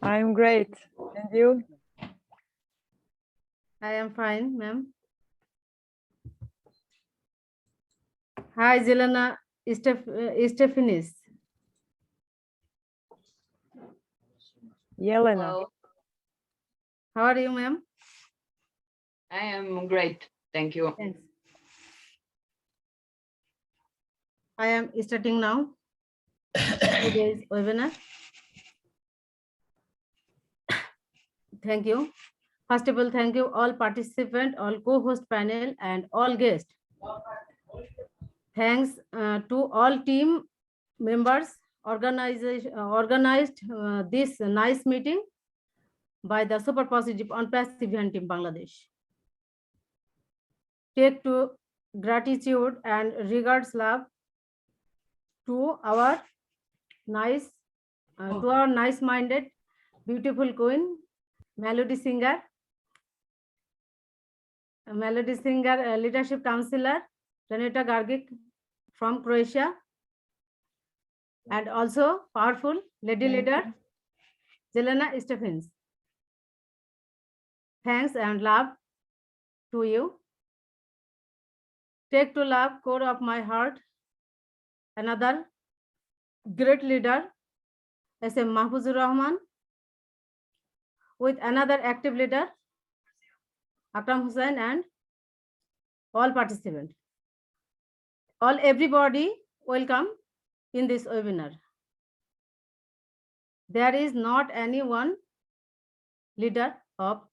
I'm great. And you? I am fine, ma'am. Hi, Zelena Stephanis. Yelena. Hello, How are you, ma'am? I am great. Thank you. Thanks. I am starting now today's webinar. Thank you. First of all, thank you all participants, all co-host panel and all guests. Thanks to all team members organized this nice meeting by the Super Positive ONPASSIVE team Bangladesh. Take to gratitude and regards love to our nice-minded, beautiful queen, melody singer, leadership counselor, RENATA GRGIC from Croatia, and also powerful lady leader, Zelena Stephens. Thanks and love to you. Take to love, core of my heart, another great leader, MAHFUZUR RAHMAN, with another active leader, Akram Hussain, and all participants. Everybody welcome in this webinar. There is not any one leader of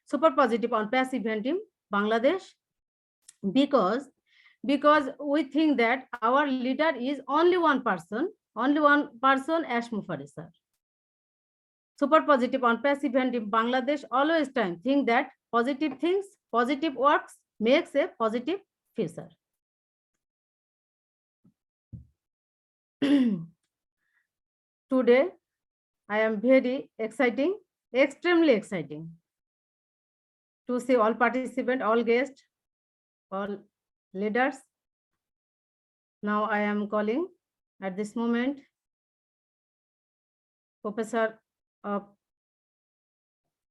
Super Positive ONPASSIVE team Bangladesh because we think that our leader is only one person, Ash Mufari sir. Super Positive ONPASSIVE team Bangladesh always time think that positive things, positive works makes a positive future. Today, I am very extremely exciting to see all participants, all guests, all leaders. Now I am calling at this moment Professor of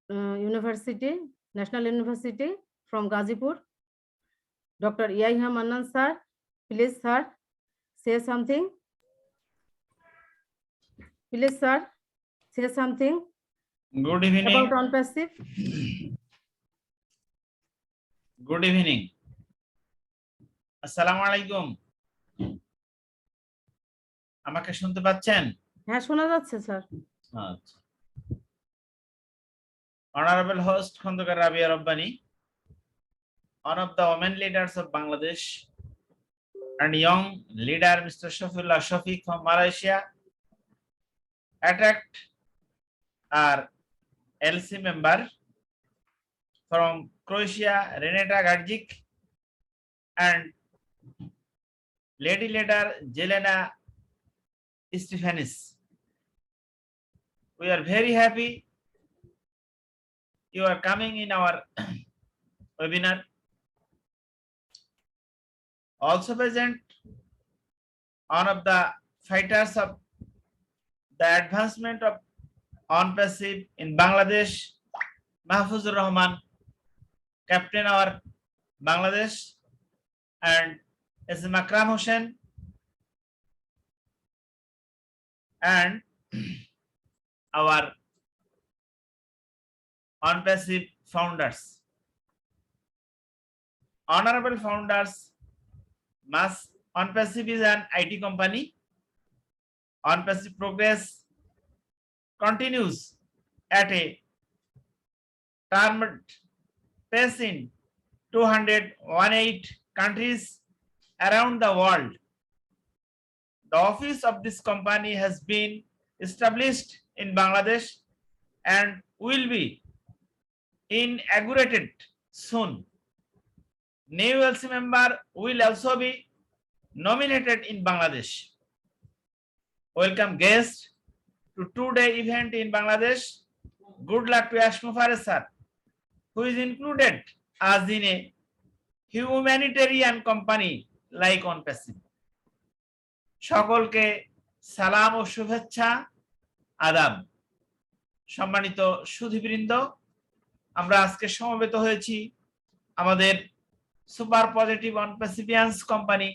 National University from Gazipur, Dr. Yahya Mannan sir. Please sir, say something. Please sir, say something. Good evening. About ONPASSIVE. Good evening. Assalamu alaikum. আমাকে শুনতে পাচ্ছেন? হ্যাঁ শোনা যাচ্ছে sir. আচ্ছা। Honorable host Khondokar RABIA RABBANI, one of the women leaders of Bangladesh, and young leader Mr. SHOFEULLAH SHAFIQ from Malaysia, attract our LC member from Croatia, RENATA GRGIC, and lady leader Zelena Stephens. We are very happy you are coming in our webinar. Also present, one of the fighters of the advancement of ONPASSIVE in Bangladesh, MAHFUZUR RAHMAN, Captain our Bangladesh, and Akram Hussain, and our ONPASSIVE founders. Honorable founders, ONPASSIVE is an IT company. ONPASSIVE progress continues at a termed pace in 218 countries around the world. The office of this company has been established in Bangladesh and will be inaugurated soon. New LC member will also be nominated in Bangladesh. Welcome guests to two-day event in Bangladesh. Good luck to Ash Mufari sir, who is included as in a humanitarian company like ONPASSIVE. সকলকে সালাম ও শুভেচ্ছা আদাব। সম্মানিত সুধীবৃন্দ, আমরা আজকে সমবেত হয়েছি আমাদের super positive Onpassivians company,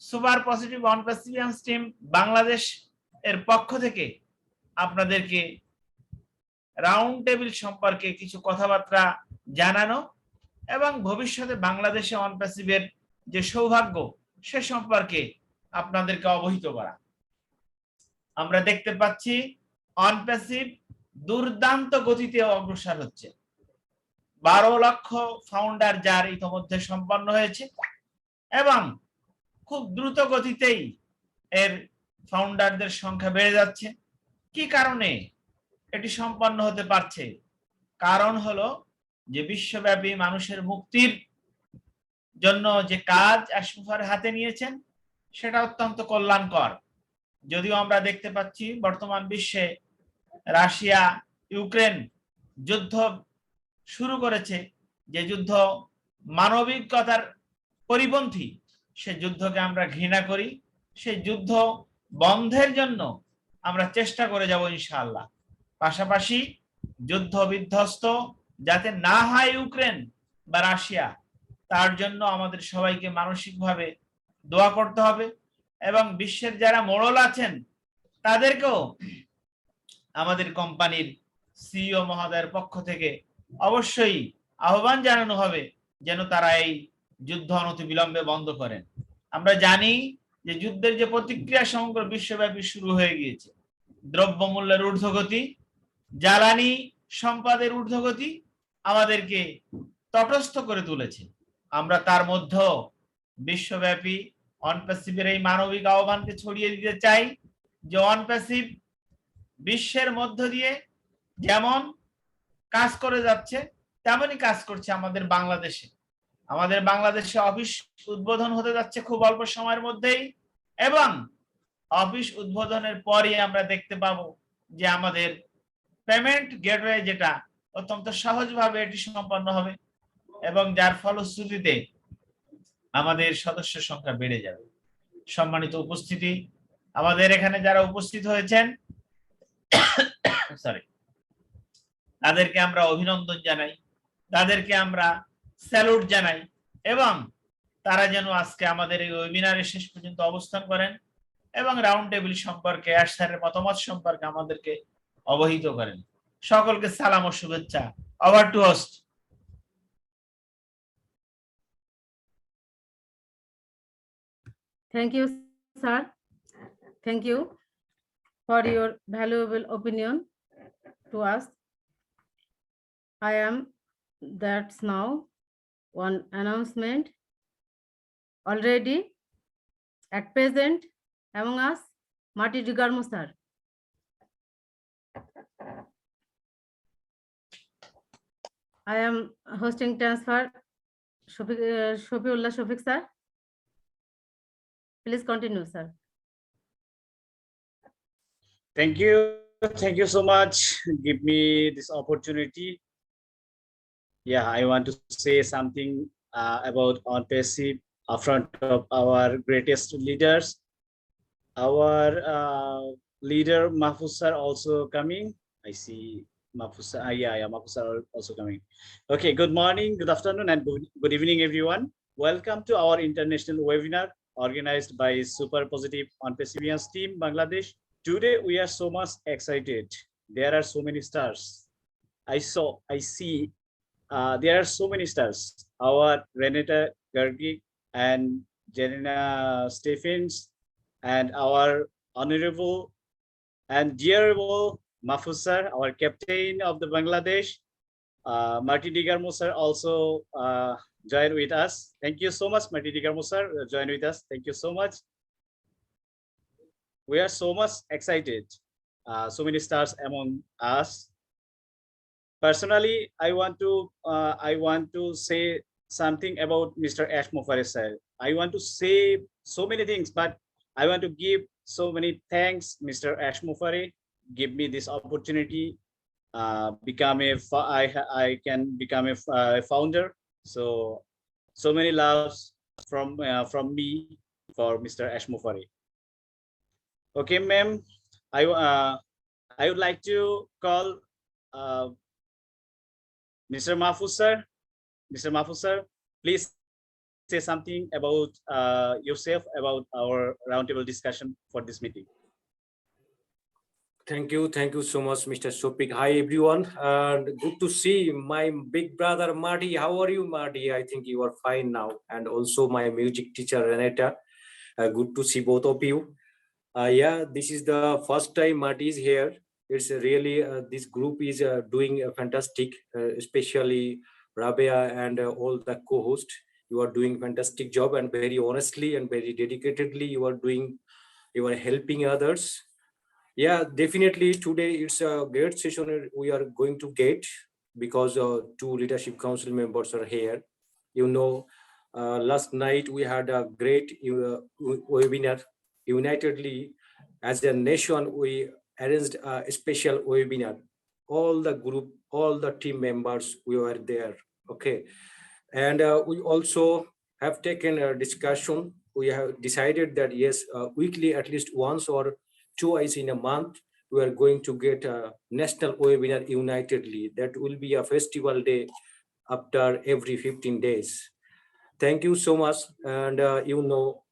super positive Onpassivians team Bangladesh এর পক্ষ থেকে আপনাদেরকে রাউন্ড টেবিল সম্পর্কে কিছু কথাবার্তা জানানো এবং ভবিষ্যতে বাংলাদেশে অনপ্যাসিভের যে সৌভাগ্য সে সম্পর্কে আপনাদেরকে অবহিত করা। আমরা দেখতে পাচ্ছি অনপ্যাসিভ দুর্দান্ত গতিতে অগ্রসর হচ্ছে। 12 লক্ষ ফাউন্ডার যার ইতিমধ্যে সম্পন্ন হয়েছে এবং খুব দ্রুত গতিতেই এর ফাউন্ডারদের সংখ্যা বেড়ে যাচ্ছে। কি কারণে এটি সম্পন্ন হতে পারছে? কারণ হলো যে বিশ্বব্যাপী মানুষের মুক্তির জন্য যে কাজ আশফার হাতে নিয়েছেন সেটা অত্যন্ত কল্যাণকর। যদিও আমরা দেখতে পাচ্ছি বর্তমান বিশ্বে রাশিয়া ইউক্রেন যুদ্ধ শুরু করেছে, যে যুদ্ধ মানবিকতার পরিপন্থী, সে যুদ্ধকে আমরা ঘৃণা করি। সেই যুদ্ধ বন্ধের জন্য আমরা চেষ্টা করে যাব ইনশাআল্লাহ। পাশাপাশি যুদ্ধ বিধ্বস্ত যাতে না হয় ইউক্রেন বা রাশিয়া, তার জন্য আমাদের সবাইকে মানসিকভাবে দোয়া করতে হবে এবং বিশ্বের যারা মোড়ল আছেন তাদেরকেও আমাদের কোম্পানির সিইও মহোদয়ের পক্ষ থেকে অবশ্যই আহ্বান জানানো হবে যেন তারা এই যুদ্ধ অনতিবিলম্বে বন্ধ করেন। আমরা জানি যে যুদ্ধের যে প্রতিক্রিয়া সমগ্র বিশ্বব্যাপী শুরু হয়ে গিয়েছে। দ্রব্যমূল্যের ঊর্ধ্বগতি, জ্বালানি সম্পদের ঊর্ধ্বগতি আমাদেরকে তটস্থ করে তুলেছে। আমরা তার মধ্যে বিশ্বব্যাপী অনপ্যাসিভের এই মানবিক আহ্বানকে ছড়িয়ে দিতে চাই যে অনপ্যাসিভ বিশ্বের মধ্য দিয়ে যেমন কাজ করে যাচ্ছে তেমনই কাজ করছে আমাদের বাংলাদেশে। আমাদের বাংলাদেশে অফিস উদ্বোধন হতে যাচ্ছে খুব অল্প সময়ের মধ্যেই এবং অফিস উদ্বোধনের পরই আমরা দেখতে পাবো যে আমাদের পেমেন্ট গেটওয়ে যেটা অত্যন্ত সহজভাবে এটি সম্পন্ন হবে এবং যার ফলশ্রুতিতে আমাদের সদস্য সংখ্যা বেড়ে যাবে। সম্মানিত উপস্থিতি, আমাদের এখানে যারা উপস্থিত হয়েছেন তাদেরকে আমরা অভিনন্দন জানাই, তাদেরকে আমরা স্যালুট জানাই এবং তারা যেন আজকে আমাদের এই ওয়েবিনারে শেষ পর্যন্ত অবস্থান করেন এবং রাউন্ড টেবিল সম্পর্কে স্যারের মতামত সম্পর্কে আমাদেরকে অবহিত করেন। সকলকে সালাম ও শুভেচ্ছা। Over two host. Thank you, sir. Thank you for your valuable opinion to us. I am that's now one announcement. Already at present among us, Marty Digarmo, sir. I am hosting transfer SHOFEULLAH SHAFIQ, sir. Please continue, sir. Thank you. Thank you so much. Give me this opportunity. Yeah, I want to say something about ONPASSIVE in front of our greatest leaders. Our leader MAHFUZUR also coming. I see MAHFUZUR. Yeah, MAHFUZUR also coming. Okay, good morning, good afternoon, and good evening, everyone. Welcome to our international webinar organized by Super Positive ONPASSIVIANS team, Bangladesh. Today we are so much excited. There are so many stars. I see there are so many stars. Our RENATA GRGIC and Jelena Stephens and our honorable and dearable MAHFUZUR, our captain of the Bangladesh, Marty Digarmo sir also join with us. Thank you so much, Marty Digarmo sir, join with us. Thank you so much. We are so much excited. So many stars among us. Personally, I want to say something about Mr. Ash Mufare sir. I want to say so many things, but I want to give so many thanks, Mr. Ash Mufare. Give me this opportunity. I can become a founder. So many loves from me for Mr. Ash Mufare. Okay, ma'am. I would like to call Mr. MAHFUZUR. Mr. MAHFUZUR, please say something about yourself, about our roundtable discussion for this meeting. Thank you so much, Mr. SHAFIQ. Hi everyone, and good to see my big brother Marty. How are you, Marty? I think you are fine now, and also my music teacher Renata. Good to see both of you. Yeah, this is the first time Marty is here. It's really this group is doing fantastic, especially Rabia and all the co-hosts. You are doing fantastic job, and very honestly and very dedicatedly you are helping others. Yeah, definitely today it's a great session we are going to get, because two leadership council members are here. You know, last night we had a great webinar. Unitedly as a nation, we arranged a special webinar. All the group, all the team members, we were there. Okay, and we also have taken a discussion. We have decided that yes, weekly, at least once or twice in a month, we are going to get a national webinar unitedly. That will be a festival day after every 15 days. Thank you so much. And you know,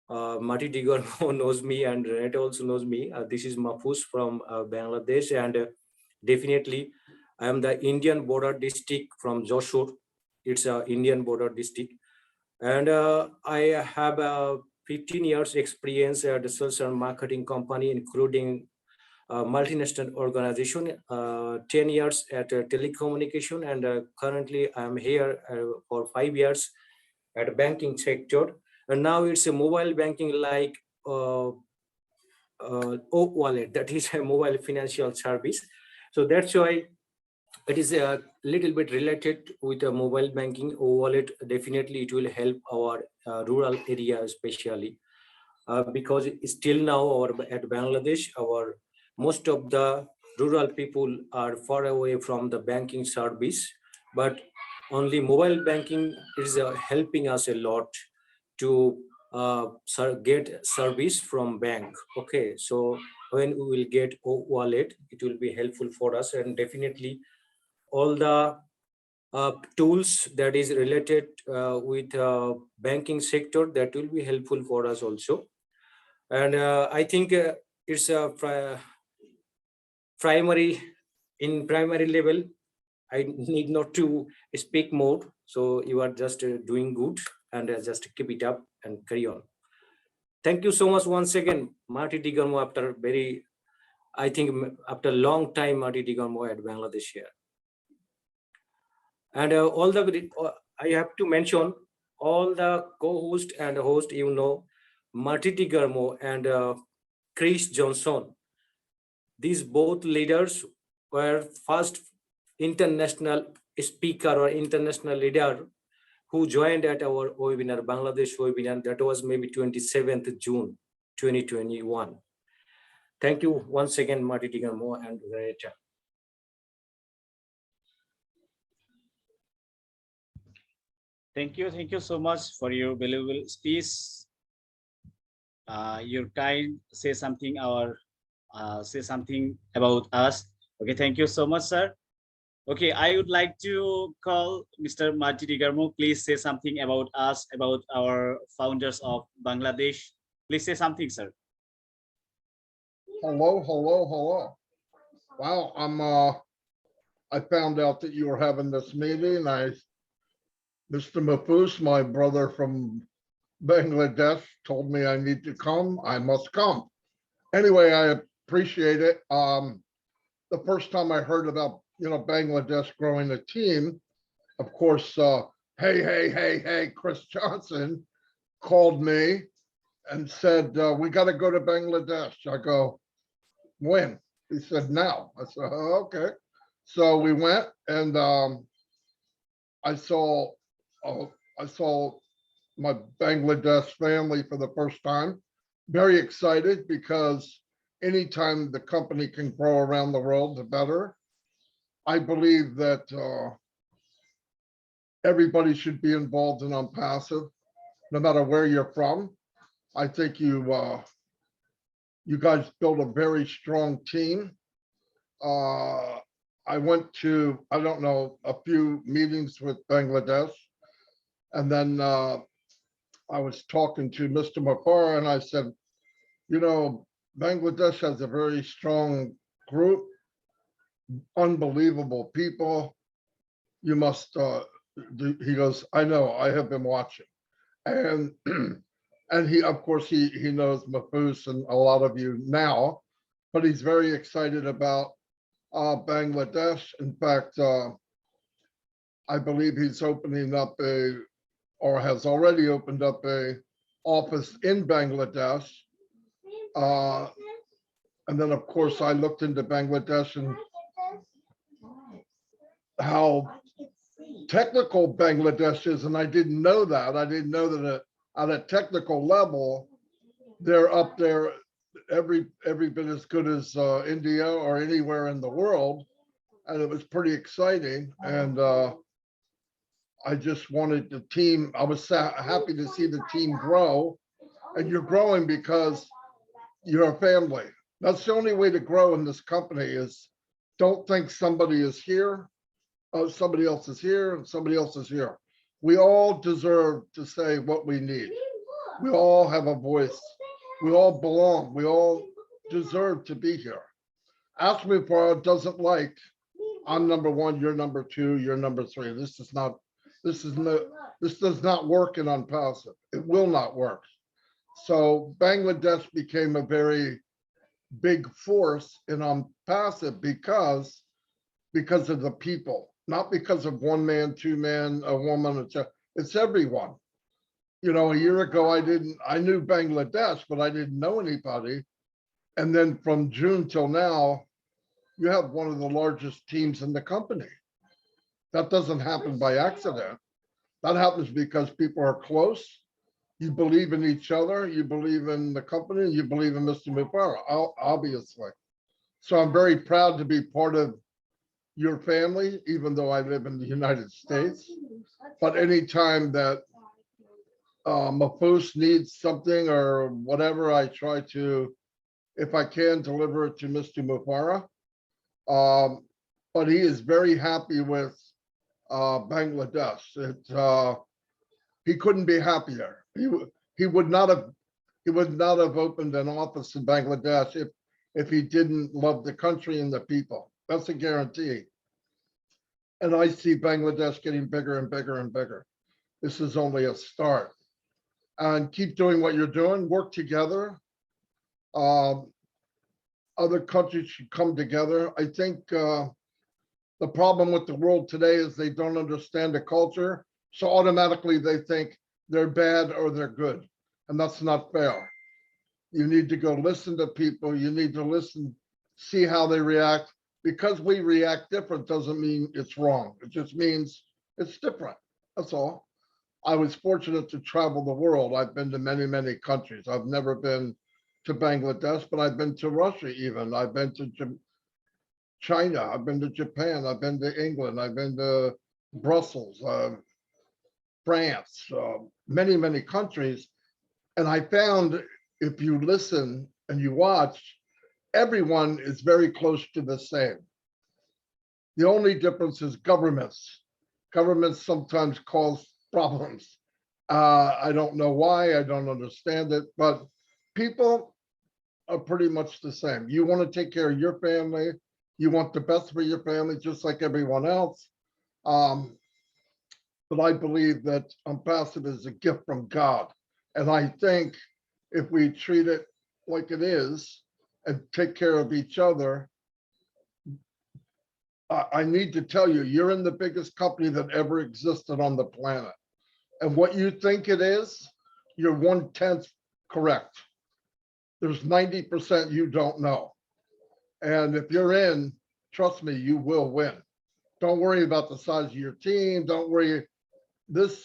Marty Digarmo knows me, and Renata also knows me. This is Mahfuz from Bangladesh, and definitely I am the Indian border district from Joshua. It's a Indian border district, and I have 15 years experience at the sales and marketing company, including multinational organization, 10 years at telecommunication, and currently I'm here for 5 years at banking sector. And now it's a mobile banking like wallet, that is a mobile financial service. So that's why it is a little bit related with a mobile banking wallet. Definitely it will help our rural area, especially because still now at Bangladesh, most of the rural people are far away from the banking service, but only mobile banking is helping us a lot to get service from bank. Okay, so when we will get wallet, it will be helpful for us, and definitely all the tools that is related with banking sector, that will be helpful for us also. And I think it's a primary level. I need not to speak more. So you are just doing good, and just keep it up and carry on. Thank you so much once again, Marty Digarmo, after a long time, Marty Digarmo at Bangladesh here. And I have to mention all the co-host and host, you know, Marty Digarmo and Chris Johnson. These both leaders were first international speaker or international leader who joined at our webinar, Bangladesh webinar. That was maybe 27th June 2021. Thank you once again, Marty Digarmo and Renata. Thank you so much for your valuable speech. Your kind say something about us. Okay, thank you so much, sir. Okay, I would like to call Mr. Marty Digarmo. Please say something about us, about our founders of Bangladesh. Please say something, sir. Hello. Wow, I found out that you were having this meeting. Mr. Mahfuz, my brother from Bangladesh, told me I need to come. I must come. Anyway, I appreciate it. The first time I heard about, Bangladesh growing a team, of course, hey, Chris Johnson called me and said, we got to go to Bangladesh. I go, when? He said, now. I said, oh, okay. So we went, and I saw my Bangladesh family for the first time. Very excited, because anytime the company can grow around the world, the better. I believe that everybody should be involved in ONPASSIVE, no matter where you're from. I think you guys built a very strong team. I went to, I don't know, a few meetings with Bangladesh. And then I was talking to Mr. Mafar and I said, you know, Bangladesh has a very strong group, unbelievable people. You must, he goes, I know, I have been watching. And and he, of course, he knows Mahfouz and a lot of you now, but he's very excited about Bangladesh. In fact, I believe he's opening up or has already opened up a office in Bangladesh. And then, of course, I looked into Bangladesh and how technical Bangladesh is, and I didn't know that. I didn't know that at a technical level, they're up there every bit as good as India or anywhere in the world. And it was pretty exciting. And I just wanted the team, I was happy to see the team grow. And you're growing because you're a family. That's the only way to grow in this company is don't think somebody is here, somebody else is here, and somebody else is here. We all deserve to say what we need. We all have a voice. We all belong. We all deserve to be here. Ask me for doesn't like, I'm number one, you're number two, you're number three. This does not work in ONPASSIVE. It will not work. So Bangladesh became a very big force in ONPASSIVE because of the people, not because of one man, two men, a woman, it's everyone. You know, a year ago, I knew Bangladesh, but I didn't know anybody. And then from June till now, you have one of the largest teams in the company. That doesn't happen by accident. That happens because people are close. You believe in each other. You believe in the company. You believe in Mr. Mufara, obviously. So I'm very proud to be part of your family, even though I live in the United States. But anytime that Mahfouz needs something or whatever, I try to, if I can, deliver it to Mr. Mufara. But he is very happy with Bangladesh. He couldn't be happier. He would not have opened an office in Bangladesh if he didn't love the country and the people. That's a guarantee. And I see Bangladesh getting bigger and bigger and bigger. This is only a start. And keep doing what you're doing, work together. Other countries should come together. I think the problem with the world today is they don't understand the culture. So automatically they think they're bad or they're good. And that's not fair. You need to go listen to people. You need to listen, see how they react. Because we react different doesn't mean it's wrong. It just means it's different. That's all. I was fortunate to travel the world. I've been to many, many countries. I've never been to Bangladesh, but I've been to Russia even. I've been to China. I've been to Japan. I've been to England. I've been to Brussels, France, many, many countries. And I found if you listen and you watch, everyone is very close to the same. The only difference is governments. Governments sometimes cause problems. I don't know why, I don't understand it, but people are pretty much the same. You want to take care of your family. You want the best for your family, just like everyone else. But I believe that ONPASSIVE is a gift from God. And I think if we treat it like it is and take care of each other, I need to tell you, you're in the biggest company that ever existed on the planet. And what you think it is, you're 1/10 correct. There's 90% you don't know. And if you're in, trust me, you will win. Don't worry about the size of your team. Don't worry. This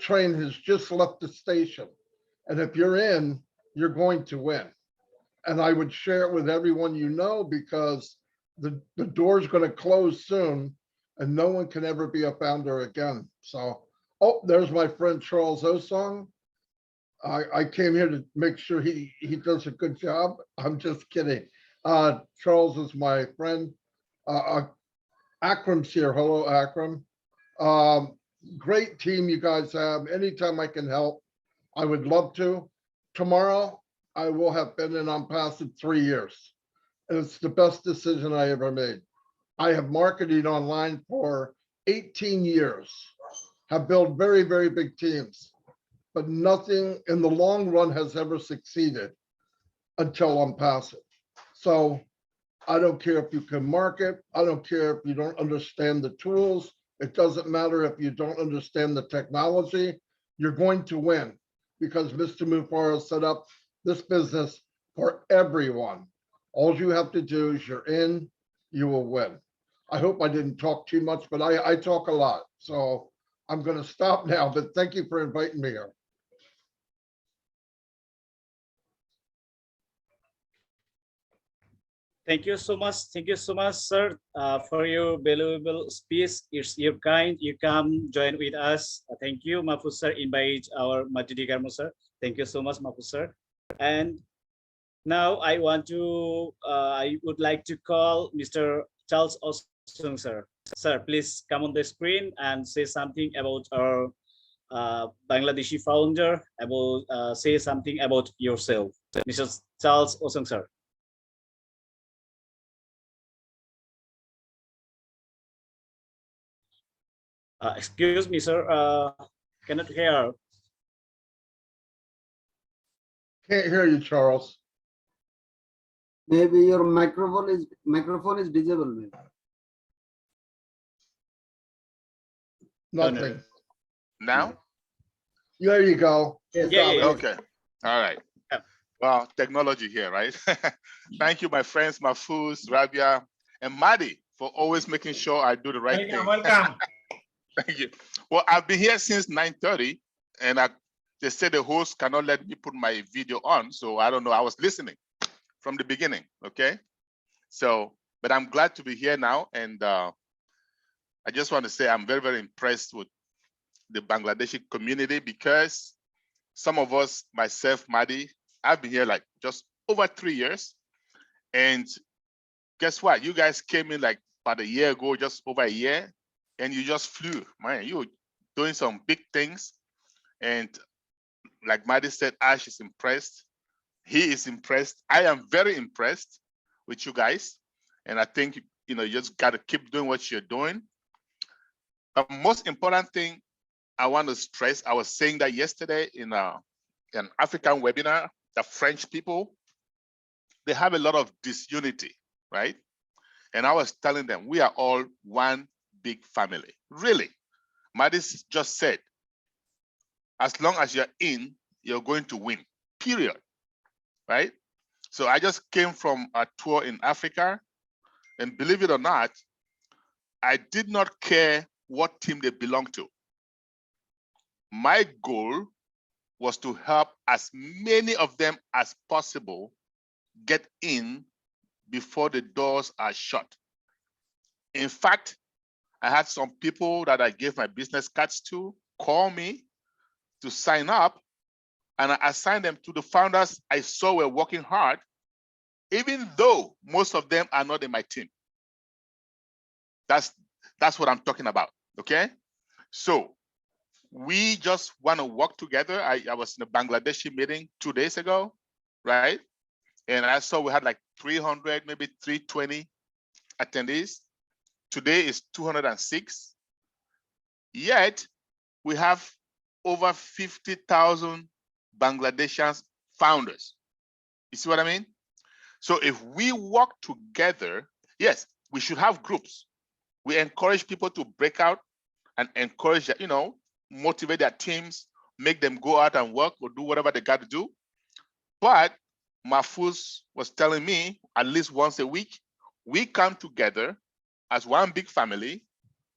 train has just left the station. And if you're in, you're going to win. And I would share it with everyone you know, because the door's going to close soon and no one can ever be a founder again. So, oh, there's my friend Charles Osong. I came here to make sure he does a good job. I'm just kidding. Charles is my friend. Akram's here. Hello, Akram. Great team you guys have. Anytime I can help, I would love to. Tomorrow, I will have been in ONPASSIVE 3 years. And it's the best decision I ever made. I have marketed online for 18 years, have built very, very big teams, but nothing in the long run has ever succeeded until ONPASSIVE. So I don't care if you can market. I don't care if you don't understand the tools. It doesn't matter if you don't understand the technology. You're going to win because Mr. Mufara set up this business for everyone. All you have to do is you're in, you will win. I hope I didn't talk too much, but I talk a lot. So I'm going to stop now, but thank you for inviting me here. Thank you so much. Thank you so much, sir, for your valuable speech. It's your kind. You come join with us. Thank you, MAHFUZUR, invite our Majidi Garmo, sir. Thank you so much, MAHFUZUR. And now I would like to call Mr. Charles Osung, sir. Sir, please come on the screen and say something about our Bangladeshi founder. Say something about yourself, Mr. Charles Osung, sir. Excuse me, sir. Cannot hear. Can't hear you, Charles. Maybe your microphone is disabled. Maybe. Nothing. Now? There you go. Yeah. Okay. All right. Well, technology here, right? Thank you, my friends, Mahfuz, Rabia, and Madi, for always making sure I do the right thing. Welcome. Thank you. Well, I've been here since 9:30, and they said the host cannot let me put my video on, so I don't know. I was listening from the beginning, okay? So, but I'm glad to be here now, and I just want to say I'm very, very impressed with the Bangladeshi community because some of us, myself, Madi, I've been here like just over 3 years, and guess what? You guys came in like about a year ago, just over a year, and you just flew, man. You were doing some big things. And like Madi said, Ash is impressed. He is impressed. I am very impressed with you guys. And I think, you just got to keep doing what you're doing. The most important thing I want to stress, I was saying that yesterday in an African webinar, the French people, they have a lot of disunity, right? And I was telling them, we are all one big family. Really, Madis just said, as long as you're in, you're going to win, period, right? So I just came from a tour in Africa, and believe it or not, I did not care what team they belong to. My goal was to help as many of them as possible get in before the doors are shut. In fact, I had some people that I gave my business cards to call me to sign up, and I assigned them to the founders I saw were working hard, even though most of them are not in my team. That's what I'm talking about, okay? So we just want to work together. I was in a Bangladeshi meeting 2 days ago, right? And I saw we had like 300, maybe 320 attendees. Today is 206. Yet we have over 50,000 Bangladeshans founders. You see what I mean? So if we work together, yes, we should have groups. We encourage people to break out and encourage, motivate their teams, make them go out and work or do whatever they got to do. But Mahfuz was telling me at least once a week, we come together as one big family,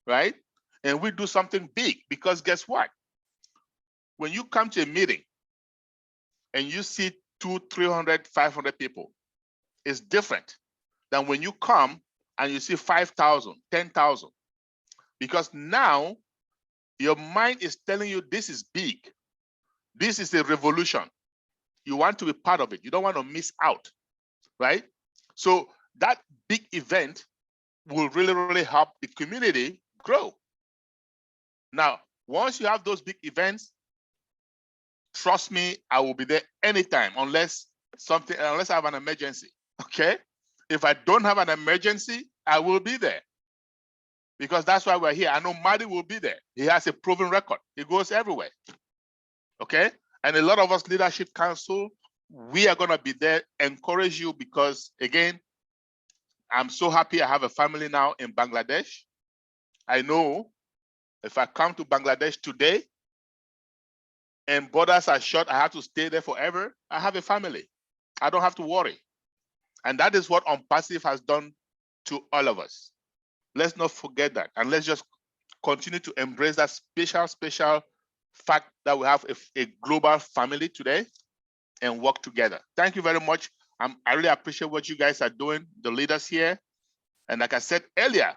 right? And we do something big, because guess what? When you come to a meeting and you see 200, 300, 500 people, it's different than when you come and you see 5,000, 10,000. Because now your mind is telling you this is big. This is a revolution. You want to be part of it. You don't want to miss out, right? So that big event will really, really help the community grow. Now, once you have those big events, trust me, I will be there anytime unless I have an emergency. Okay? If I don't have an emergency, I will be there. Because that's why we're here. I know Madi will be there. He has a proven record. He goes everywhere. Okay? And a lot of us Leadership Council, we are going to be there, encourage you, because again, I'm so happy I have a family now in Bangladesh. I know if I come to Bangladesh today and borders are shut, I have to stay there forever. I have a family. I don't have to worry. And that is what ONPASSIVE has done to all of us. Let's not forget that. And let's just continue to embrace that special fact that we have a global family today and work together. Thank you very much. I really appreciate what you guys are doing, the leaders here. And like I said earlier,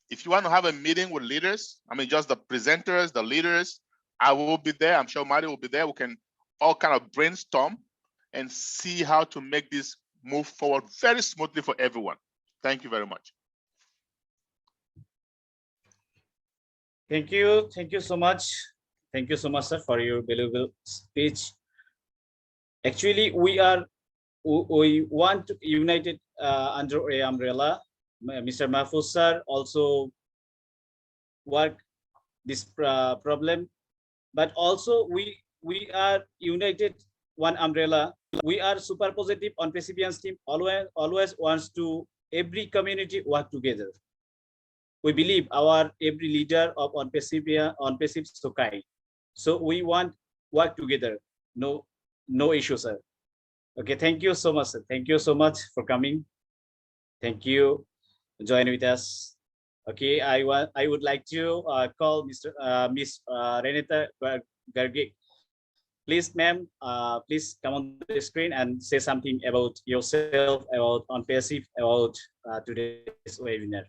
if you want to have a meeting with leaders, I mean, just the presenters, the leaders, I will be there. I'm sure Mari will be there. We can all kind of brainstorm and see how to make this move forward very smoothly for everyone. Thank you very much. Thank you so much. Thank you so much, sir, for your valuable speech. Actually, we want to united under a umbrella. Mr. MAHFUZUR also work this problem, but also we are united one umbrella. We are super positive ONPASSIVIANS team. Always wants to every community work together. We believe our every leader of ONPASSIVE Sokai. So we want work together. No issue, sir. Okay, thank you so much, sir. Thank you so much for coming. Thank you. Join with us. Okay, I would like to call Miss RENATA GRGIC. Please, ma'am, please come on the screen and say something about yourself, about ONPASSIVE, about today's webinar.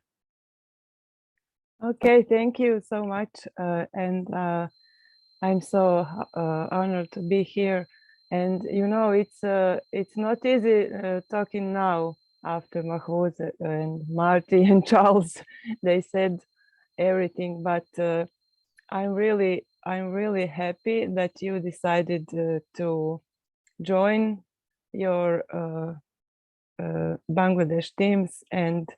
Okay, thank you so much. And I'm so honored to be here. And you know, it's not easy talking now after MAHFUZUR and Marty and Charles. They said everything, but I'm really happy that you decided to join your Bangladesh teams and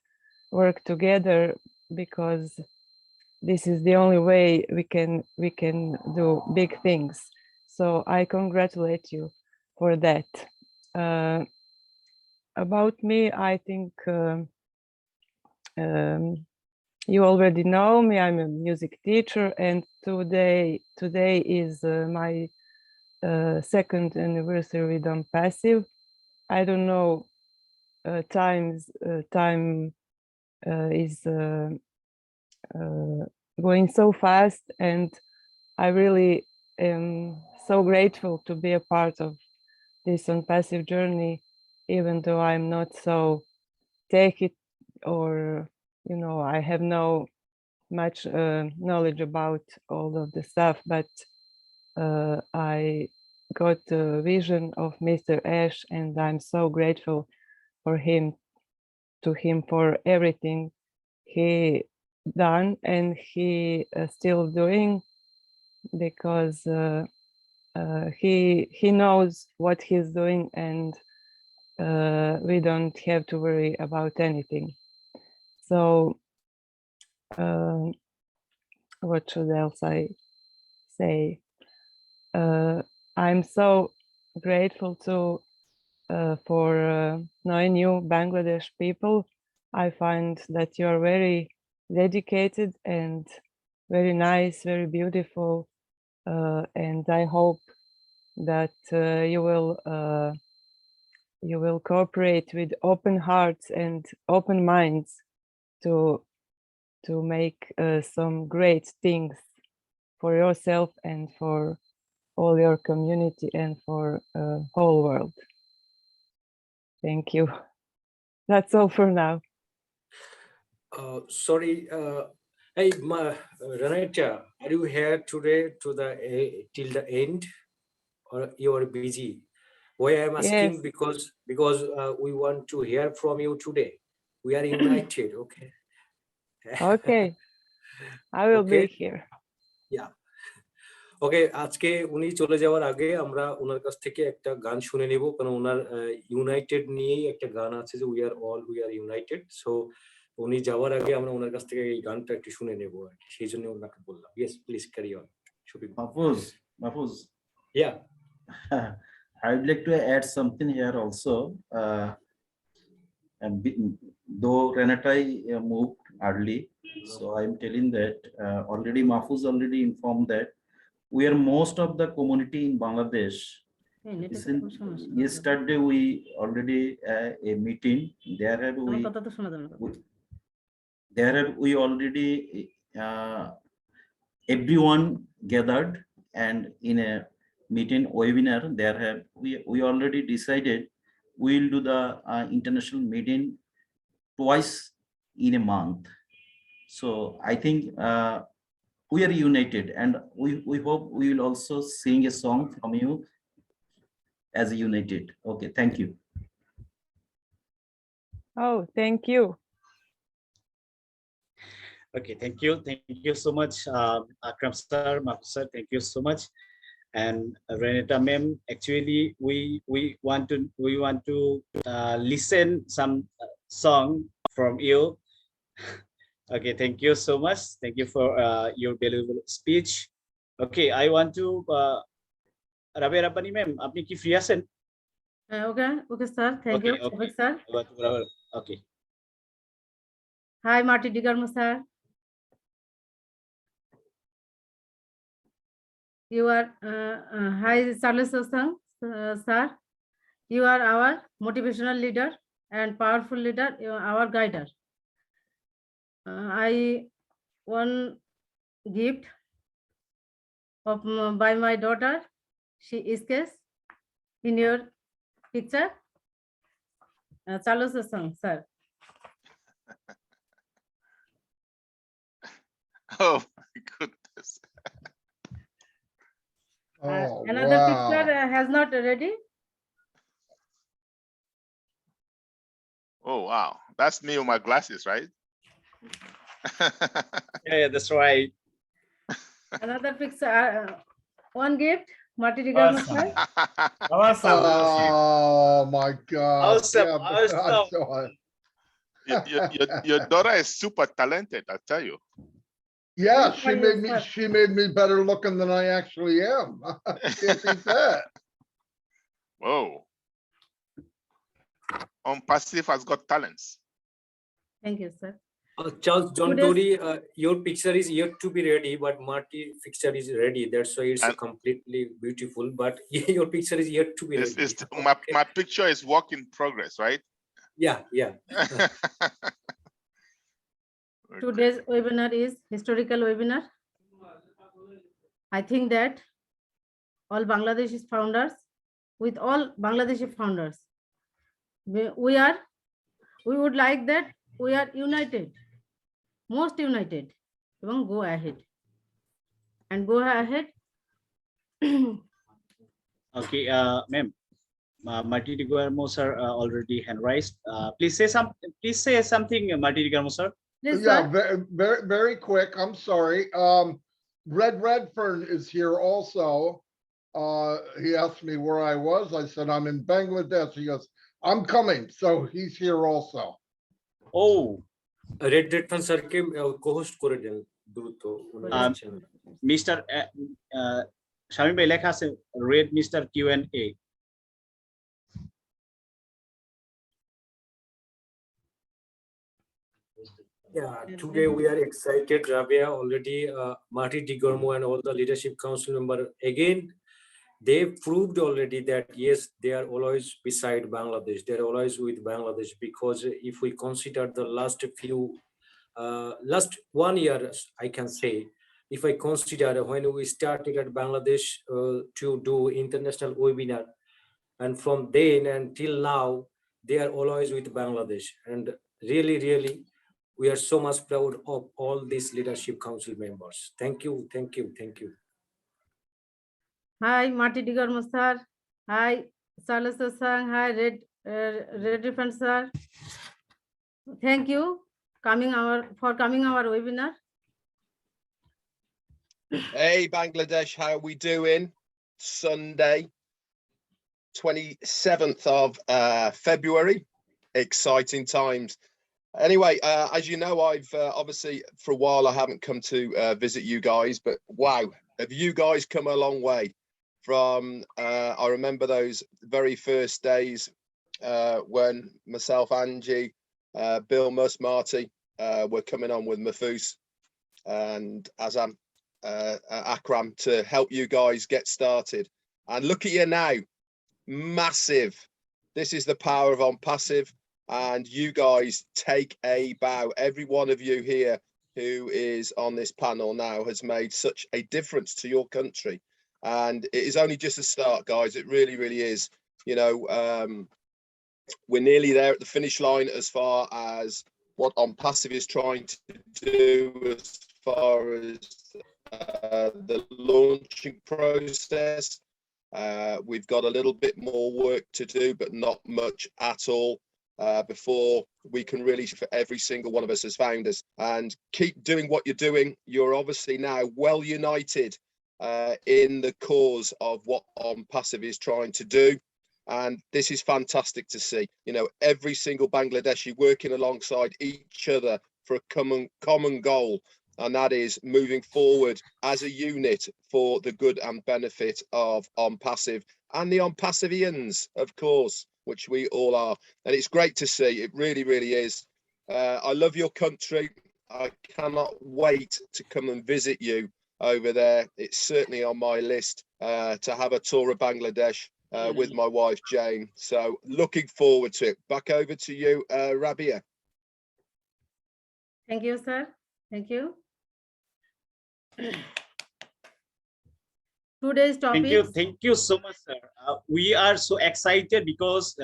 work together, because this is the only way we can do big things. So I congratulate you for that. About me, I think you already know me. I'm a music teacher, and today is my second anniversary with ONPASSIVE. I don't know, time is going so fast, and I really am so grateful to be a part of this ONPASSIVE journey, even though I'm not so take it, or you know, I have no much knowledge about all of the stuff, but I got the vision of Mr. Ash, and I'm so grateful for him for everything he done and he still doing, because he knows what he's doing, and we don't have to worry about anything. So what should else I say? I'm so grateful to for knowing you Bangladesh people. I find that you are very dedicated and very nice, very beautiful, and I hope that you will cooperate with open hearts and open minds to make some great things for yourself and for all your community and for whole world. Thank you. That's all for now. Sorry, hey, RENATA, are you here today till the end, or you are busy? Why I'm asking? Yes. Because we want to hear from you today. We are united. Okay. Okay. I will Okay. be here. Yeah. ওকে, আজকে উনি চলে যাওয়ার আগে আমরা ওনার কাছ থেকে একটা গান শুনে নেব, কারণ ওনার ইউনাইটেড নিয়েই একটা গান আছে যে উই আর ইউনাইটেড। সো উনি যাওয়ার আগে আমরা ওনার কাছ থেকে এই গানটা একটু শুনে নেব আর কি, সেই জন্য ওনাকে বললাম। Yes, please carry on Shafiq. Mahfuz. Yeah. I would like to add something here also. Though Renata moved early, so I'm telling that already Mahfuz already informed that we are most of the community in Bangladesh. Yesterday we already a meeting. We already everyone gathered, and in a meeting webinar we already decided we'll do the international meeting twice in a month. So I think we are united, and we hope we will also sing a song from you as a united. Okay, thank you. Oh, thank you. Okay, thank you so much, Akram sir, Mahfuz sir, thank you so much. And Renata ma'am, actually we want to listen some song from you. Okay, thank you so much. Thank you for your valuable speech. Okay, I want to Rabia Rabbani ma'am, apni ki free achen? Okay sir, thank you Shafik sir. Okay. Hi Marty Digarmo sir. You are hi Charles OSONG sir. You are our motivational leader and powerful leader. You are our guider. I one gift of by my daughter. She is case in your picture. Charles OSONG sir. Oh my goodness. Oh, Another wow. picture has not ready. Oh wow, that's me with my glasses, right? Yeah, that's right. Another picture, one gift, Marty Digarmo sir. Awesome. Oh my God. Awesome, Yeah, but I awesome. saw it. Your daughter is super talented, I tell you. Yeah, Thank you, sir. she made me better looking than I actually am. Can't beat that. Whoa. ONPASSIVE has got talents. Thank you, sir. Charles, don't Today's- worry, your picture is yet to be ready, but Marty picture is ready. That's why it's And- completely beautiful, but your picture is yet to be It's, ready. it's, my picture is work in progress, right? Yeah. Okay. Today's webinar is historical webinar. I think that all Bangladeshi founders, with all Bangladeshi founders, we would like that we are united, most united, এবং go ahead and go ahead. Okay, ma'am, Marty Digarmo sir already hand raised. Please say something, Marty Digarmo sir. Yes, Yeah, sir. very quick. I'm sorry. Red Redfern is here also. He asked me where I was. I said, I'm in Bangladesh. He goes, I'm coming. So he's here also. Oh, Red Redfern sir ke co-host করে দেন দ্রুত। Mr. Shamim bhai লেখা আছে Red Mr. Q&A. Yeah, today we are excited, Rabia. Already Marty Digarmo and all the leadership council member, again, they proved already that yes, they are always beside Bangladesh. They're always with Bangladesh, because if we consider the last 1 year, I can say, if I consider when we started at Bangladesh to do international webinar, and from then until now, they are always with Bangladesh. And really, we are so much proud of all these leadership council members. Thank you. Hi, Marty Digarmo sir. Hi, Charles Sang, hi, Red Ribbon sir. Thank you for coming our webinar. Hey Bangladesh, how are we doing? Sunday, 27th of February. Exciting times. Anyway, as you know, I've obviously for a while I haven't come to visit you guys, but wow, have you guys come a long way from I remember those very first days when myself, Angie, Bill, Marty were coming on with Mahfuz and Azam, Akram, to help you guys get started. And look at you now, massive. This is the power of ONPASSIVE, and you guys take a bow. Every one of you here who is on this panel now has made such a difference to your country, and it is only just a start, guys. It really, really is. You know, we're nearly there at the finish line as far as what ONPASSIVE is trying to do as far as the launching process. We've got a little bit more work to do, but not much at all, before we can really, for every single one of us as founders, and keep doing what you're doing. You're obviously now well united in the cause of what ONPASSIVE is trying to do. And this is fantastic to see, you know, every single Bangladeshi working alongside each other for a common goal. And that is moving forward as a unit for the good and benefit of ONPASSIVE and the ONPASSIVIANS, of course, which we all are. And it's great to see. It really, really is. I love your country. I cannot wait to come and visit you over there. It's certainly on my list to have a tour of Bangladesh with my wife, Jane. So looking forward to it. Back over to you, Rabia. Thank you, sir. Thank you. Today's topic. Thank you so much, sir. We are so excited because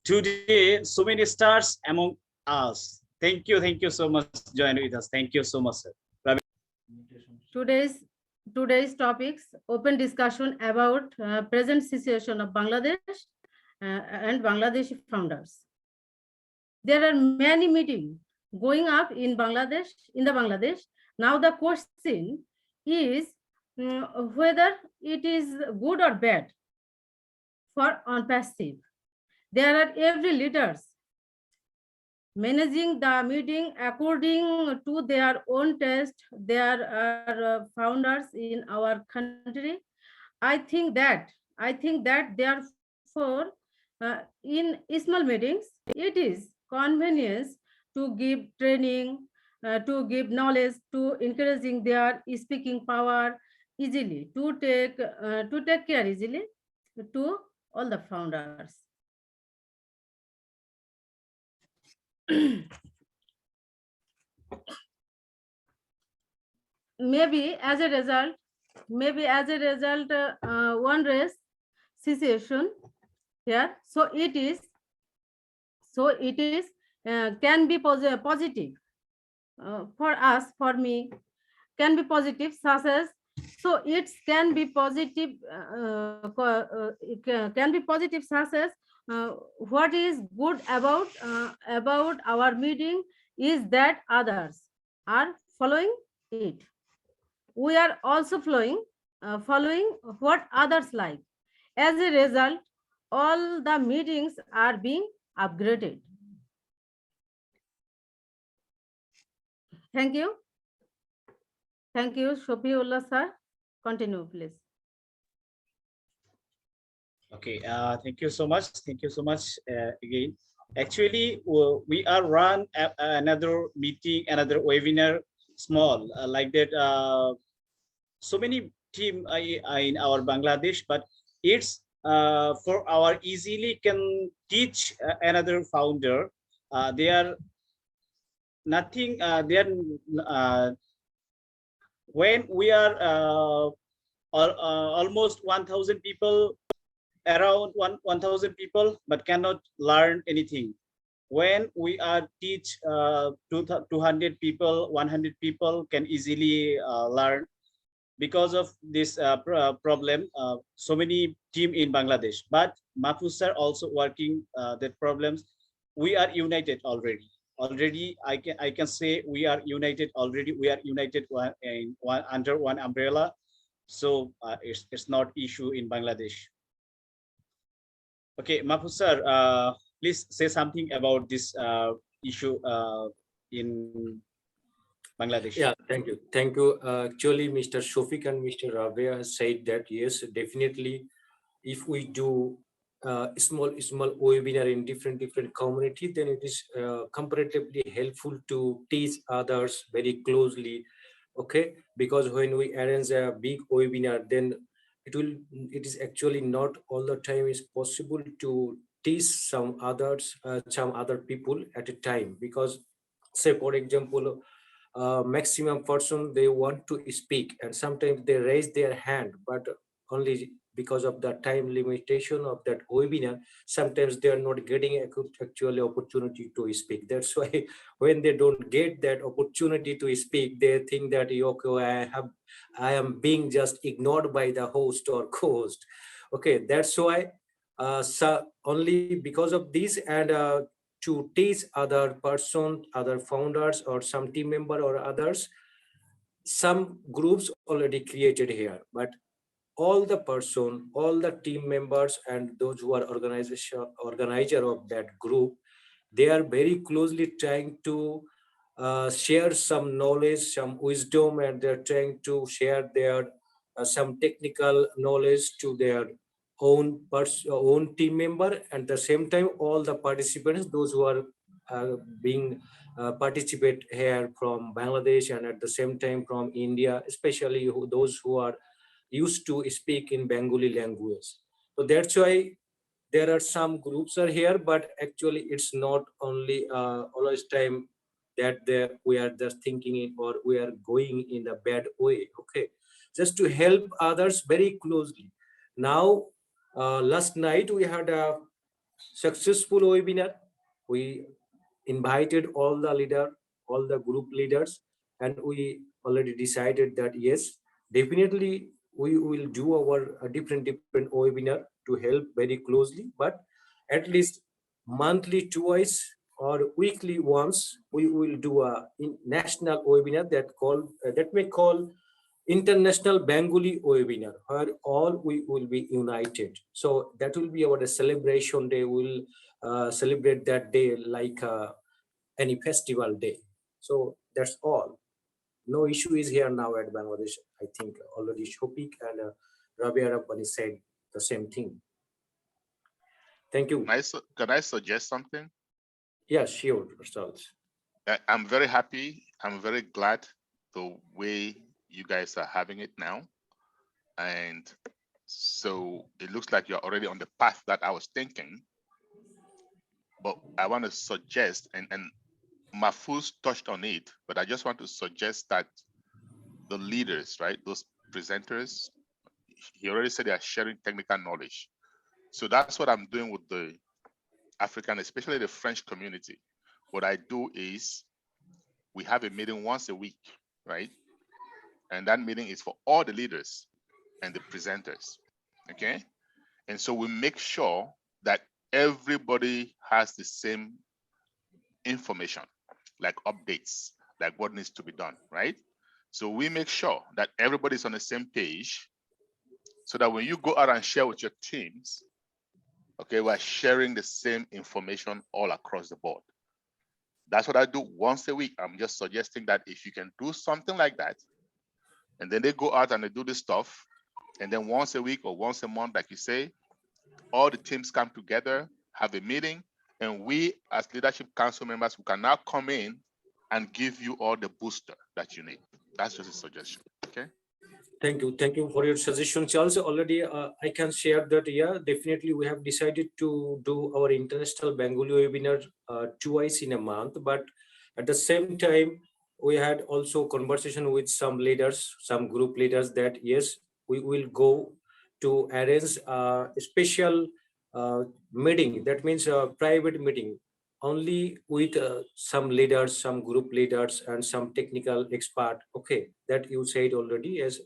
today so many stars among us. Thank you so much. Join with us. Thank you so much, sir. Today's topics: open discussion about present situation of Bangladesh and Bangladeshi founders. There are many meetings going up in Bangladesh. Now the question is whether it is good or bad for ONPASSIVE. There are every leaders managing the meeting according to their own taste. There are founders in our country. I think that therefore in small meetings it is convenience to give training, to give knowledge, to encouraging their speaking power easily, to take care easily to all the founders. Maybe as a result, one race situation here. So it is can be positive for us, for me, can be positive, such as, so it can be positive, can be positive, such as what is good about our meeting is that others are following it. We are also following what others like. As a result, all the meetings are being upgraded. Thank you. Thank you, SHOFEULLAH sir. Continue, please. Okay, thank you so much. Thank you so much again. Actually, we are run another meeting, another webinar, small like that. So many team in our Bangladesh, but it's for our easily can teach another founder. They are nothing. They are when we are almost 1,000 people, around 1,000 people, but cannot learn anything. When we are teach 200 people, 100 people can easily learn. because of this problem, so many team in Bangladesh. But Mahfuz sir also working that problems. We are united already. Already, I can say we are united already. We are united under one umbrella. So it's not issue in Bangladesh. Okay, Mahfuz sir, please say something about this issue in Bangladesh. Yeah, thank you. Thank you. Actually, Mr. Shafiq and Mr. Rabia has said that, yes, definitely, if we do small webinar in different community, then it is comparatively helpful to teach others very closely. Okay, because when we arrange a big webinar, then it is actually not all the time is possible to teach some other people at a time, because say for example, maximum person they want to speak and sometimes they raise their hand, but only because of the time limitation of that webinar, sometimes they are not getting actually opportunity to speak. That's why when they don't get that opportunity to speak, they think that, okay, I am being just ignored by the host or co-host. Okay, that's why so only because of this, and to teach other person, other founders or some team member or others, some groups already created here, but all the person, all the team members and those who are organizer of that group, they are very closely trying to share some knowledge, some wisdom, and they're trying to share their some technical knowledge to their own team member. At the same time, all the participants, those who are being participate here from Bangladesh and at the same time from India, especially those who are used to speak in Bengali language. So that's why there are some groups are here, but actually it's not only always time that we are just thinking it or we are going in a bad way. Okay, just to help others very closely. Now, last night we had a successful webinar. We invited all the all the group leaders, and we already decided that yes, definitely we will do our different webinar to help very closely, but at least monthly twice or weekly once we will do a national webinar that may call International Bengali webinar, where all we will be united. So that will be our celebration day. We'll celebrate that day like any festival day. So that's all. No issue is here now at Bangladesh. I think already Shofik and Rabia RABBANI said the same thing. Thank you. Can I suggest something? Yeah, sure, Charles. I'm very happy. I'm very glad the way you guys are having it now. And so it looks like you're already on the path that I was thinking. But I want to suggest, and Mahfuz touched on it, but I just want to suggest that the leaders, right, those presenters, he already said they are sharing technical knowledge. So that's what I'm doing with the African, especially the French community. What I do is we have a meeting once a week, right? And that meeting is for all the leaders and the presenters, okay? And so we make sure that everybody has the same information, like updates, like what needs to be done, right? So we make sure that everybody's on the same page so that when you go out and share with your teams, okay, we're sharing the same information all across the board. That's what I do once a week. I'm just suggesting that if you can do something like that, and then they go out and they do this stuff, and then once a week or once a month, like you say, all the teams come together, have a meeting, and we as leadership council members, we can now come in and give you all the booster that you need. That's just a suggestion, okay? Thank you for your suggestion, Charles. Already I can share that, yeah, definitely we have decided to do our International Bengali webinar twice in a month, but at the same time, we had also conversation with some leaders, some group leaders, that yes, we will go to arrange a special meeting. That means a private meeting only with some leaders, some group leaders and some technical expert. Okay, that you said already. Yes,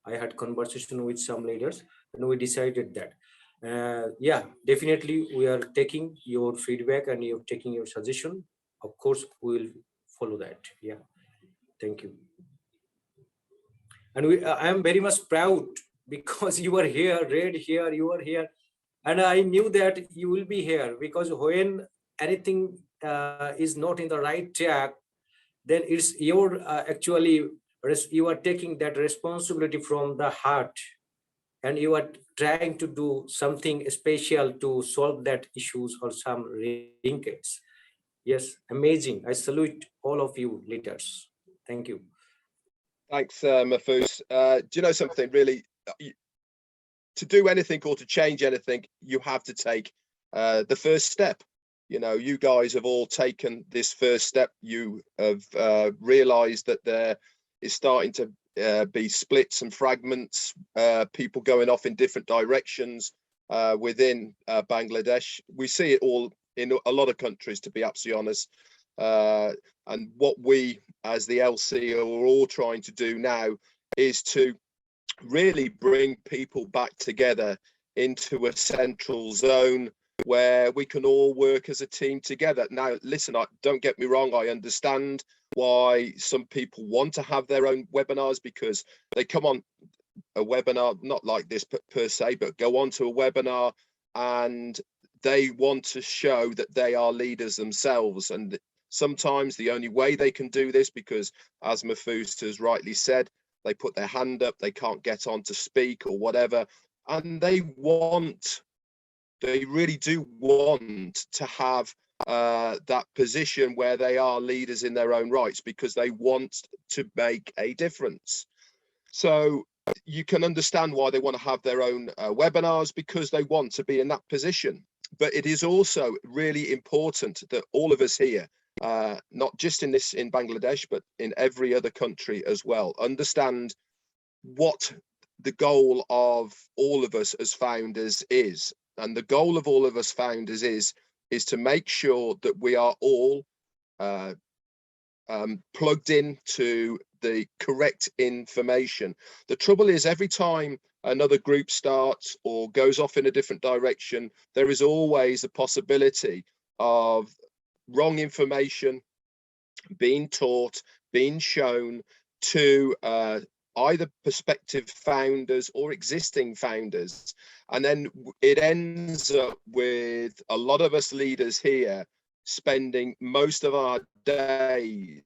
I had conversation with some leaders, and we decided that. Yeah, definitely we are taking your feedback and you're taking your suggestion. Of course, we will follow that. Yeah, thank you. And I am very much proud because you are here, Red here, you are here. And I knew that you will be here, because when anything is not in the right track, then it's your actually, you are taking that responsibility from the heart, and you are trying to do something special to solve that issues or some linkage. Yes, amazing. I salute all of you leaders. Thank you. Thanks, Mahfouz. Do you know something really? To do anything or to change anything, you have to take the first step. You know, you guys have all taken this first step. You have realized that there is starting to be splits and fragments, people going off in different directions within Bangladesh. We see it all in a lot of countries, to be absolutely honest. And what we as the LC are all trying to do now is to really bring people back together into a central zone where we can all work as a team together. Now, listen, don't get me wrong, I understand why some people want to have their own webinars, because they come on a webinar, not like this per se, but go on to a webinar and they want to show that they are leaders themselves. And sometimes the only way they can do this, because as Mahfouz has rightly said, they put their hand up, they can't get on to speak or whatever, and they really do want to have that position where they are leaders in their own rights, because they want to make a difference. So you can understand why they want to have their own webinars, because they want to be in that position. But it is also really important that all of us here, not just in Bangladesh, but in every other country as well, understand what the goal of all of us as founders is. And the goal of all of us founders is to make sure that we are all plugged into the correct information. The trouble is, every time another group starts or goes off in a different direction, there is always a possibility of wrong information being taught, being shown to either prospective founders or existing founders. And then it ends up with a lot of us leaders here spending most of our days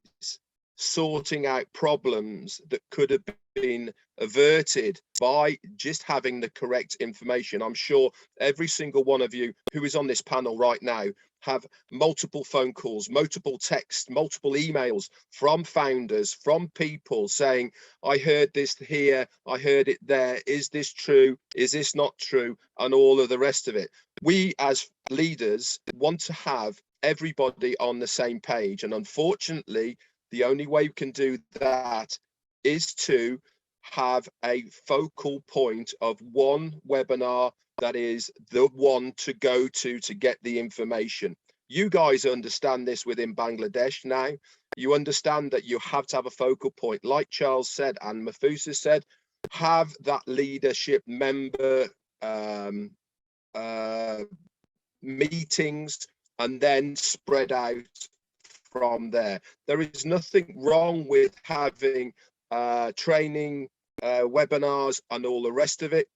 sorting out problems that could have been averted by just having the correct information. I'm sure every single one of you who is on this panel right now have multiple phone calls, multiple texts, multiple emails from founders, from people saying, I heard this here, I heard it there, is this true, is this not true, and all of the rest of it. We as leaders want to have everybody on the same page, and unfortunately the only way we can do that is to have a focal point of one webinar that is the one to go to get the information. You guys understand this within Bangladesh now. You understand that you have to have a focal point. Like Charles said and Mahfouz has said, have that leadership member meetings and then spread out from there. There is nothing wrong with having training webinars and all the rest of it,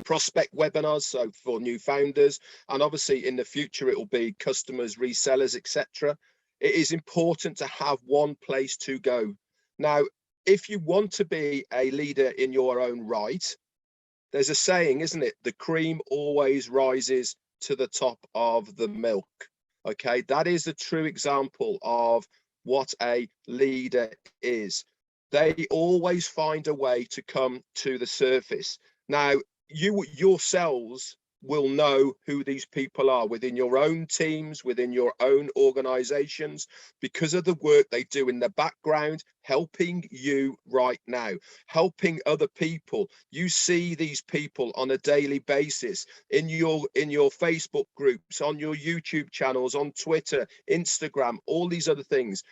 prospect webinars, so for new founders, and obviously in the future it will be customers, resellers, etc. It is important to have one place to go. Now, if you want to be a leader in your own right, there's a saying, isn't it? The cream always rises to the top of the milk. Okay, that is a true example of what a leader is. They always find a way to come to the surface. Now, you yourselves will know who these people are within your own teams, within your own organizations, because of the work they do in the background, helping you right now, helping other people. You see these people on a daily basis in your Facebook groups, on your YouTube channels, on Twitter, Instagram, all these other things.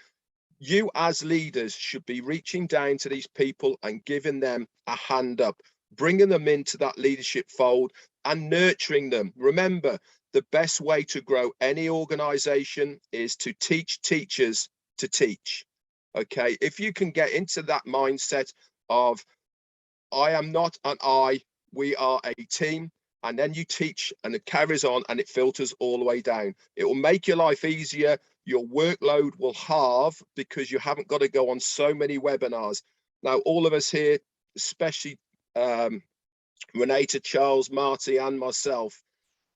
You as leaders should be reaching down to these people and giving them a hand up, bringing them into that leadership fold and nurturing them. Remember, the best way to grow any organization is to teach teachers to teach. Okay, if you can get into that mindset of I am not an I, we are a team, and then you teach and it carries on and it filters all the way down. It will make your life easier. Your workload will halve because you haven't got to go on so many webinars. Now, all of us here, especially Renata, Charles, Marty, and myself,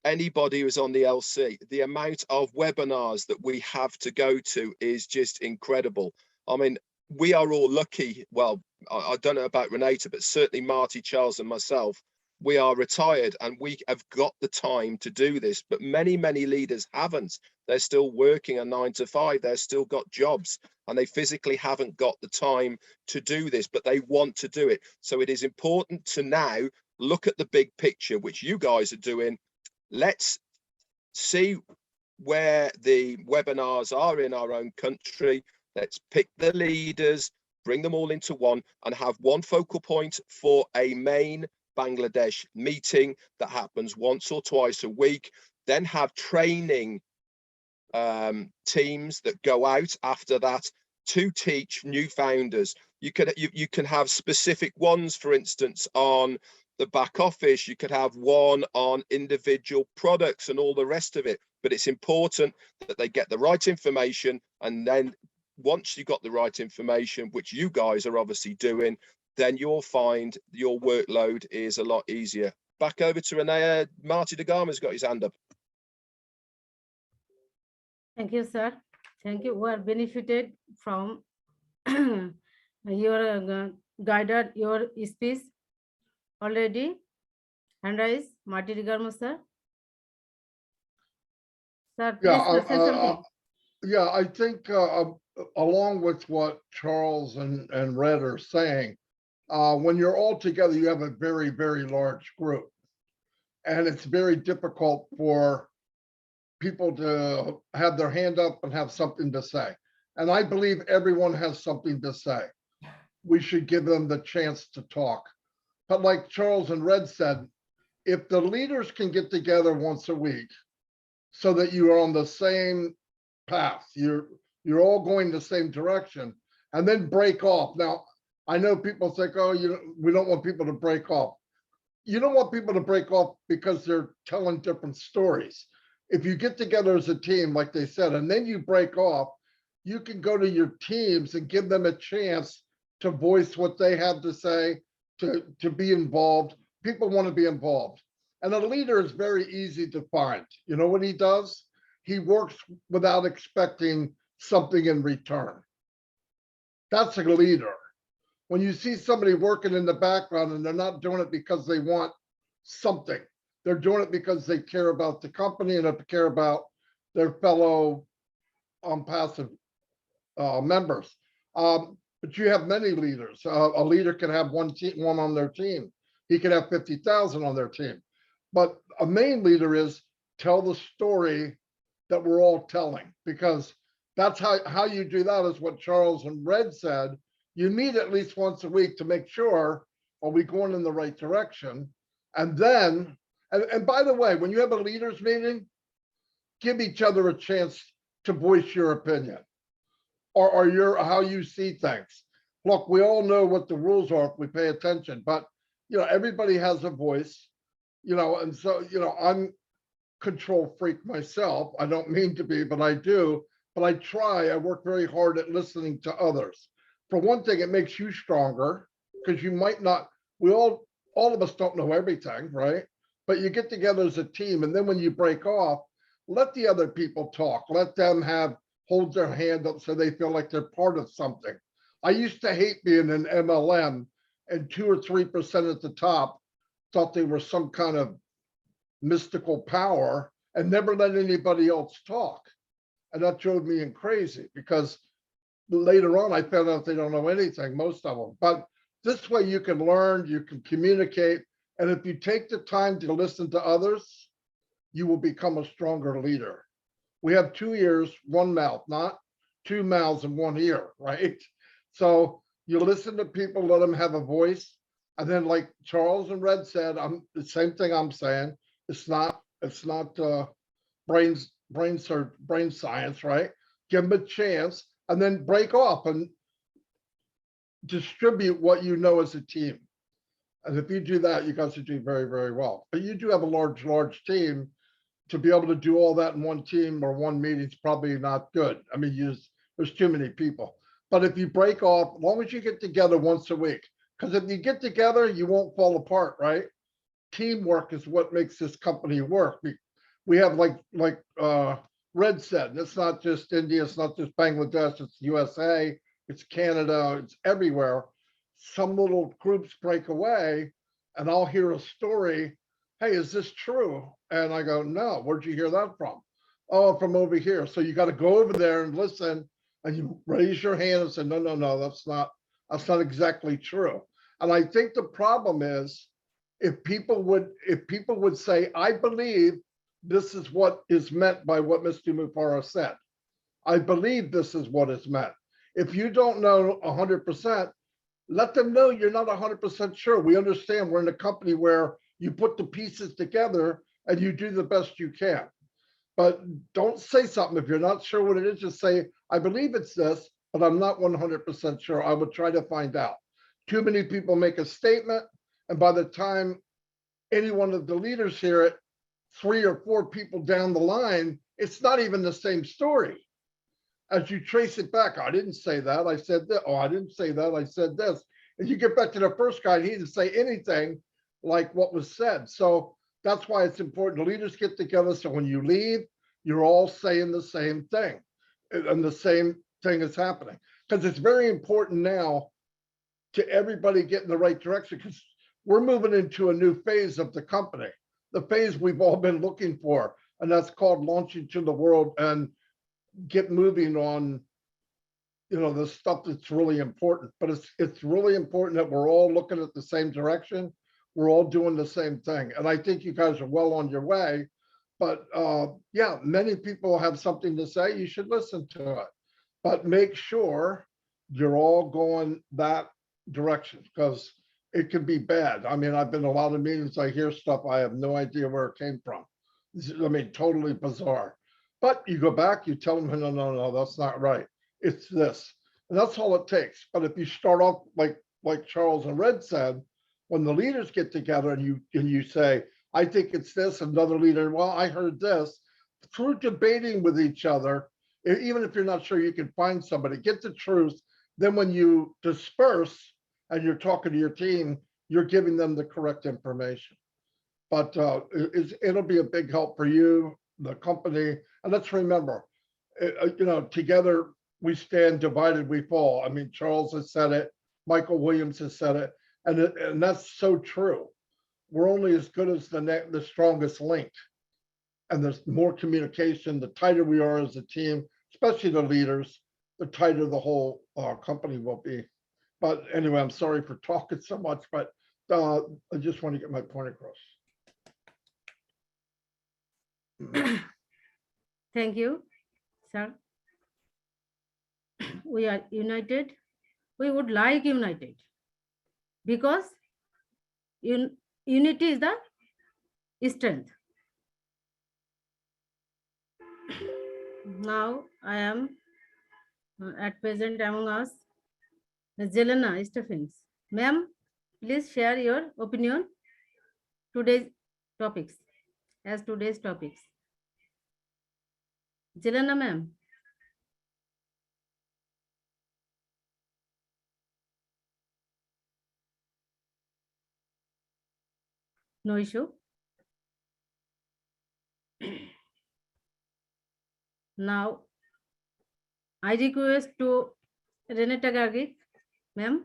anybody who's on the LC, the amount of webinars that we have to go to is just incredible. I mean, we are all lucky. Well, I don't know about Renata, but certainly Marty, Charles, and myself, we are retired and we have got the time to do this, but many leaders haven't. They're still working a 9 to 5. They've still got jobs and they physically haven't got the time to do this, but they want to do it. So it is important to now look at the big picture, which you guys are doing. Let's see where the webinars are in our own country. Let's pick the leaders, bring them all into one and have one focal point for a main Bangladesh meeting that happens once or twice a week. Then have training teams that go out after that to teach new founders. You can have specific ones, for instance, on the back office. You could have one on individual products and all the rest of it. But it's important that they get the right information, and then once you got the right information, which you guys are obviously doing, then you'll find your workload is a lot easier. Back over to Renee. Marty DeGarma's got his hand up. Thank you, sir. Thank you. We are benefited from your guided your speech already. Hand raise, Marty DeGarma, sir. Sir, please say something. Yeah, I think along with what Charles and Red are saying, when you're all together, you have a very large group. And it's very difficult for people to have their hand up and have something to say. And I believe everyone has something to say. We should give them the chance to talk. But like Charles and Red said, if the leaders can get together once a week so that you are on the same path, you're all going the same direction, and then break off. Now, I know people think, oh, we don't want people to break off. You don't want people to break off because they're telling different stories. If you get together as a team, like they said, and then you break off, you can go to your teams and give them a chance to voice what they have to say, to be involved. People want to be involved. And a leader is very easy to find. You know what he does? He works without expecting something in return. That's a leader. When you see somebody working in the background and they're not doing it because they want something, they're doing it because they care about the company and they care about their fellow ONPASSIVE members. But you have many leaders. A leader can have one on their team. He can have 50,000 on their team. But a main leader is tell the story that we're all telling, because that's how you do that is what Charles and Red said. You meet at least once a week to make sure, are we going in the right direction? And then, and by the way, when you have a leaders meeting, give each other a chance to voice your opinion or how you see things. Look, we all know what the rules are if we pay attention, but everybody has a voice, and so, I'm control freak myself. I don't mean to be, but I do. But I try. I work very hard at listening to others. For one thing, it makes you stronger because you might not. All of us don't know everything, right? But you get together as a team, and then when you break off, let the other people talk. Let them hold their hand up so they feel like they're part of something. I used to hate being in MLM, and 2 or 3% at the top thought they were some kind of mystical power and never let anybody else talk. And that drove me crazy because later on I found out they don't know anything, most of them. But this way you can learn, you can communicate. And if you take the time to listen to others, you will become a stronger leader. We have 2 ears, 1 mouth, not two mouths and one ear, right? So you listen to people, let them have a voice. And then like Charles and Red said, I'm the same thing I'm saying. It's not brain science, right? Give them a chance and then break off and distribute what you know as a team. And if you do that, you guys will do very, very well. But you do have a large team. To be able to do all that in one team or one meeting is probably not good. I mean, there's too many people. But if you break off, as long as you get together once a week, because if you get together, you won't fall apart, right? Teamwork is what makes this company work. We have like Red said, it's not just India, it's not just Bangladesh, it's USA, it's Canada, it's everywhere. Some little groups break away and I'll hear a story. Hey, is this true? And I go, no, where'd you hear that from? Oh, from over here. So you got to go over there and listen and you raise your hand and say, no, that's not exactly true. And I think the problem is if people would say, I believe this is what is meant by what Mr. Mufara said. I believe this is what is meant. If you don't know 100%, let them know you're not 100% sure. We understand we're in a company where you put the pieces together and you do the best you can. But don't say something if you're not sure what it is. Just say, I believe it's this, but I'm not 100% sure. I will try to find out. Too many people make a statement, and by the time any one of the leaders hear it, 3 or 4 people down the line, it's not even the same story. As you trace it back, I didn't say that, I said that. Oh, I didn't say that, I said this. And you get back to the first guy, he didn't say anything like what was said. So that's why it's important. The leaders get together, so when you leave, you're all saying the same thing, and the same thing is happening. Because it's very important now to everybody get in the right direction, because we're moving into a new phase of the company, the phase we've all been looking for, and that's called launching to the world and get moving on, the stuff that's really important. But it's really important that we're all looking at the same direction. We're all doing the same thing. And I think you guys are well on your way. But yeah, many people have something to say. You should listen to it. But make sure you're all going that direction, because it can be bad. I mean, I've been in a lot of meetings, I hear stuff, I have no idea where it came from. I mean, totally bizarre. But you go back, you tell them, no, that's not right. It's this. And that's all it takes. But if you start off like Charles and Red said, when the leaders get together and you say, I think it's this, another leader, well, I heard this, through debating with each other, even if you're not sure, you can find somebody, get the truth. Then when you disperse and you're talking to your team, you're giving them the correct information. But it'll be a big help for you, the company. And let's remember, together we stand, divided we fall. I mean, Charles has said it, Michael Williams has said it, and that's so true. We're only as good as the strongest link. And there's more communication, the tighter we are as a team, especially the leaders, the tighter the whole company will be. But anyway, I'm sorry for talking so much, but I just want to get my point across. Thank you, sir. We are united. We would like united, because unity is the strength. Now I am at present among us Jelena Stephens. Ma'am, please share your opinion today's topics. Jelena ma'am. No issue. Now I request to RENATA GRGIC, ma'am,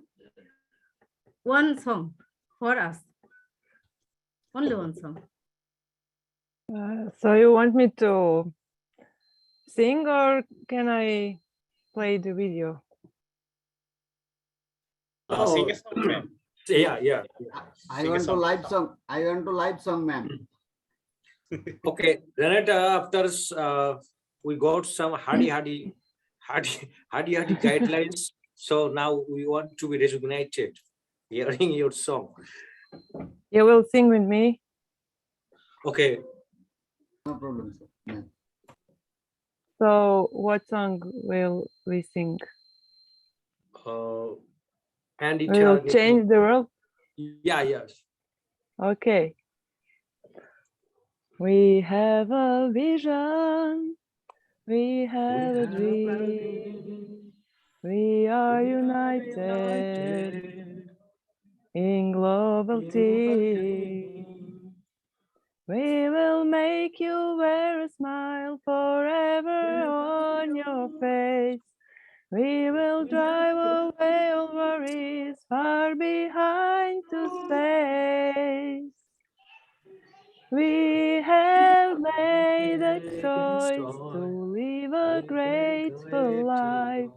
one song for us. Only one song. So you want me to sing, or can I play the video? Sing a song, ma'am. Yeah. I want to live song. I want to live song, ma'am. Okay, Renata, after we got some hardy hardy guidelines. So now we want to be rejuvenated, hearing your song. You will sing with me? Okay. No problem, sir. Yeah. So what song will we sing? And We will change the world? Yeah, yes. Okay. We have a vision. We have a dream. We are united in global team. We will make you wear a smile forever on your face. We will drive away all worries far behind to space. We have made a choice to live a grateful life,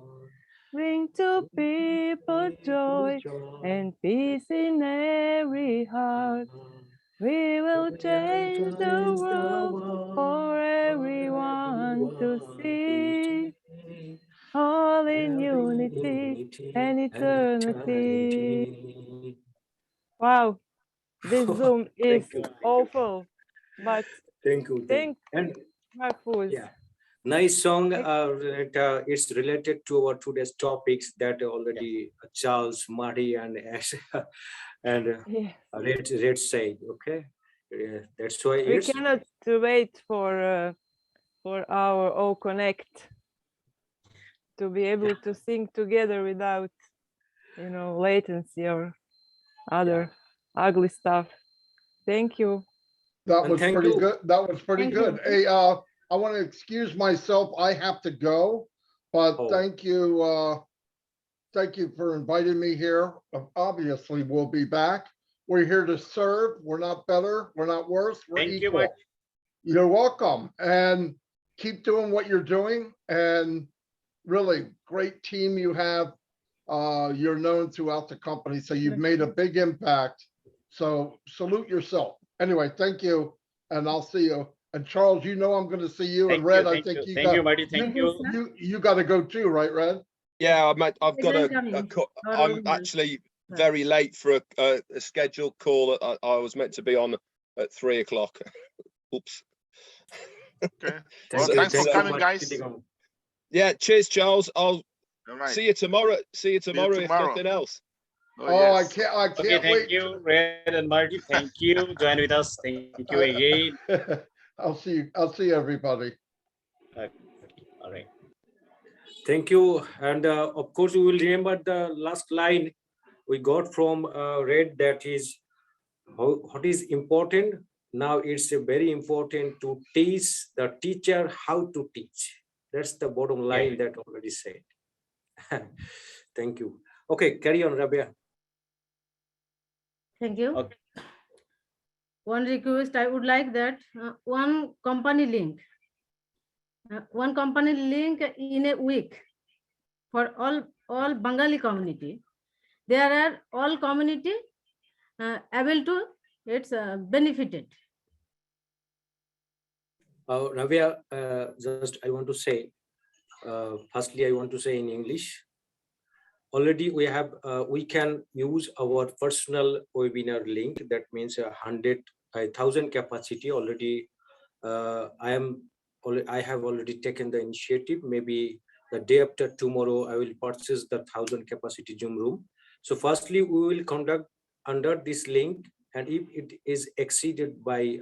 bring to people joy and peace in every heart. We will change the world for everyone to see, all in unity and eternity. Wow, this Zoom is awful, but Thank you. And Mahfouz. yeah, nice song. It's related to our today's topics that already Charles, Marty, and Red said. Okay, that's why We it's. cannot wait for our O Connect to be able to sing together without, latency or other ugly stuff. Thank you. That was pretty good. That was pretty good. Hey, I want to excuse myself. I have to go, but thank you for inviting me here. Obviously, we'll be back. We're here to serve. We're not better. We're not worse. We're equal. You're welcome, and keep doing what you're doing. And really great team you have. You're known throughout the company, so you've made a big impact. So salute yourself. Anyway, thank you, and I'll see you. And Charles, I'm going to see you. And Red, I think thank you, Marty. Thank you. You got to go too, right, Red? Yeah, I've got I'm actually very late for a scheduled call. I was meant to be on at 3 o'clock. Oops. Okay. Well, thanks for coming, guys. Yeah, cheers, Charles. I'll see you tomorrow. See you tomorrow if nothing else. I can't Okay, wait. thank you, Red and Marty. Thank you. Join with us. Thank you again. I'll see everybody. Okay. All right. Thank you. And of course, we will remember the last line we got from Red, that is what is important. Now it's very important to teach the teacher how to teach. That's the bottom line that already said. Thank you. Okay, carry on, Rabia. Thank you. Okay. One request, I would like that one company link in a week for all Bengali community. There are all community able to it's benefited. Rabia, just I want to say, firstly, I want to say in English. Already we have, we can use our personal webinar link. That means 1,000 capacity already. I have already taken the initiative. Maybe the day after tomorrow, I will purchase the 1,000 capacity Zoom room. So firstly, we will conduct under this link, and if it is exceeded by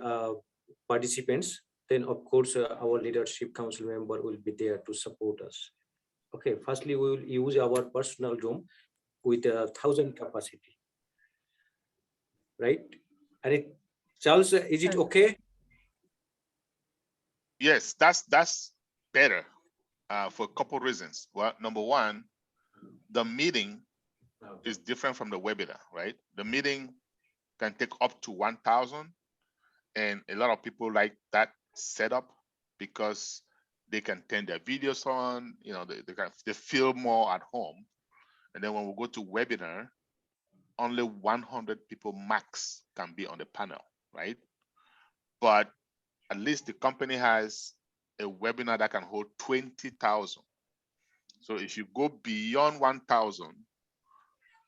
participants, then of course our leadership council member will be there to support us. Okay, firstly, we will use our personal room with 1,000 capacity, right? And Charles, is it okay? Yes, that's better for a couple reasons. Well, number one, the meeting is different from the webinar, right? The meeting can take up to 1,000, and a lot of people like that setup because they can turn their videos on, they feel more at home. And then when we go to webinar, only 100 people max can be on the panel, right? But at least the company has a webinar that can hold 20,000. So if you go beyond 1,000,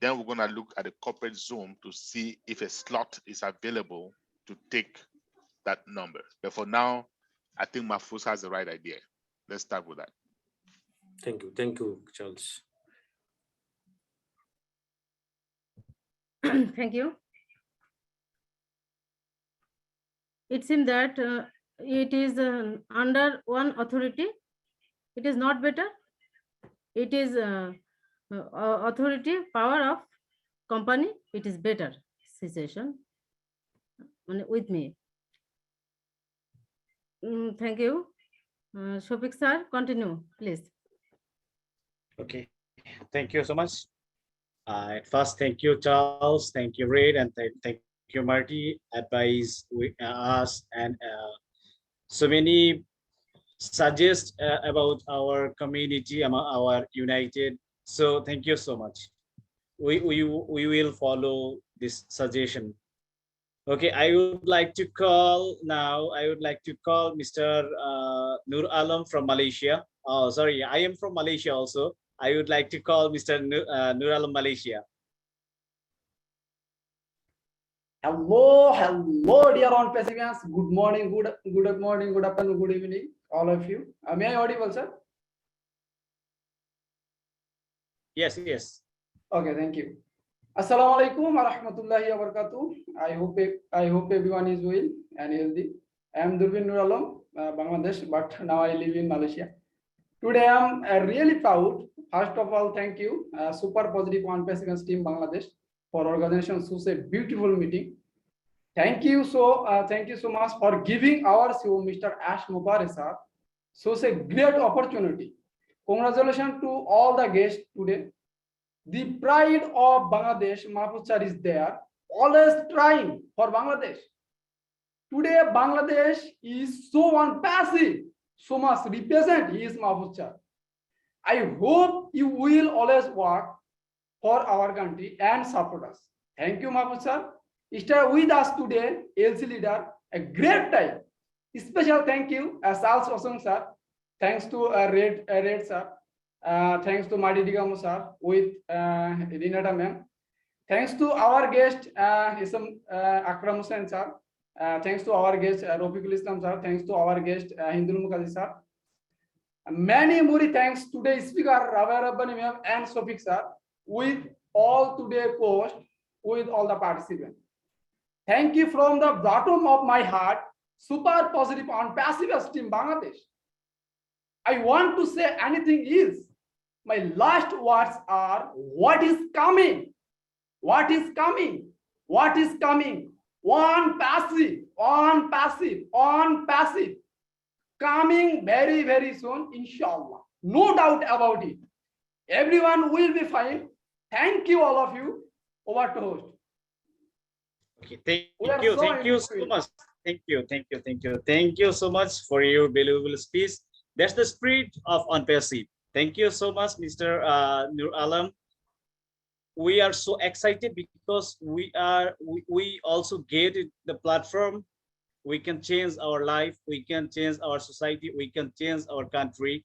then we're going to look at the corporate Zoom to see if a slot is available to take that number. But for now, I think Mahfuz has the right idea. Let's start with that. Thank you, Charles. Thank you. It seems that it is under one authority. It is not better. It is authority, power of company. It is better situation with me. Thank you. Shafik sir, continue, please. Okay, thank you so much. At first, thank you, Charles. Thank you, Red, and thank you, Marty. Advise us and so many suggest about our community, our united. So thank you so much. We will follow this suggestion. Okay, I would like to call now. I would like to call Mr. Nur Alam from Malaysia. Oh, sorry, I am from Malaysia also. I would like to call Mr. Nur Alam, Malaysia. Hello, dear ONPASSIVIANS. Good morning, good morning, good afternoon, good evening, all of you. May I audible, sir? Yes, yes. Okay, thank you. Assalamu alaikum wa rahmatullahi wa barakatuh. I hope everyone is well and healthy. I am Durbin Nur Alam, Bangladesh, but now I live in Malaysia. Today I am really proud. First of all, thank you, Super Positive ONPASSIVIANS team Bangladesh, for organization such a beautiful meeting. Thank you so much for giving our CEO, Mr. Ash Mubarak sir, such a great opportunity. Congratulations to all the guests today. The pride of Bangladesh, Mahfuz sir, is there, always trying for Bangladesh. Today, Bangladesh is so ONPASSIVE, so much represent his Mahfuz sir. I hope you will always work for our country and support us. Thank you, Mahfuz sir. Stay with us today, LC leader, a great time. Special thank you, Charles OSONG sir. Thanks to Red sir. Thanks to Madi Digamu sir with Renata ma'am. Thanks to our guest, Akram Hussain sir. Thanks to our guest, Rafiqul Islam sir. Thanks to our guest, Hindul Mukherjee sir. Many more thanks to the speaker, RABIA RABBANI ma'am and SHAFIQ sir, with all today post, with all the participants. Thank you from the bottom of my heart, Super Positive ONPASSIVE team Bangladesh. I want to say anything is, my last words are, what is coming? What is coming? What is coming? ONPASSIVE, ONPASSIVE, ONPASSIVE. Coming very, very soon, inshallah. No doubt about it. Everyone will be fine. Thank you, all of you. Over to host. Okay, thank you so much. Thank you so much for your valuable speech. That's the spirit of ONPASSIVE. Thank you so much, Mr. Nur Alam. We are so excited because we also get the platform. We can change our life. We can change our society. We can change our country.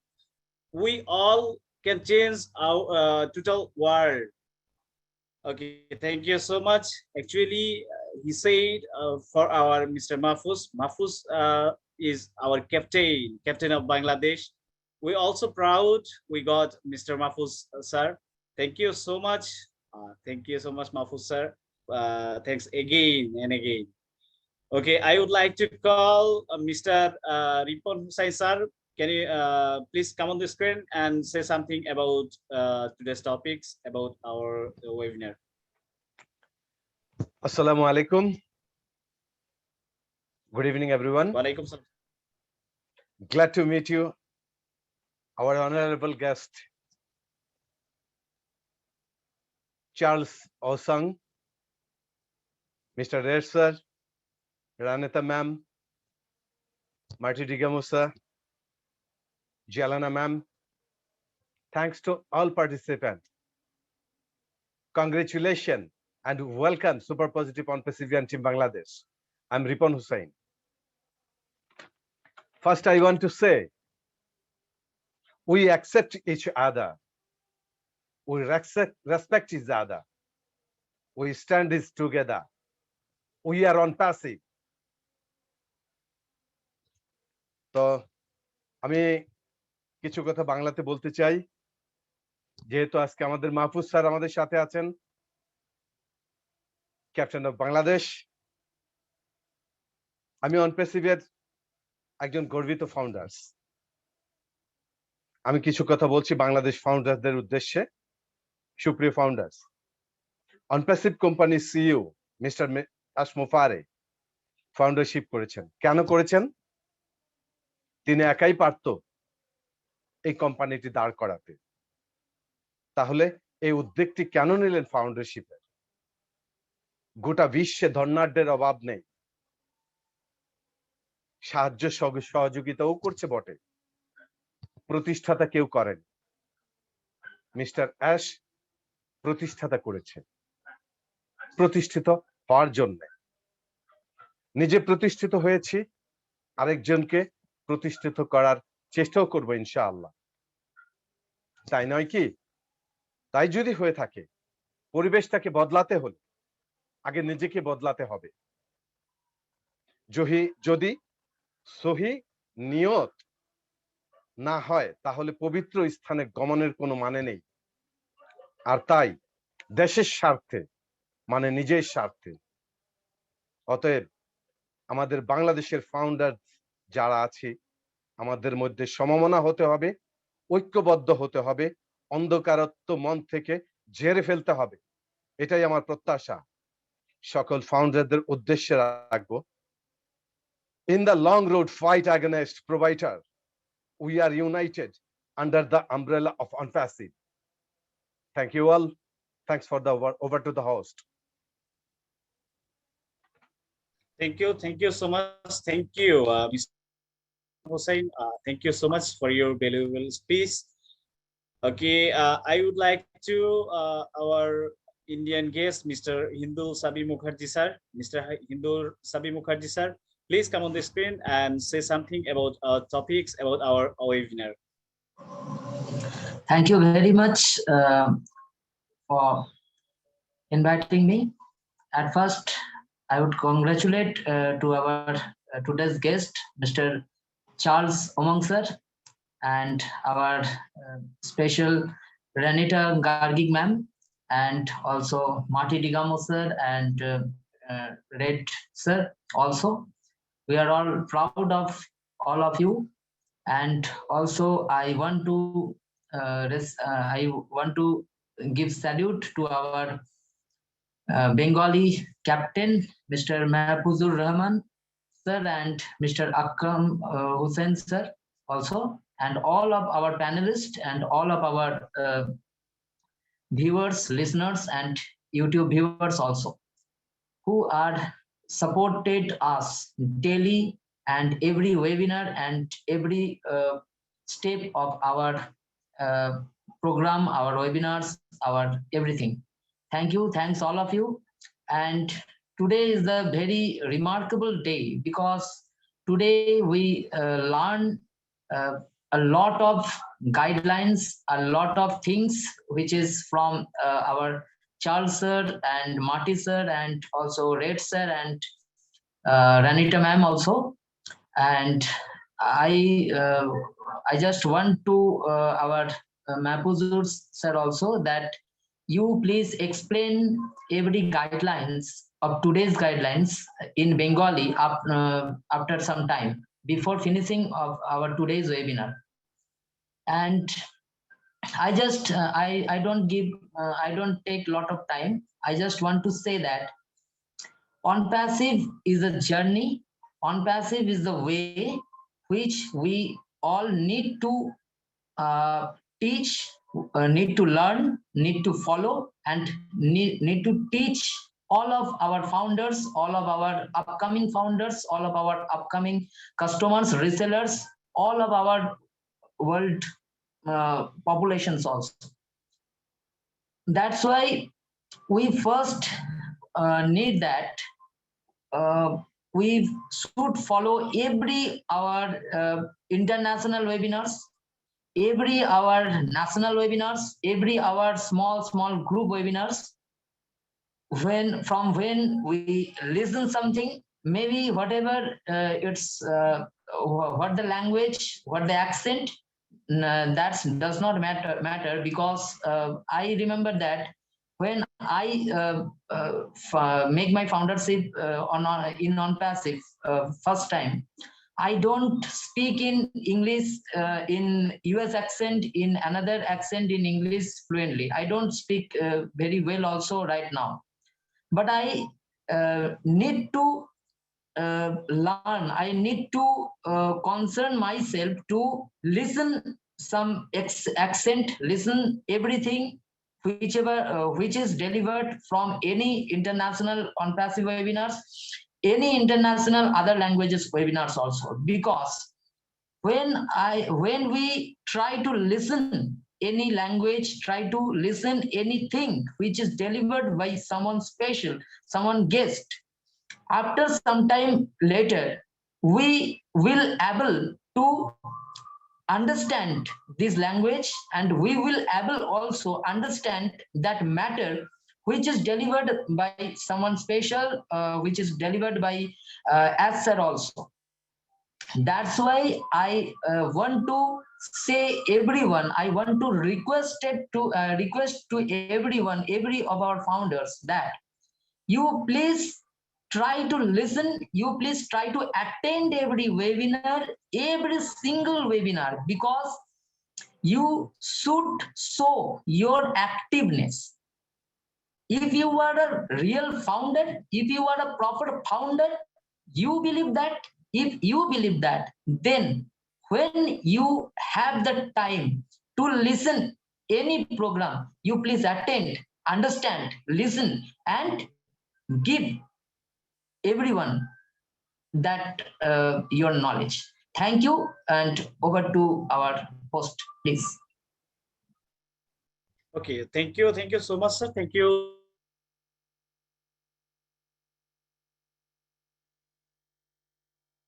We all can change our total world. Okay, thank you so much. Actually, he said for our Mr. Mahfuz. Mahfuz is our captain of Bangladesh. We're also proud we got Mr. Mahfuz sir. Thank you so much. Thank you so much, Mahfuz sir. Thanks again and again. Okay, I would like to call Mr. Ripon Hussain sir. Can you please come on the screen and say something about today's topics, about our webinar? Assalamu alaikum. Good evening, everyone. Walaikum salam. Glad to meet you, our honorable guest, Charles OSONG, Mr. Red sir, RENATA ma'am, Marty Digamusa, Jalana ma'am. Thanks to all participants. Congratulations and welcome Super Positive ONPASSIVIAN team Bangladesh. I'm Ripon Hussain. First, I want to say We accept each other. We respect each other. We stand this together. We are on passive. তো আমি কিছু কথা বাংলাতে বলতে চাই, যেহেতু আজকে আমাদের মাহফুজ স্যার আমাদের সাথে আছেন, ক্যাপ্টেন অফ বাংলাদেশ। আমি অনপ্যাসিভের একজন গর্বিত ফাউন্ডার্স। আমি কিছু কথা বলছি বাংলাদেশ ফাউন্ডারদের উদ্দেশ্যে। সুপ্রিয় ফাউন্ডার্স, অনপ্যাসিভ কোম্পানির সিইও মিস্টার আশমুফারে ফাউন্ডারশিপ করেছেন। কেন করেছেন? তিনি একাই পারত এই কোম্পানিটি দাঁড় করাতে। তাহলে এই উদ্যোগটি কেন নিলেন ফাউন্ডারশিপের? গোটা বিশ্বে ধনাঢ্যের অভাব নেই, সাহায্য সহযোগিতাও করছে বটে, প্রতিষ্ঠাতা কেউ করেন। মিস্টার অ্যাশ প্রতিষ্ঠাতা করেছে, প্রতিষ্ঠিত হওয়ার জন্য। নিজে প্রতিষ্ঠিত হয়েছি, আরেকজনকে প্রতিষ্ঠিত করার চেষ্টাও করবো ইনশাআল্লাহ। তাই নয় কি? তাই যদি হয়ে থাকে, পরিবেশটাকে বদলাতে হলে আগে নিজেকে বদলাতে হবে। যদি সহি নিয়ত না হয় তাহলে পবিত্র স্থানে গমনের কোনো মানে নেই। আর তাই দেশের স্বার্থে মানে নিজের স্বার্থে, অতএব আমাদের বাংলাদেশের ফাউন্ডার যারা আছে, আমাদের মধ্যে সমমনা হতে হবে, ঐক্যবদ্ধ হতে হবে, অন্ধকারত্ব মন থেকে ঝেড়ে ফেলতে হবে। এটাই আমার প্রত্যাশা। সকল ফাউন্ডারদের উদ্দেশ্যে রাখবো, in the long road fight against provider, we are united under the umbrella of ONPASSIVE. Thank you all. Thanks for the over to the host. Thank you so much. Thank you, Mr. Hossain. Thank you so much for your valuable speech. Okay, I would like to our Indian guest, Mr. Hindu Sabi Mukherjee sir. Mr. Hindu Sabi Mukherjee sir, please come on the screen and say something about topics about our webinar. Thank you very much for inviting me. At first, I would congratulate to our today's guest, Mr. Charles Omong sir, and our special RENATA GRGIC ma'am, and also Marty Digamo sir and Red sir also. We are all proud of all of you, and also I want to give salute to our Bengali captain, Mr. MAHFUZUR RAHMAN sir, and Mr. Akram Hussain sir also, and all of our panelists and all of our viewers, listeners, and YouTube viewers also, who are supported us daily and every webinar and every step of our program, our webinars, our everything. Thank you. Thanks all of you. And today is a very remarkable day because today we learn a lot of guidelines, a lot of things which is from our Charles sir and Marty sir and also Red sir and RENATA ma'am also. And I just want to our MAHFUZUR sir also that you please explain every guidelines of today's guidelines in Bengali after some time before finishing of our today's webinar. And I just I don't take a lot of time. I just want to say that ONPASSIVE is a journey. ONPASSIVE is the way which we all need to teach, need to learn, need to follow, and need to teach all of our founders, all of our upcoming founders, all of our upcoming customers, resellers, all of our world populations also. That's why we first need that we should follow every our international webinars, every our national webinars, every our small group webinars, when we listen something, maybe whatever it's what the language, what the accent, that does not matter because I remember that when I make my foundership in ONPASSIVE first time, I don't speak in English in US accent, in another accent in English fluently. I don't speak very well also right now. But I need to learn, I need to concern myself to listen some accent, listen everything whichever which is delivered from any international ONPASSIVE webinars, any international other languages webinars also. Because when we try to listen any language, try to listen anything which is delivered by someone special, someone guest, after some time later, we will able to understand this language, and we will able also understand that matter which is delivered by someone special, which is delivered by as sir also. That's why I want to say everyone, I want to request to everyone, every of our founders, that you please try to listen, you please try to attend every webinar, every single webinar, because you should show your activeness. If you are a real founder, if you are a proper founder, you believe that, if you believe that, then when you have the time to listen any program, you please attend, understand, listen, and give everyone that your knowledge. Thank you, and over to our host, please. Okay, thank you so much, sir. Thank you.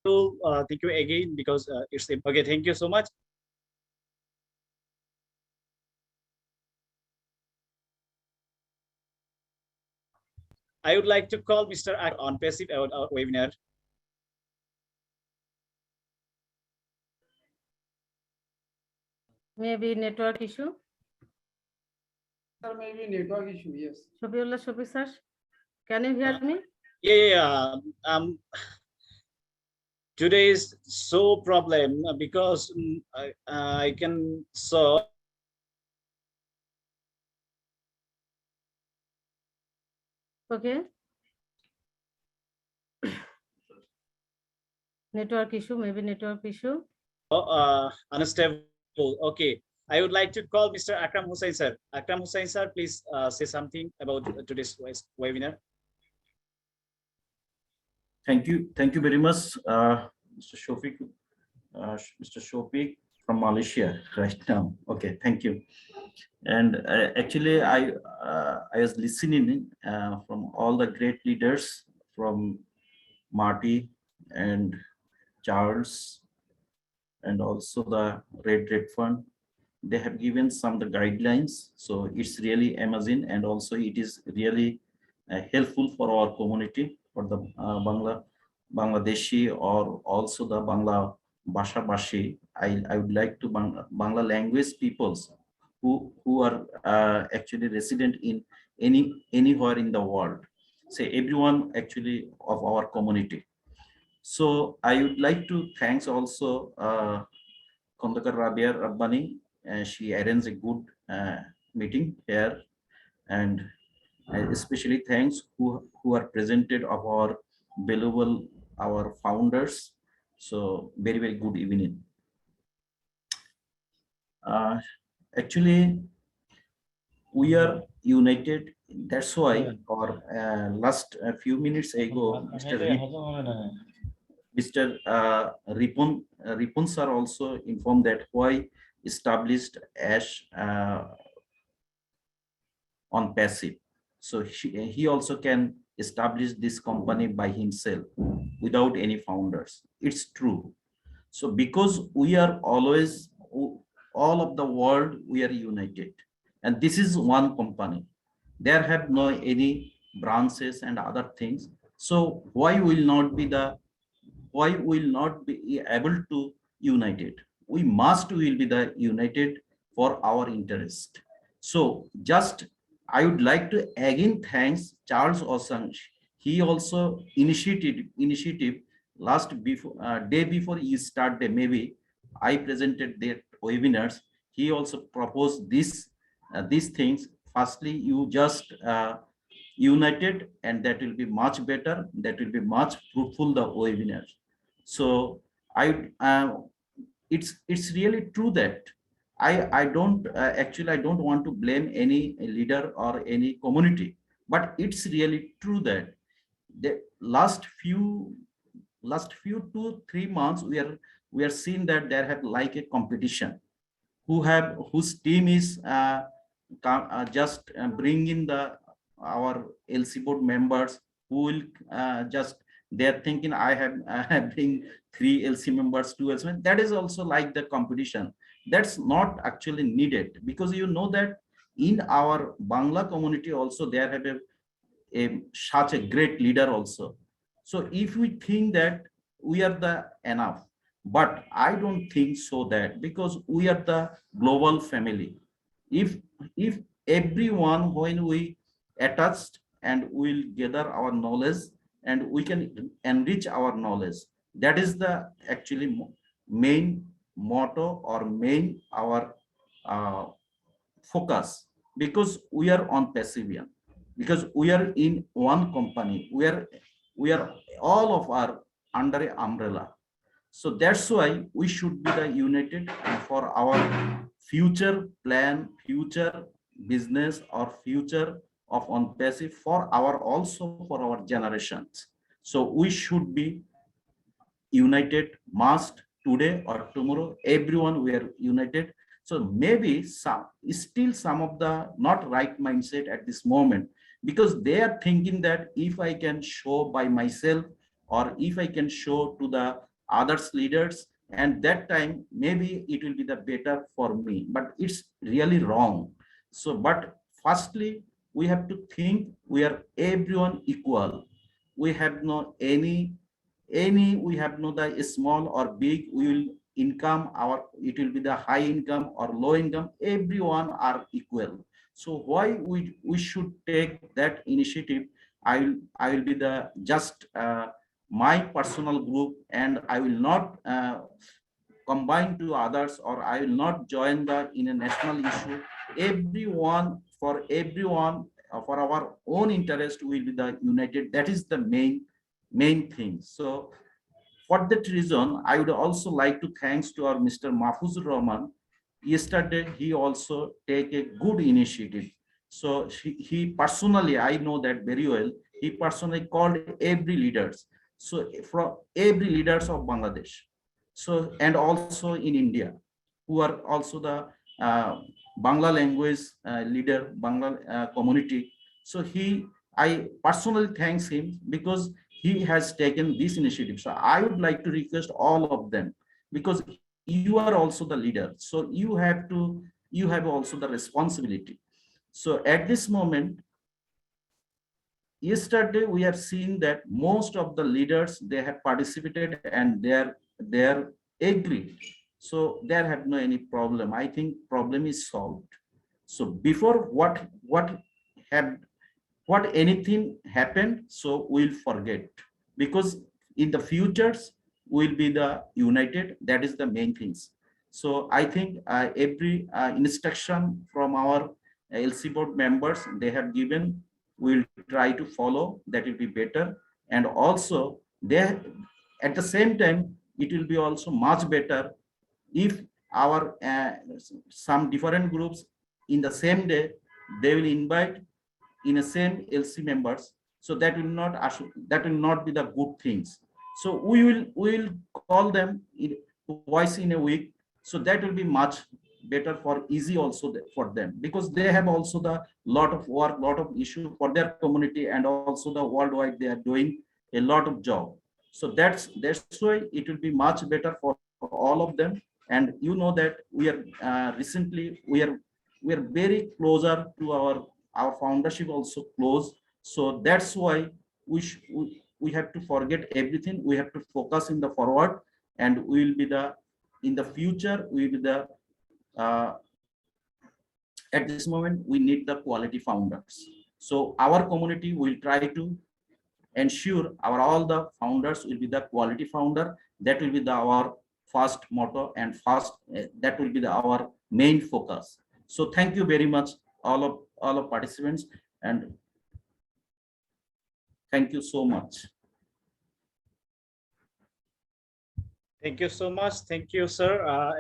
Thank you again, because it's okay. Thank you so much. I would like to call Mr. ONPASSIVE about our webinar. Maybe network issue. Sir, maybe network issue. Yes. Shofeullah, sir, can you hear me? Yeah. Today is so problem because I can saw. Okay. Network issue, maybe network issue. Unstable. Okay. I would like to call Mr. Akram Hussain, sir. Akram Hussain, sir, please say something about today's webinar. Thank you very much, Mr. Shafiq. Mr. Shafiq from Malaysia right now. Okay, thank you. And actually, I was listening from all the great leaders, from Marty and Charles, and also the Red Fund. They have given some the guidelines, so it's really amazing, and also it is really helpful for our community, for the Bangladeshi, or also the Bangla Basha Bashi. I would like to Bangla language peoples who are actually resident in anywhere in the world, say everyone actually of our community. So I would like to thanks also Kondakar RABIA RABBANI. She arranged a good meeting here, and especially thanks who are presented of our valuable, our founders. So very good evening. Actually, we are united. That's why our last few minutes ago, Mr. Ripon sir also informed that why established as ONPASSIVE. So he also can establish this company by himself without any founders. It's true. So because we are always all of the world, we are united. And this is one company. There have no any branches and other things. So why will not be able to united? We must will be the united for our interest. So just I would like to again thanks Charles OSONG. He also initiative last day before you start day, maybe I presented their webinars. He also proposed these things. Firstly, you just united, and that will be much better. That will be much fruitful the webinar. So it's really true that I don't actually I don't want to blame any leader or any community, but it's really true that the last few 2-3 months we are seeing that there have like a competition whose team is just bring in our LC board members who will just they're thinking I have bring 3 LC members, 2 LC members. That is also like the competition. That's not actually needed, because you know that in our Bangla community also there have such a great leader also. So if we think that we are the enough, but I don't think so, that because we are the global family. If everyone, when we attached and will gather our knowledge and we can enrich our knowledge, that is the actually main motto or main our focus, because we are on Passivian, because we are in one company, we are all of our under an umbrella. So that's why we should be the united for our future plan, future business, or future of ONPASSIVE for our also for our generations. So we should be united, must today or tomorrow. Everyone we are united. So maybe still some of the not right mindset at this moment, because they are thinking that if I can show by myself or if I can show to the others leaders, and that time maybe it will be the better for me, but it's really wrong. So but firstly we have to think we are everyone equal. We have no any we have no the small or big, we will income our, it will be the high income or low income, everyone are equal. So why we should take that initiative? I will be the just my personal group, and I will not combine to others, or I will not join the in a national issue. Everyone, for everyone, for our own interest will be the united. That is the main thing. So for that reason, I would also like to thanks to our Mr. MAHFUZUR Rahman. Yesterday, he also take a good initiative. So he personally, I know that very well, he personally called every leaders. So from every leaders of Bangladesh, so and also in India, who are also the Bangla language leader, Bangla community. So I personally thanks him because he has taken this initiative. So I would like to request all of them, because you are also the leader. So you have also the responsibility. So at this moment, yesterday we have seen that most of the leaders, they have participated and they are agreed. So there have no any problem. I think problem is solved. So before what anything happened, so we'll forget, because in the futures we'll be the united. That is the main things. So I think every instruction from our LC board members they have given, we'll try to follow. That will be better. And also they, at the same time, it will be also much better if our some different groups in the same day, they will invite in the same LC members. So that will not be the good things. So we will call them twice in a week. So that will be much better for easy also for them, because they have also the lot of work, lot of issue for their community, and also the worldwide they are doing a lot of job. So that's why it will be much better for all of them. And you know that we are recently we are very closer to our foundership also close. So that's why we have to forget everything. We have to focus in the forward, and we will be the in the future we will be the at this moment we need the quality founders. So our community will try to ensure all the founders will be the quality founder. That will be our first motto, and that will be our main focus. So thank you very much all of participants, and thank you so much. Thank you so much. Thank you, sir.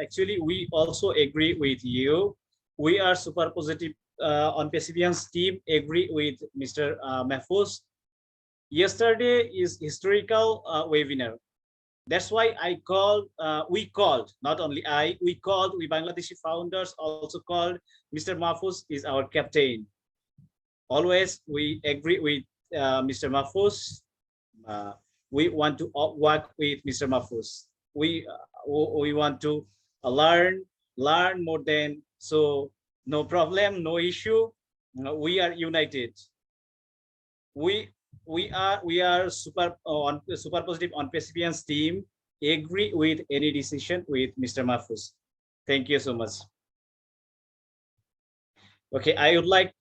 Actually, we also agree with you. We are super positive on ONPASSIVIANS team, agree with Mr. Mahfuz. Yesterday is historical webinar. That's why we called, not only we called, we Bangladeshi founders also called. Mr. Mahfuz is our captain. Always we agree with Mr. Mahfuz. We want to work with Mr. Mahfuz. We want to learn more than, so no problem, no issue. We are united. We are super positive on ONPASSIVIANS team, agree with any decision with Mr. Mahfuz. Thank you so much. Okay, I would like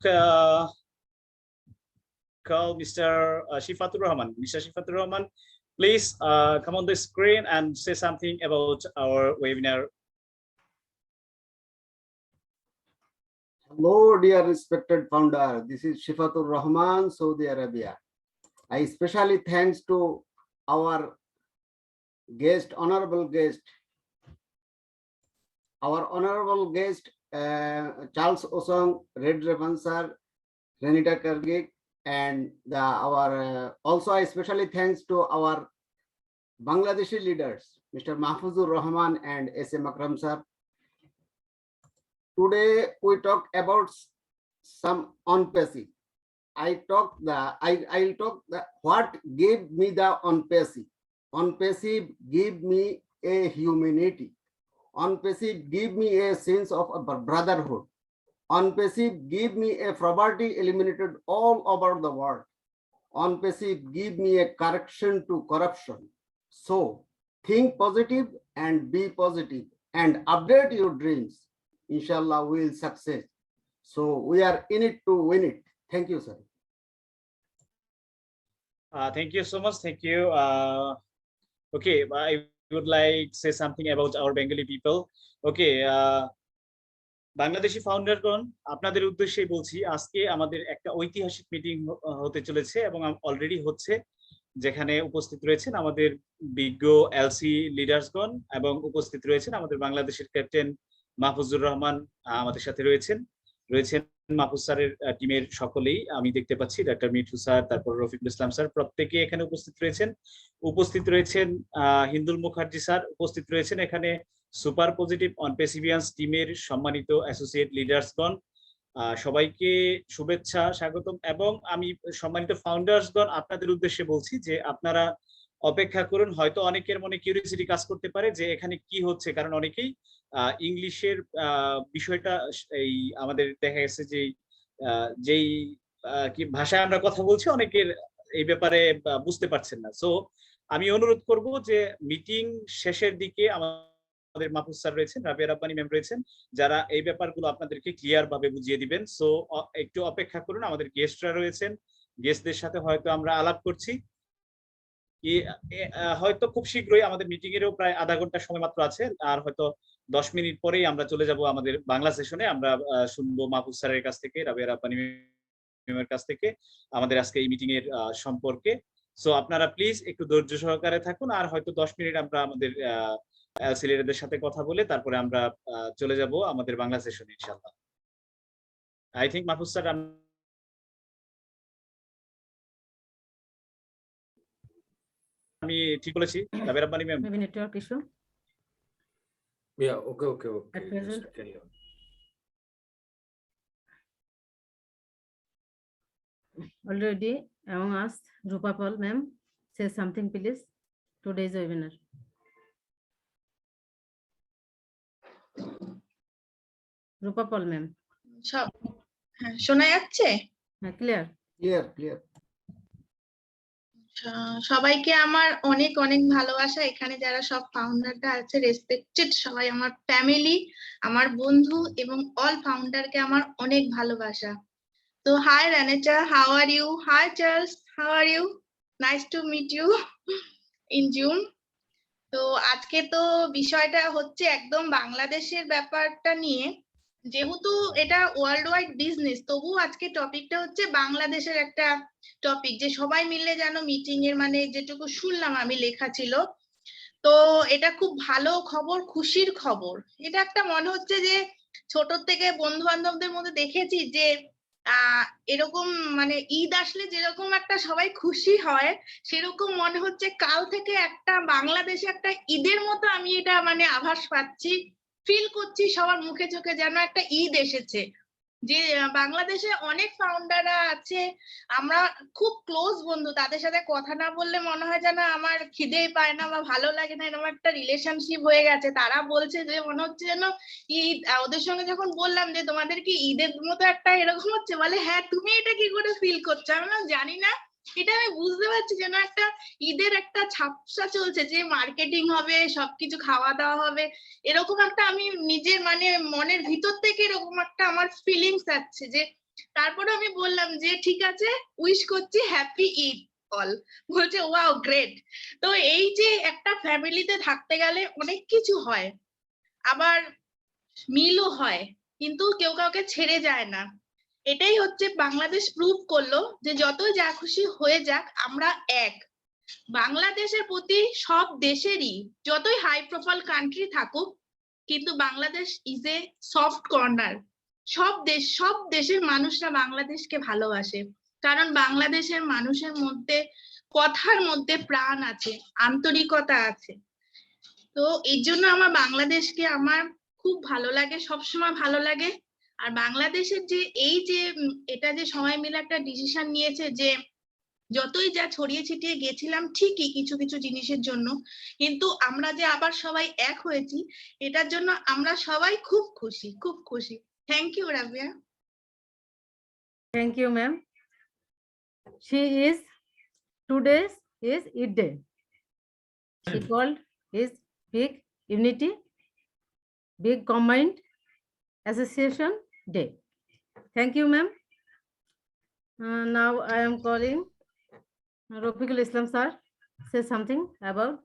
call Mr. Shifatur Rahman. Mr. Shifatur Rahman, please come on the screen and say something about our webinar. Hello, dear respected founder. This is Shifatur Rahman, Saudi Arabia. I especially thanks to our guest, honorable guest, Charles Osong, Red Revan sir, RENATA GRGIC, and also I especially thanks to our Bangladeshi leaders, Mr. MAHFUZUR Rahman and SM Akram sir. Today we talk about some ONPASSIVE. I'll talk what gave me the ONPASSIVE. ONPASSIVE gave me a humanity. ONPASSIVE gave me a sense of a brotherhood. ONPASSIVE gave me a poverty eliminated all over the world. ONPASSIVE gave me a correction to corruption. So think positive and be positive and update your dreams. Inshallah, we will success. So we are in it to win it. Thank you, sir. Thank you so much. Thank you. Okay, I would like to say something about our Bengali people. Okay, Bangladeshi ফাউন্ডারগণ, আপনাদের উদ্দেশ্যে বলছি, আজকে আমাদের একটা ঐতিহাসিক meeting হতে চলেছে এবং অলরেডি হচ্ছে, যেখানে উপস্থিত রয়েছেন আমাদের বিজ্ঞ এলসি লিডার্সগণ এবং উপস্থিত রয়েছেন আমাদের বাংলাদেশের ক্যাপ্টেন মাহফুজুর রহমান, আমাদের সাথে রয়েছেন মাহফুজ স্যারের টিমের সকলেই আমি দেখতে পাচ্ছি, ডাক্তার মিঠু স্যার, তারপর রফিকুল ইসলাম স্যার, প্রত্যেকে এখানে উপস্থিত রয়েছেন হিন্দুল মুখার্জি স্যার, উপস্থিত রয়েছেন এখানে সুপার পজিটিভ ONPASSIVIANS টিমের সম্মানিত অ্যাসোসিয়েট লিডার্সগণ, সবাইকে শুভেচ্ছা, স্বাগতম। এবং আমি সম্মানিত ফাউন্ডার্সগণ, আপনাদের উদ্দেশ্যে বলছি যে আপনারা অপেক্ষা করুন। হয়তো অনেকের মনে কিউরিওসিটি কাজ করতে পারে যে এখানে কি হচ্ছে, কারণ অনেকেই ইংলিশের বিষয়টা এই আমাদের দেখা গেছে যে যেই কি ভাষায় আমরা কথা বলছি অনেকের এই ব্যাপারে বুঝতে পারছেন না। সো আমি অনুরোধ করব যে মিটিং শেষের দিকে আমাদের মাহফুজ স্যার রয়েছেন, রাবিয়া রাব্বানি ম্যাম রয়েছেন, যারা এই ব্যাপারগুলো আপনাদেরকে ক্লিয়ার ভাবে বুঝিয়ে দিবেন। সো একটু অপেক্ষা করুন, আমাদের গেস্টরা রয়েছেন, গেস্টদের সাথে হয়তো আমরা আলাপ করছি, হয়তো খুব শীঘ্রই আমাদের মিটিং এরও প্রায় আধা ঘন্টা সময় মাত্র আছে, আর হয়তো 10 মিনিট পরেই আমরা চলে যাব আমাদের বাংলা সেশনে। আমরা শুনবো মাহফুজ স্যারের কাছ থেকে, রাবিয়া রাব্বানি ম্যামের কাছ থেকে আমাদের আজকে এই মিটিং এর সম্পর্কে। সো আপনারা প্লিজ একটু ধৈর্য সহকারে থাকুন, আর হয়তো 10 মিনিট আমরা আমাদের এলসি লিডারদের সাথে কথা বলে তারপরে আমরা চলে যাব আমাদের বাংলা সেশনে ইনশাআল্লাহ। আই থিংক মাহফুজ স্যার আমি ঠিক বলেছি? Rabia Rabbani ma'am, Maybe network issue. Yeah, okay. At present, Carry on. already among us, Rupa Paul ma'am, say something please. Today's webinar. Rupapal ma'am. সব হ্যাঁ শোনা যাচ্ছে? হ্যাঁ ক্লিয়ার। Clear clear. সবাইকে আমার অনেক অনেক ভালোবাসা। এখানে যারা সব ফাউন্ডাররা আছে রেসপেক্টেড সবাই আমার ফ্যামিলি, আমার বন্ধু এবং অল ফাউন্ডারকে আমার অনেক ভালোবাসা। তো hi Renata, how are you? Hi Charles, how are you? Nice to meet you in Zoom. তো আজকে তো বিষয়টা হচ্ছে একদম বাংলাদেশের ব্যাপারটা নিয়ে, যেহেতু এটা ওয়ার্ল্ড ওয়াইড বিজনেস, তবু আজকে টপিকটা হচ্ছে বাংলাদেশের একটা টপিক, যে সবাই মিলে যেন মিটিং এর মানে যেটুকু শুনলাম আমি লেখা ছিল, তো এটা খুব ভালো খবর, খুশির খবর। এটা একটা মনে হচ্ছে যে ছোট থেকে বন্ধু বান্ধবদের মধ্যে দেখেছি যে এরকম মানে ঈদ আসলে যেরকম একটা সবাই খুশি হয়, সেরকম মনে হচ্ছে কাল থেকে একটা বাংলাদেশে একটা ঈদের মতো আমি এটা মানে আভাস পাচ্ছি, ফিল করছি সবার মুখে চোখে যেন একটা ঈদ এসেছে। যে বাংলাদেশে অনেক ফাউন্ডাররা আছে, আমরা খুব ক্লোজ বন্ধু, তাদের সাথে কথা না বললে মনে হয় যেন আমার খিদেই পায় না বা ভালো লাগে না, এরকম একটা রিলেশনশিপ হয়ে গেছে। তারা বলছে যে মনে হচ্ছে যেন ঈদ। ওদের সঙ্গে যখন বললাম যে তোমাদের কি ঈদের মতো একটা এরকম হচ্ছে, বলে হ্যাঁ তুমি এটা কি করে ফিল করছো? আমি জানি না, এটা আমি বুঝতে পারছি যেন একটা ঈদের একটা ছাপসা চলছে, যে মার্কেটিং হবে, সবকিছু খাওয়া দাওয়া হবে, এরকম একটা আমি নিজের মানে মনের ভিতর থেকে এরকম একটা আমার ফিলিংস আসছে। যে তারপরে আমি বললাম যে ঠিক আছে, উইশ করছি হ্যাপি ঈদ অল। বলছে ওয়াও গ্রেট। তো এই যে একটা ফ্যামিলিতে থাকতে গেলে অনেক কিছু হয়, আবার মিলও হয়, কিন্তু কেউ কাউকে ছেড়ে যায় না। এটাই হচ্ছে বাংলাদেশ প্রুভ করলো যে যতই যা খুশি হয়ে যাক আমরা এক। বাংলাদেশের প্রতি সব দেশেরই, যতই হাই প্রোফাইল কান্ট্রি থাকুক, কিন্তু Bangladesh is a soft corner. সব দেশের মানুষরা বাংলাদেশকে ভালোবাসে, কারণ বাংলাদেশের মানুষের মধ্যে কথার মধ্যে প্রাণ আছে, আন্তরিকতা আছে। তো এই জন্য আমার বাংলাদেশকে আমার খুব ভালো লাগে, সবসময় ভালো লাগে। আর বাংলাদেশের যে এই যে এটা যে সবাই মিলে একটা ডিসিশন নিয়েছে, যে যতই যা ছড়িয়ে ছিটিয়ে গেছিলাম ঠিকই কিছু কিছু জিনিসের জন্য, কিন্তু আমরা যে আবার সবাই এক হয়েছি, এটার জন্য আমরা সবাই খুব খুশি, খুব খুশি। Thank you Rabia. Thank you ma'am. She is today's is Eid Day. She called his big unity, big combined association day. Thank you, ma'am. Now I am calling Rafiqul Islam sir. Say something about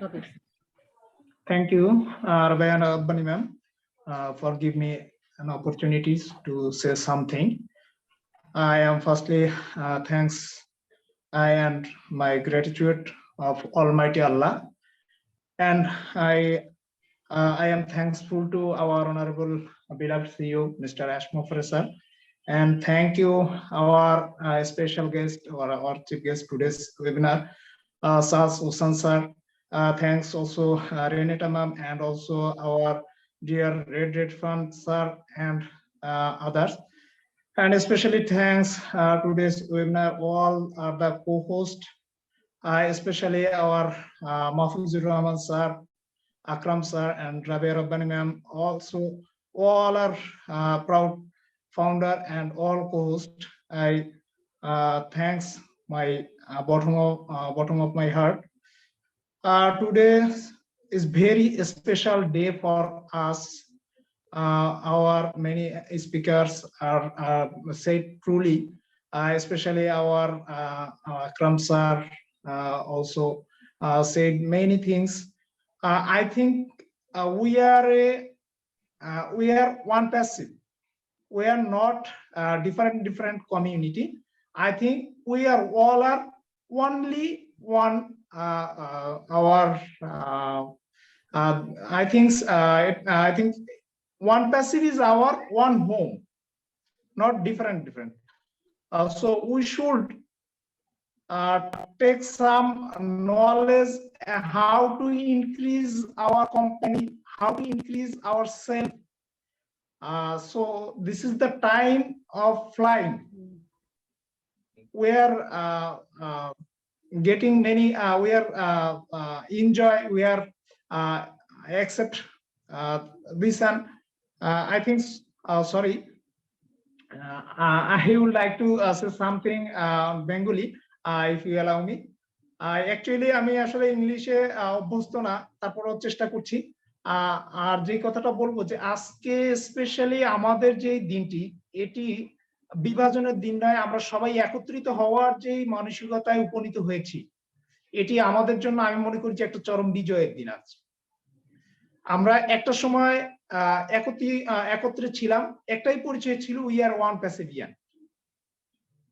topics. Thank you, RABIA and RABBANI ma'am, for giving me an opportunity to say something. I am firstly thanks and my gratitude of Almighty Allah, and I am thankful to our honorable beloved CEO, Mr. Ashmo sir, and thank you our special guest or our chief guest today's webinar, OSONG sir. Thanks also Renata ma'am, and also our dear Red Fund sir and others. And especially thanks today's webinar all the co-hosts, especially our MAHFUZUR sir, Akram sir, and Rabia Rabbani ma'am. Also all our proud founder and all co-hosts. I thanks my bottom of my heart. Today is very special day for us. Our many speakers are said truly, especially our Akram sir also said many things. I think we are ONPASSIVE. We are not different community. I think we are all are only one. I think ONPASSIVE is our one home, not different. So we should take some knowledge how to increase our company, how to increase ourselves. So this is the time of flying. We are getting many. We are enjoy. We are I accept this, and I think, sorry, I would like to say something Bengali, if you allow me. Actually, আমি আসলে ইংলিশে অভ্যস্ত না, তারপরও চেষ্টা করছি। আর যে কথাটা বলবো যে আজকে স্পেশালি আমাদের যে দিনটি, এটি বিভাজনের দিন নয়, আমরা সবাই একত্রিত হওয়ার যে মানসিকতায় উপনীত হয়েছি, এটি আমাদের জন্য আমি মনে করি যে একটা চরম বিজয়ের দিন আছে। আমরা একটা সময় একত্রে ছিলাম, একটাই পরিচয় ছিল, উই আর ওয়ান প্যাসিভিয়ান।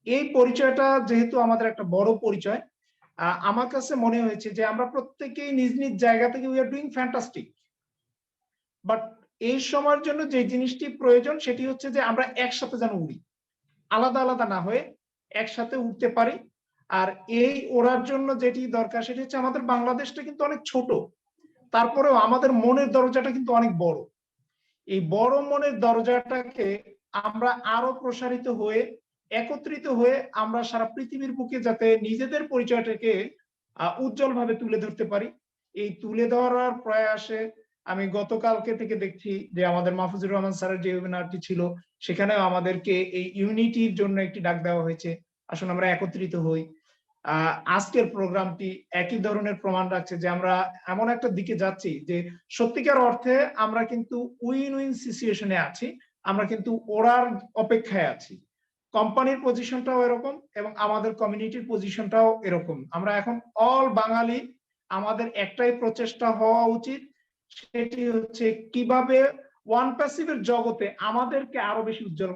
এই পরিচয়টা যেহেতু আমাদের একটা বড় পরিচয়, আমার কাছে মনে হয়েছে যে আমরা প্রত্যেকেই নিজ নিজ জায়গা থেকে we are doing fantastic, but এই সময়ের জন্য যে জিনিসটি প্রয়োজন সেটি হচ্ছে যে আমরা একসাথে যেন উড়ি, আলাদা আলাদা না হয়ে একসাথে উঠতে পারি। আর এই ওড়ার জন্য যেটি দরকার সেটি হচ্ছে আমাদের বাংলাদেশটা কিন্তু অনেক ছোট, তারপরেও আমাদের মনের দরজাটা কিন্তু অনেক বড়। এই বড় মনের দরজাটাকে আমরা আরো প্রসারিত হয়ে একত্রিত হয়ে আমরা সারা পৃথিবীর বুকে যাতে নিজেদের পরিচয়টাকে উজ্জ্বল ভাবে তুলে ধরতে পারি, এই তুলে ধরার প্রয়াসে আমি গতকালকে থেকে দেখছি যে আমাদের মাহফুজুর রহমান স্যারের যে ওয়েবিনারটি ছিল সেখানেও আমাদেরকে এই ইউনিটির জন্য একটি ডাক দেওয়া হয়েছে, আসুন আমরা একত্রিত হই। আজকের প্রোগ্রামটি একই ধরনের প্রমাণ রাখছে যে আমরা এমন একটা দিকে যাচ্ছি যে সত্যিকার অর্থে আমরা কিন্তু উইন উইন সিচুয়েশনে আছি, আমরা কিন্তু ওড়ার অপেক্ষায় আছি। কোম্পানির পজিশনটাও এরকম এবং আমাদের কমিউনিটির পজিশনটাও এরকম। আমরা এখন অল বাঙালি, আমাদের একটাই প্রচেষ্টা হওয়া উচিত, সেটি হচ্ছে কিভাবে ওয়ান প্যাসিভের জগতে আমাদেরকে আরো বেশি উজ্জ্বল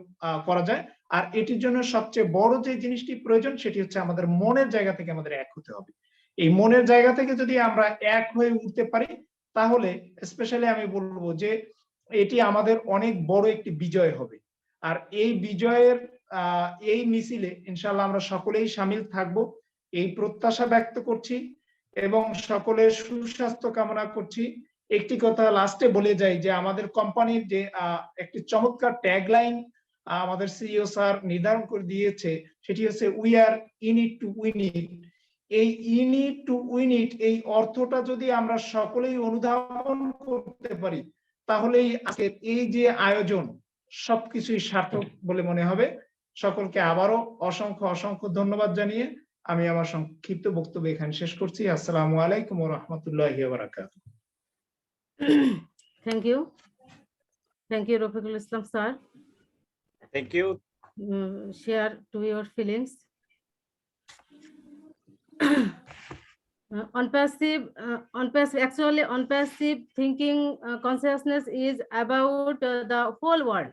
করা যায়। আর এটির জন্য সবচেয়ে বড় যে জিনিসটি প্রয়োজন সেটি হচ্ছে আমাদের মনের জায়গা থেকে আমাদের এক হতে হবে। এই মনের জায়গা থেকে যদি আমরা এক হয়ে উঠতে পারি তাহলে স্পেশালি আমি বলবো যে এটি আমাদের অনেক বড় একটি বিজয় হবে। আর এই বিজয়ের এই মিছিলে ইনশাআল্লাহ আমরা সকলেই শামিল থাকব, এই প্রত্যাশা ব্যক্ত করছি এবং সকলের সুস্বাস্থ্য কামনা করছি। একটি কথা লাস্টে বলে যাই যে আমাদের কোম্পানির যে একটি চমৎকার ট্যাগলাইন আমাদের সিইও স্যার নির্ধারণ করে দিয়েছে সেটি হচ্ছে we are in it to win it. এই in it to win it, এই অর্থটা যদি আমরা সকলেই অনুধাবন করতে পারি তাহলে আজকে এই যে আয়োজন সবকিছুই সার্থক বলে মনে হবে। সকলকে আবারও অসংখ্য অসংখ্য ধন্যবাদ জানিয়ে আমি আমার সংক্ষিপ্ত বক্তব্য এখানে শেষ করছি। আসসালামু আলাইকুম ওয়া রাহমাতুল্লাহি ওয়া বারাকাতুহু। Thank you. Thank you, Rafiqul Islam sir. Thank you. Share to your feelings. Actually, on-passive thinking consciousness is about the whole world.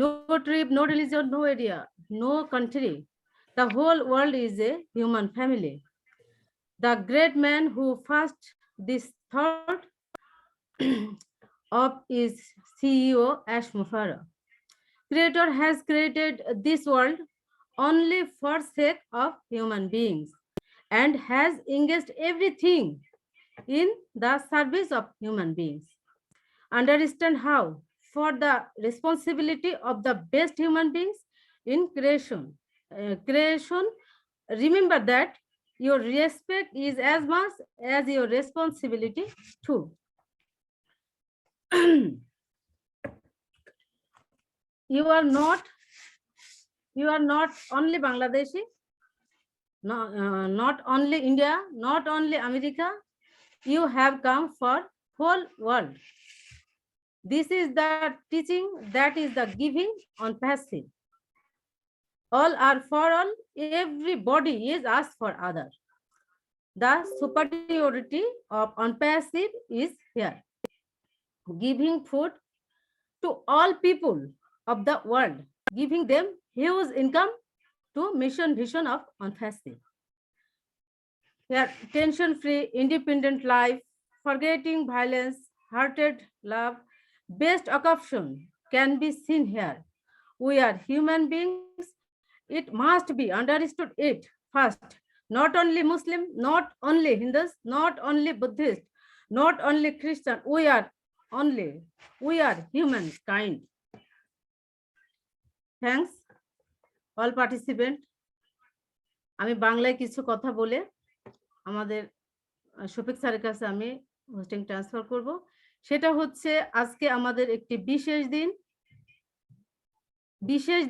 No tribe, no religion, no area, no country. The whole world is a human family. The great man who first this thought of is CEO Ashmufara. Creator has created this world only for sake of human beings and has engaged everything in the service of human beings. Understand how for the responsibility of the best human beings in creation. Remember that your respect is as much as your responsibility too. You are not only Bangladeshi, not only India, not only America. You have come for whole world. This is the teaching, that is the giving on passive. All are for all, everybody is asked for other. The superiority of on-passive is here. Giving food to all people of the world, giving them huge income to mission vision of on-passive. Here, tension-free, independent life, forgetting violence, hearted love, best option can be seen here. We are human beings. It must be understood it first. Not only Muslim, not only Hindus, not only Buddhist, not only Christian. We are humankind. Thanks, all participants. আমি বাংলায় কিছু কথা বলে আমাদের শফিক স্যারের কাছে আমি hosting transfer করব। সেটা হচ্ছে আজকে আমাদের একটি বিশেষ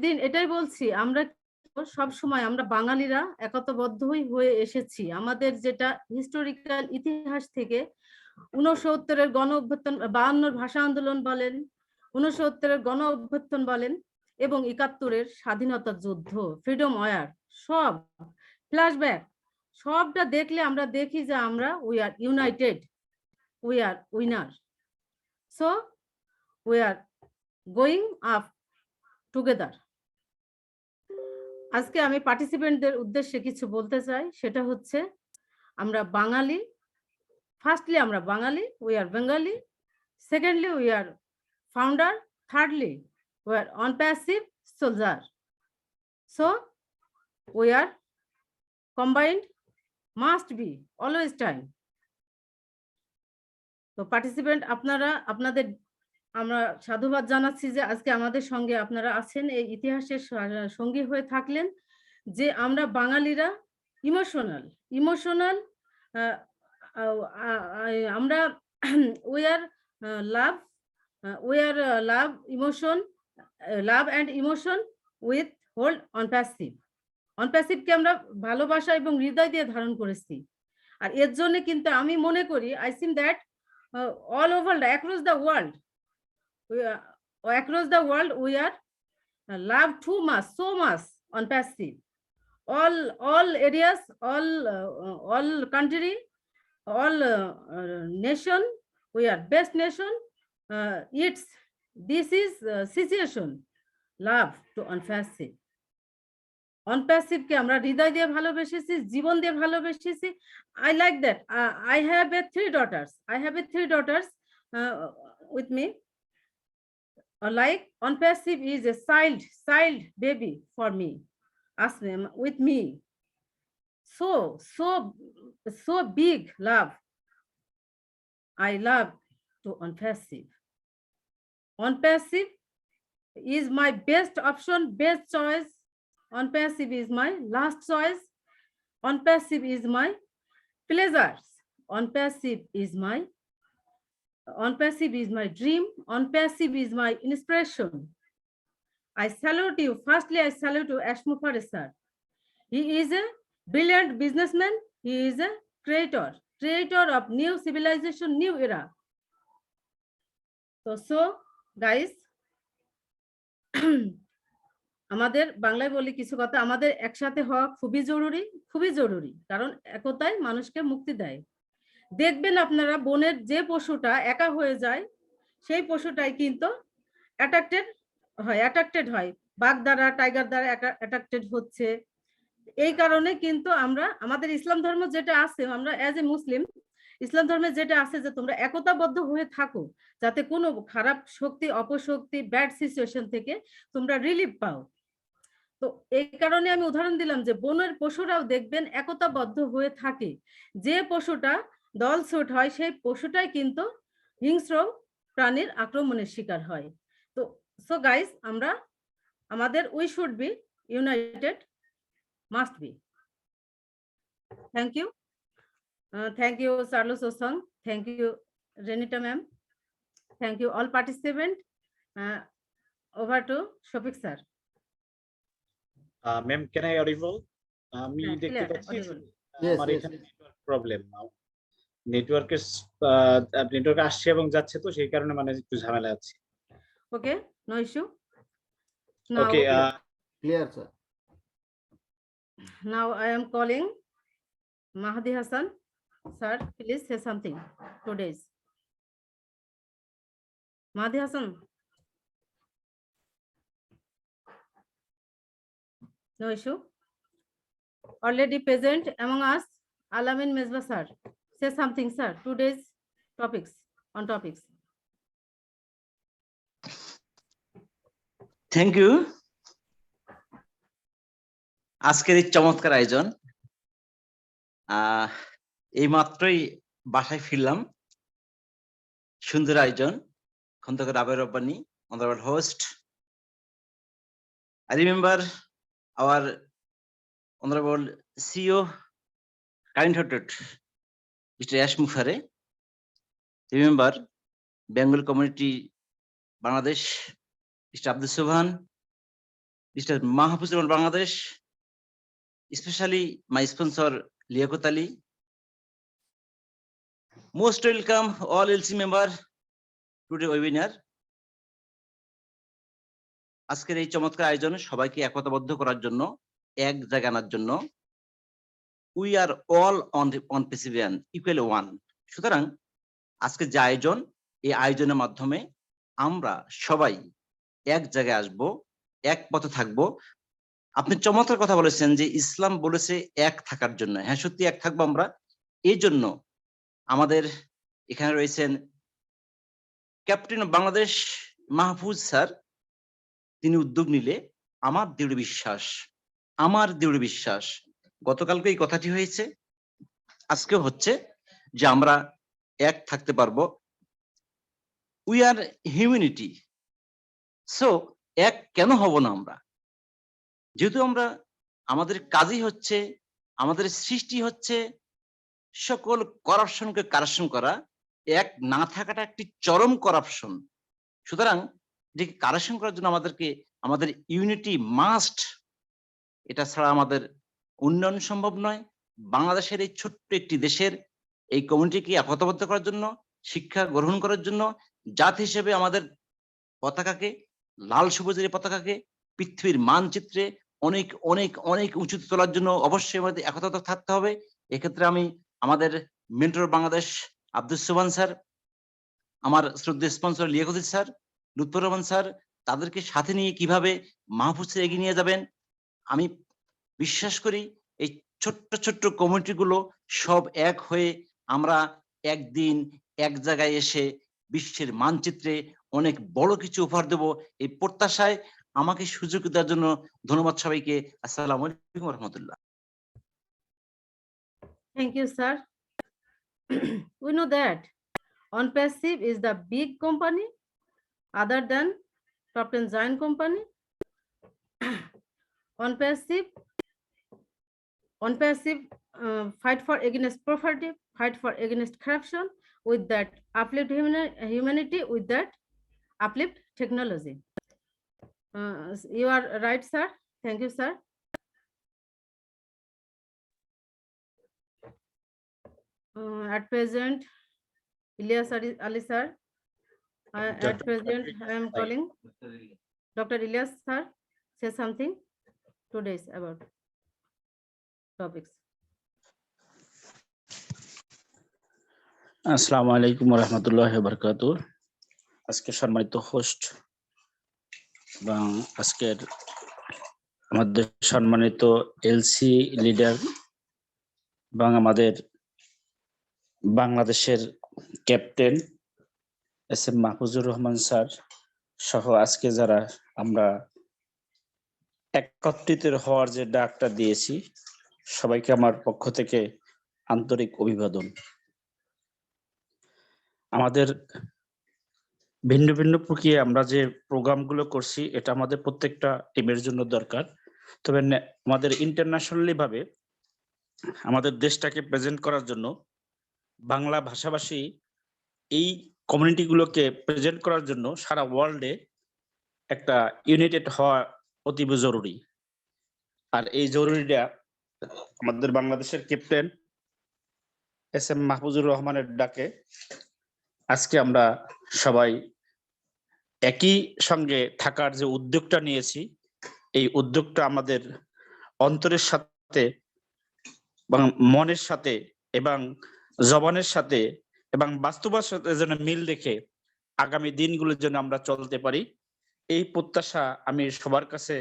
দিন। এটাই বলছি, আমরা সব সময় আমরা বাঙালিরা একতাবদ্ধই হয়ে এসেছি। আমাদের যেটা হিস্টোরিক্যাল ইতিহাস থেকে 69-এর গণ অভ্যুত্থান, 52-র ভাষা আন্দোলন বলেন, 69-এর গণ অভ্যুত্থান বলেন, এবং 71-এর স্বাধীনতা যুদ্ধ, ফ্রিডম ওয়ার, সব ফ্ল্যাশব্যাক, সবটা দেখলে আমরা দেখি যে আমরা we are United, we are winner. So we are going up together. আজকে আমি পার্টিসিপেন্টদের উদ্দেশ্যে কিছু বলতে চাই। সেটা হচ্ছে আমরা বাঙালি, ফার্স্টলি আমরা Bangali, we are Bengali, secondly we are founder, thirdly we are ONPASSIVE soldier. So we are combined, must be always time. তো পার্টিসিপেন্ট আপনারা, আপনাদের আমরা সাধুবাদ জানাচ্ছি যে আজকে আমাদের সঙ্গে আপনারা আছেন, এই ইতিহাসের সঙ্গী হয়ে থাকলেন। যে আমরা বাঙালিরা ইমোশনাল, আমরা we are love, we are love and emotion with hold ONPASSIVE কে আমরা ভালোবাসা এবং হৃদয় দিয়ে ধারণ করেছি। আর এর জন্য কিন্তু আমি মনে করি I think that all over across the world we are love too much, so much ONPASSIVE. All areas, all country, all nation, we are best nation. This is situation, love to ONPASSIVE কে আমরা হৃদয় দিয়ে ভালোবেসেছি, জীবন দিয়ে ভালোবেসেছি। I like that. I have 3 daughters with me. Like ONPASSIVE is a child baby for me, with me. So big love. I love to ONPASSIVE. ONPASSIVE is my best option, best choice. ONPASSIVE is my last choice. ONPASSIVE is my pleasures. ONPASSIVE is my dream. ONPASSIVE is my inspiration. I salute you. Firstly, I salute you, Ashmufar sir. He is a brilliant businessman. He is a creator of new civilization, new era. So guys, আমাদের বাংলায় বলি কিছু কথা, আমাদের একসাথে হওয়া খুবই জরুরি, কারণ একতাই মানুষকে মুক্তি দেয়। দেখবেন আপনারা বনের যে পশুটা একা হয়ে যায়, সেই পশুটাই কিন্তু অ্যাট্রাক্টেড হয়, বাঘ দ্বারা, টাইগার দ্বারা অ্যাট্রাক্টেড হচ্ছে। এই কারণে কিন্তু আমরা, আমাদের ইসলাম ধর্ম যেটা আছে, আমরা অ্যাজ এ মুসলিম, ইসলাম ধর্মে যেটা আছে যে তোমরা একতাবদ্ধ হয়ে থাকো, যাতে কোনো খারাপ শক্তি, অপশক্তি, ব্যাড সিচুয়েশন থেকে তোমরা রিলিফ পাও। তো এই কারণে আমি উদাহরণ দিলাম যে বনের পশুরাও দেখবেন একতাবদ্ধ হয়ে থাকে। যে পশুটা দলছুট হয়, সেই পশুটাই কিন্তু হিংস্র প্রাণীর আক্রমণের শিকার হয়। তো সো গাইস, আমাদের we should be United, must be. Thank you Charles Osong, thank you Renata ma'am, thank you all participants. Over to Shafik sir. Ma'am, can I audible? আমি দেখতে পাচ্ছি আমার এখানে নেটওয়ার্ক প্রবলেম, নেটওয়ার্ক আসছে এবং যাচ্ছে, তো সেই কারণে মানে একটু ঝামেলা আছে। Okay, no issue. Okay, clear sir. Now I am calling Mahdi Hassan. Sir, please say something. Today's Mahdi Hassan. No issue. Already present among us, Alamin Mezba sir. Say something, sir. Today's topics. Thank you. আজকের এই চমৎকার আয়োজন, এই মাত্রই বাসায় ফিরলাম। সুন্দর আয়োজন, Khandakar Rabiya Rabbani, honorable host. I remember our honorable CEO, kind-hearted Mr. Ashmufare. team member, Bengal Community, Bangladesh, Mr. SOBHAN, Mr. MAHFUZUR Bangladesh, especially my sponsor Liakut Ali. Most welcome all LC member today webinar. আজকের এই চমৎকার আয়োজন সবাইকে একতাবদ্ধ করার জন্য, এক জায়গায় আনার জন্য। We are all Onpassivian equal one. সুতরাং আজকে যে আয়োজন, এই আয়োজনের মাধ্যমে আমরা সবাই এক জায়গায় আসব, এক পথে থাকব। আপনি চমৎকার কথা বলেছেন যে ইসলাম বলেছে এক থাকার জন্য। হ্যাঁ, সত্যি এক থাকবো আমরা। এই জন্য আমাদের এখানে রয়েছেন captain of Bangladesh Mahfuz sir. তিনি উদ্যোগ নিলে আমার দৃঢ় বিশ্বাস গতকালকে এই কথাটি হয়েছে, আজকেও হচ্ছে যে আমরা এক থাকতে পারবো। উই আর হিউম্যানিটি, সো এক কেন হব না আমরা? যেহেতু আমরা, আমাদের কাজই হচ্ছে, আমাদের সৃষ্টি হচ্ছে সকল করাপশনকে কারেকশন করা। এক না থাকাটা একটি চরম করাপশন। সুতরাং এটাকে কারেকশন করার জন্য আমাদের ইউনিটি মাস্ট। এটা ছাড়া আমাদের উন্নয়ন সম্ভব নয়। বাংলাদেশের এই ছোট্ট একটি দেশের এই কমিউনিটিকে একতাবদ্ধ করার জন্য, শিক্ষা গ্রহণ করার জন্য, জাতি হিসেবে আমাদের পতাকাকে, লাল সবুজের পতাকাকে পৃথিবীর মানচিত্রে অনেক অনেক অনেক উঁচুতে তোলার জন্য অবশ্যই আমাদের একতা থাকতে হবে। এক্ষেত্রে আমি আমাদের মেন্টর বাংলাদেশ আব্দুস সোবহান স্যার, আমার শ্রদ্ধেয় sponsor Liaquat sir, Lutfur Rahman sir, তাদেরকে সাথে নিয়ে কিভাবে মাহফুজ এগিয়ে নিয়ে যাবেন, আমি বিশ্বাস করি এই ছোট্ট ছোট্ট কমিউনিটিগুলো সব এক হয়ে আমরা একদিন এক জায়গায় এসে বিশ্বের মানচিত্রে অনেক বড় কিছু উপহার দেব, এই প্রত্যাশায় আমাকে সুযোগ দেওয়ার জন্য ধন্যবাদ সবাইকে। আসসালামু আলাইকুম ওয়া রাহমাতুল্লাহ। Thank you, sir. We know that ONPASSIVE is the big company other than top 10 giant company. ONPASSIVE fight for against poverty, fight for against corruption, with that uplift humanity, with that uplift technology. You are right, sir. Thank you, sir. At present, Ilyas Ali sir. At present, I am calling Dr. Ilyas sir. Say something today about topics. আসসালামু আলাইকুম ওয়া রাহমাতুল্লাহি ওয়া বারাকাতুহু। আজকে সম্মানিত host এবং আজকের আমাদের সম্মানিত এলসি লিডার এবং আমাদের বাংলাদেশের captain SM. Mahfuzur Rahman sir সহ আজকে যারা আমরা একত্রিত হওয়ার যে ডাকটা দিয়েছি, সবাইকে আমার পক্ষ থেকে আন্তরিক অভিবাদন। আমাদের ভিন্ন ভিন্ন প্রক্রিয়া আমরা যে প্রোগ্রামগুলো করছি, এটা আমাদের প্রত্যেকটা টিমের জন্য দরকার। তবে আমাদের ইন্টারন্যাশনালি ভাবে আমাদের দেশটাকে প্রেজেন্ট করার জন্য, বাংলা ভাষাভাষী এই কমিউনিটিগুলোকে প্রেজেন্ট করার জন্য সারা ওয়ার্ল্ডে একটা ইউনাইটেড হওয়া অতীব জরুরি। আর এই জরুরিটা আমাদের বাংলাদেশের ক্যাপ্টেন এস.এম. মাহফুজুর রহমানের ডাকে আজকে আমরা সবাই একই সঙ্গে থাকার যে উদ্যোগটা নিয়েছি, এই উদ্যোগটা আমাদের অন্তরের সাথে এবং মনের সাথে এবং জবানের সাথে এবং বাস্তবতার সাথে যেন মিল রেখে আগামী দিনগুলোর জন্য আমরা চলতে পারি, এই প্রত্যাশা আমি সবার কাছে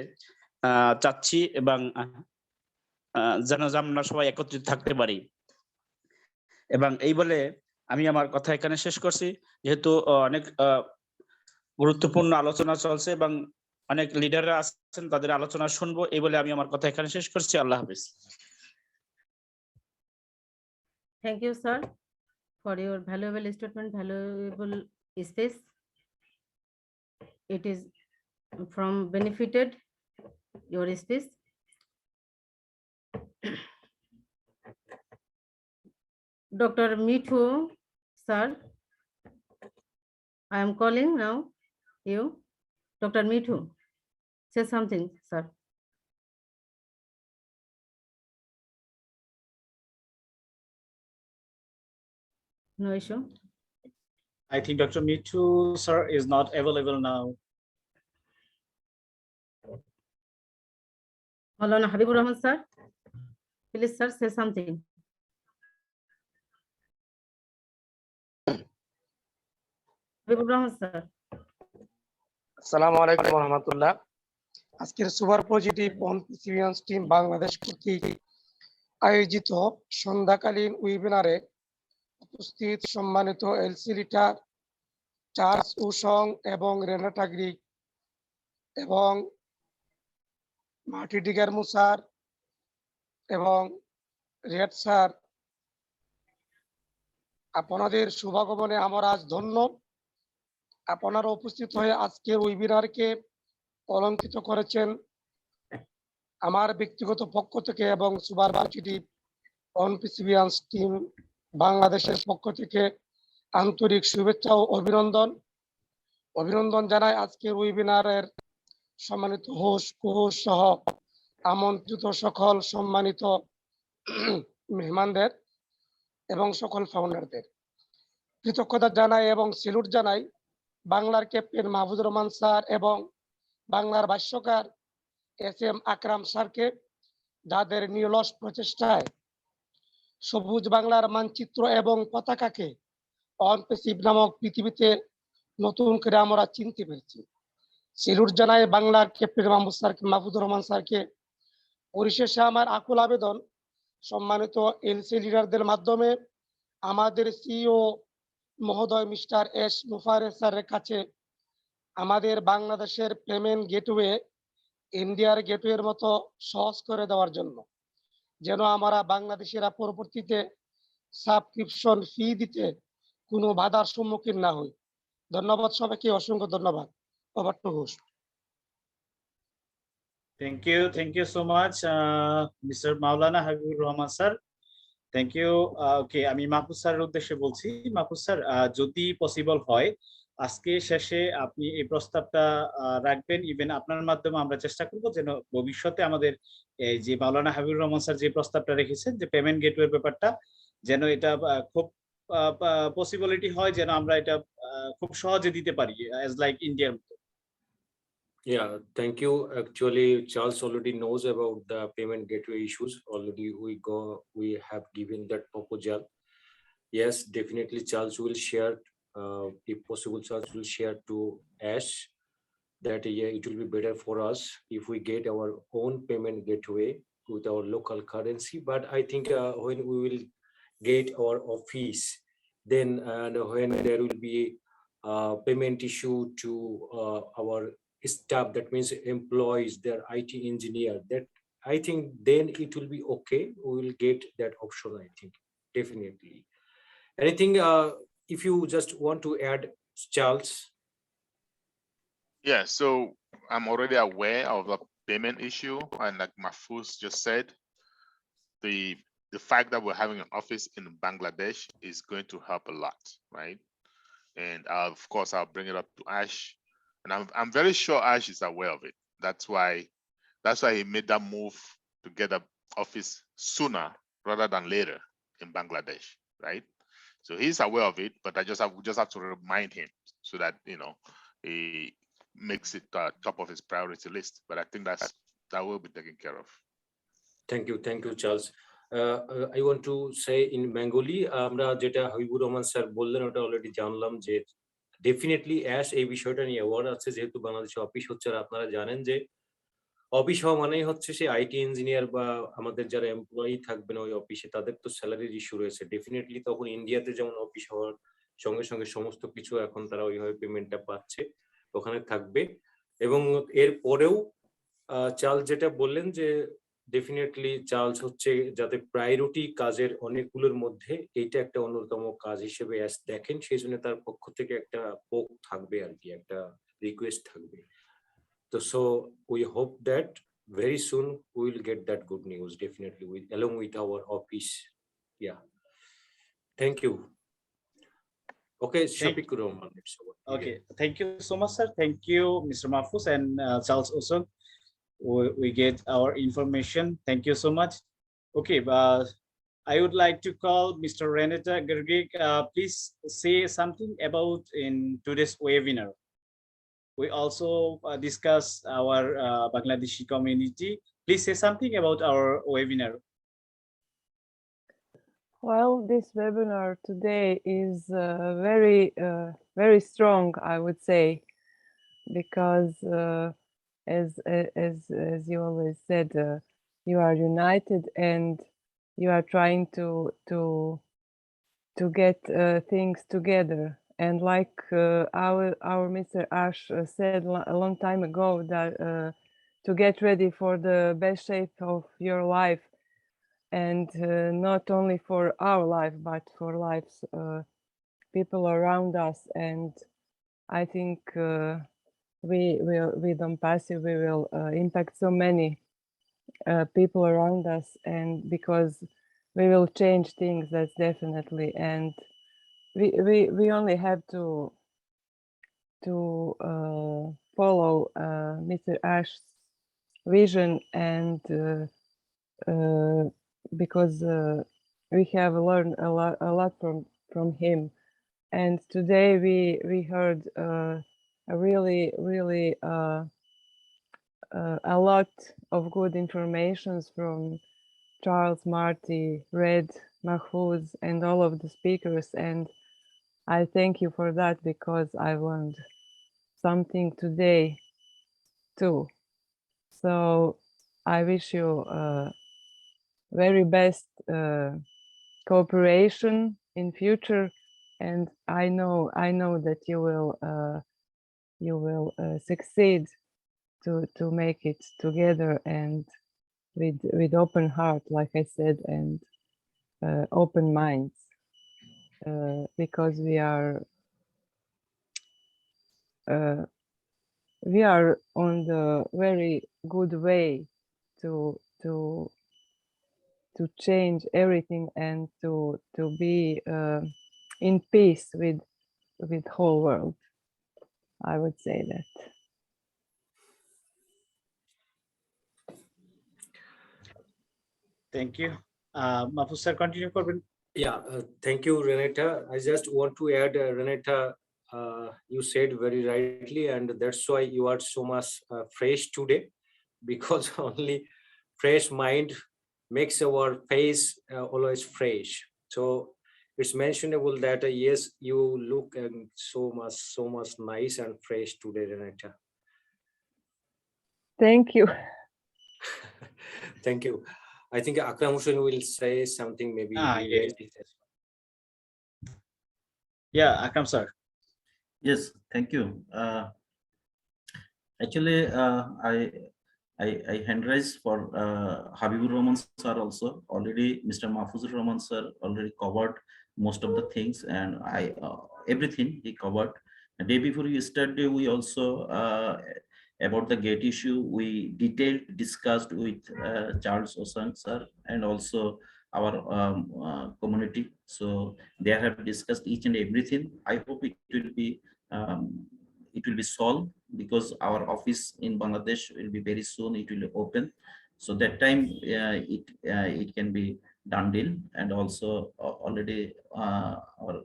চাচ্ছি এবং যেন আমরা সবাই একত্রিত থাকতে পারি। এবং এই বলে আমি আমার কথা এখানে শেষ করছি, যেহেতু অনেক গুরুত্বপূর্ণ আলোচনা চলছে এবং অনেক লিডাররা আছেন, তাদের আলোচনা শুনবো। এই বলে আমি আমার কথা এখানে শেষ করছি। আল্লাহ হাফেজ। Thank you, sir, for your valuable statement, valuable space. It is from benefited your space. Dr. Mithu, sir, I am calling now you, Dr. Mithu. Say something, sir. No issue. I think Dr. Mithu, sir, is not available now. Maulana Habibur Rahman, sir. Please, sir, say something. Habibur Rahman, sir. আসসালামু আলাইকুম ওয়া রাহমাতুল্লাহ। আজকের super positive অনপাসিভিয়ান্স team Bangladesh কর্তৃক আয়োজিত সন্ধ্যাকালীন ওয়েবিনারে উপস্থিত সম্মানিত LC litre Charles ওসং এবং রেনাটা গ্রিক এবং মার্টি ডিগারমু স্যার এবং রেড স্যার, আপনাদের শুভাগমনে আমরা আজ ধন্য। আপনারা উপস্থিত হয়ে আজকের ওয়েবিনারকে অলঙ্কৃত করেছেন। আমার ব্যক্তিগত পক্ষ থেকে এবং সুপার পজিটিভ অনপাসিভিয়ান্স টিম বাংলাদেশের পক্ষ থেকে আন্তরিক শুভেচ্ছা ও অভিনন্দন জানাই আজকের ওয়েবিনারের সম্মানিত হোস্ট কো-হোস্ট সহ আমন্ত্রিত সকল সম্মানিত মেহমানদের এবং সকল ফাউন্ডারদের কৃতজ্ঞতা জানাই এবং সেলুট জানাই বাংলার ক্যাপ্টেন মাহফুজুর রহমান স্যার এবং বাংলার ভাষ্যকার এস.এম. আকরাম স্যারকে, যাদের নিরলস প্রচেষ্টায় সবুজ বাংলার মানচিত্র এবং পতাকাকে অনপাসিভ নামক পৃথিবীতে নতুন করে আমরা চিনতে পেরেছি। সেলুট জানাই বাংলার ক্যাপ্টেন মাহফুজুর রহমান স্যারকে। পরিশেষে আমার আকুল আবেদন সম্মানিত এলসি লিডারদের মাধ্যমে আমাদের সিইও মহোদয় মিস্টার এস মুফারে স্যারের কাছে আমাদের বাংলাদেশের পেমেন্ট গেটওয়ে ইন্ডিয়ার গেটওয়ের মতো সহজ করে দেওয়ার জন্য, যেন আমরা বাংলাদেশিরা পরবর্তীতে সাবস্ক্রিপশন ফি দিতে কোনো বাধার সম্মুখীন না হই। ধন্যবাদ সবাইকে, অসংখ্য ধন্যবাদ। Over two host. Thank you so much, Mr. Maulana Habibur Rahman sir. Thank you. Okay, আমি মাহফুজ স্যারের উদ্দেশ্যে বলছি। মাহফুজ স্যার, যদি পসিবল হয় আজকে শেষে আপনি এই প্রস্তাবটা রাখবেন, ইভেন আপনার মাধ্যমে আমরা চেষ্টা করব যেন ভবিষ্যতে আমাদের এই যে মাওলানা হাবিবুর রহমান স্যার যে প্রস্তাবটা রেখেছেন যে পেমেন্ট গেটওয়ের ব্যাপারটা, যেন এটা খুব পসিবিলিটি হয় যেন আমরা এটা খুব সহজে দিতে পারি অ্যাজ লাইক ইন্ডিয়ার মতো। Yeah, thank you. Actually, Charles already knows about the payment gateway issues. Already we have given that proposal. Yes, definitely Charles will share, if possible, Charles will share to Ash that yeah, it will be better for us if we get our own payment gateway with our local currency. But I think when we will get our office, then when there will be payment issue to our staff, that means employees, their IT engineer, that I think then it will be okay. We will get that option, I think, definitely. Anything if you just want to add, Charles? Yeah, so I'm already aware of the payment issue, and like Mahfuz just said, the fact that we're having an office in Bangladesh is going to help a lot, right? And of course, I'll bring it up to Ash. And I'm very sure Ash is aware of it. That's why he made that move to get an office sooner rather than later in Bangladesh, right? So he's aware of it, but we just have to remind him so that he makes it top of his priority list. But I think that will be taken care of. Thank you, Charles. I want to say in Bengali, আমরা যেটা Habibur Rahman sir বললেন ওটা already জানলাম যে definitely ash এই বিষয়টা নিয়ে award আছে, যেহেতু বাংলাদেশে অফিস হচ্ছে। আর আপনারা জানেন যে অফিস হওয়া মানেই হচ্ছে সে আইটি ইঞ্জিনিয়ার বা আমাদের যারা এমপ্লয়ি থাকবেন ওই অফিসে তাদের তো স্যালারির ইস্যু রয়েছে। ডেফিনেটলি তখন ইন্ডিয়াতে যেমন অফিস হওয়ার সঙ্গে সঙ্গে সমস্ত কিছু এখন তারা ওইভাবে পেমেন্টটা পাচ্ছে, ওখানে থাকবে। এবং এর পরেও চার্লস যেটা বললেন যে ডেফিনেটলি চার্লস হচ্ছে যাতে প্রায়োরিটি কাজের অনেকগুলোর মধ্যে এইটা একটা অন্যতম কাজ হিসেবে দেখেন, সেই জন্য তার পক্ষ থেকে একটা পোক থাকবে আর কি, একটা রিকোয়েস্ট থাকবে। তো so we hope that very soon we will get that good news, definitely, along with our office. Yeah, thank you. Okay, Shafiq Rahman. Okay, thank you so much, sir. Thank you, Mr. Mahfuz and Charles Osong. We get our information. Thank you so much. Okay, I would like to call Mr. RENATA GRGIC. Please say something about in today's webinar. We also discuss our Bangladeshi community. Please say something about our webinar. Well, this webinar today is very strong, I would say, because as you always said, you are united and you are trying to get things together. And like our Mr. Ash said a long time ago, that to get ready for the best shape of your life, and not only for our life, but for lives people around us. And I think with ONPASSIVE we will impact so many people around us, and because we will change things, that's definitely. And we only have to follow Mr. Ash's vision, and because we have learned a lot from him. And today we heard a really a lot of good informations from Charles, Marty, Red, Mahfuz, and all of the speakers. And I thank you for that, because I learned something today too. So I wish you very best cooperation in future, and I know that you will succeed to make it together, and with open heart, like I said, and open minds, because we are on the very good way to change everything, and to be in peace with whole world. I would say that. Thank you. Mahfuz sir, continue. Yeah, thank you, Renata. I just want to add, Renata, you said very rightly, and that's why you are so much fresh today, because only fresh mind makes our face always fresh. So it's mentionable that yes, you look so much nice and fresh today, Renata. Thank you. Thank you. I think Akram Hussain will say something, maybe. Yeah, Akram sir. Yes, thank you. Actually, I hand raise for Habibur Rahman sir also. Already Mr. Mahfuzur Rahman sir already covered most of the things, and everything he covered. The day before yesterday, we also about the gate issue, we detailed discussed with Charles Osong sir and also our community. So they have discussed each and everything. I hope it will be solved, because our office in Bangladesh will be very soon. It will open, so that time it can be done deal. And also already our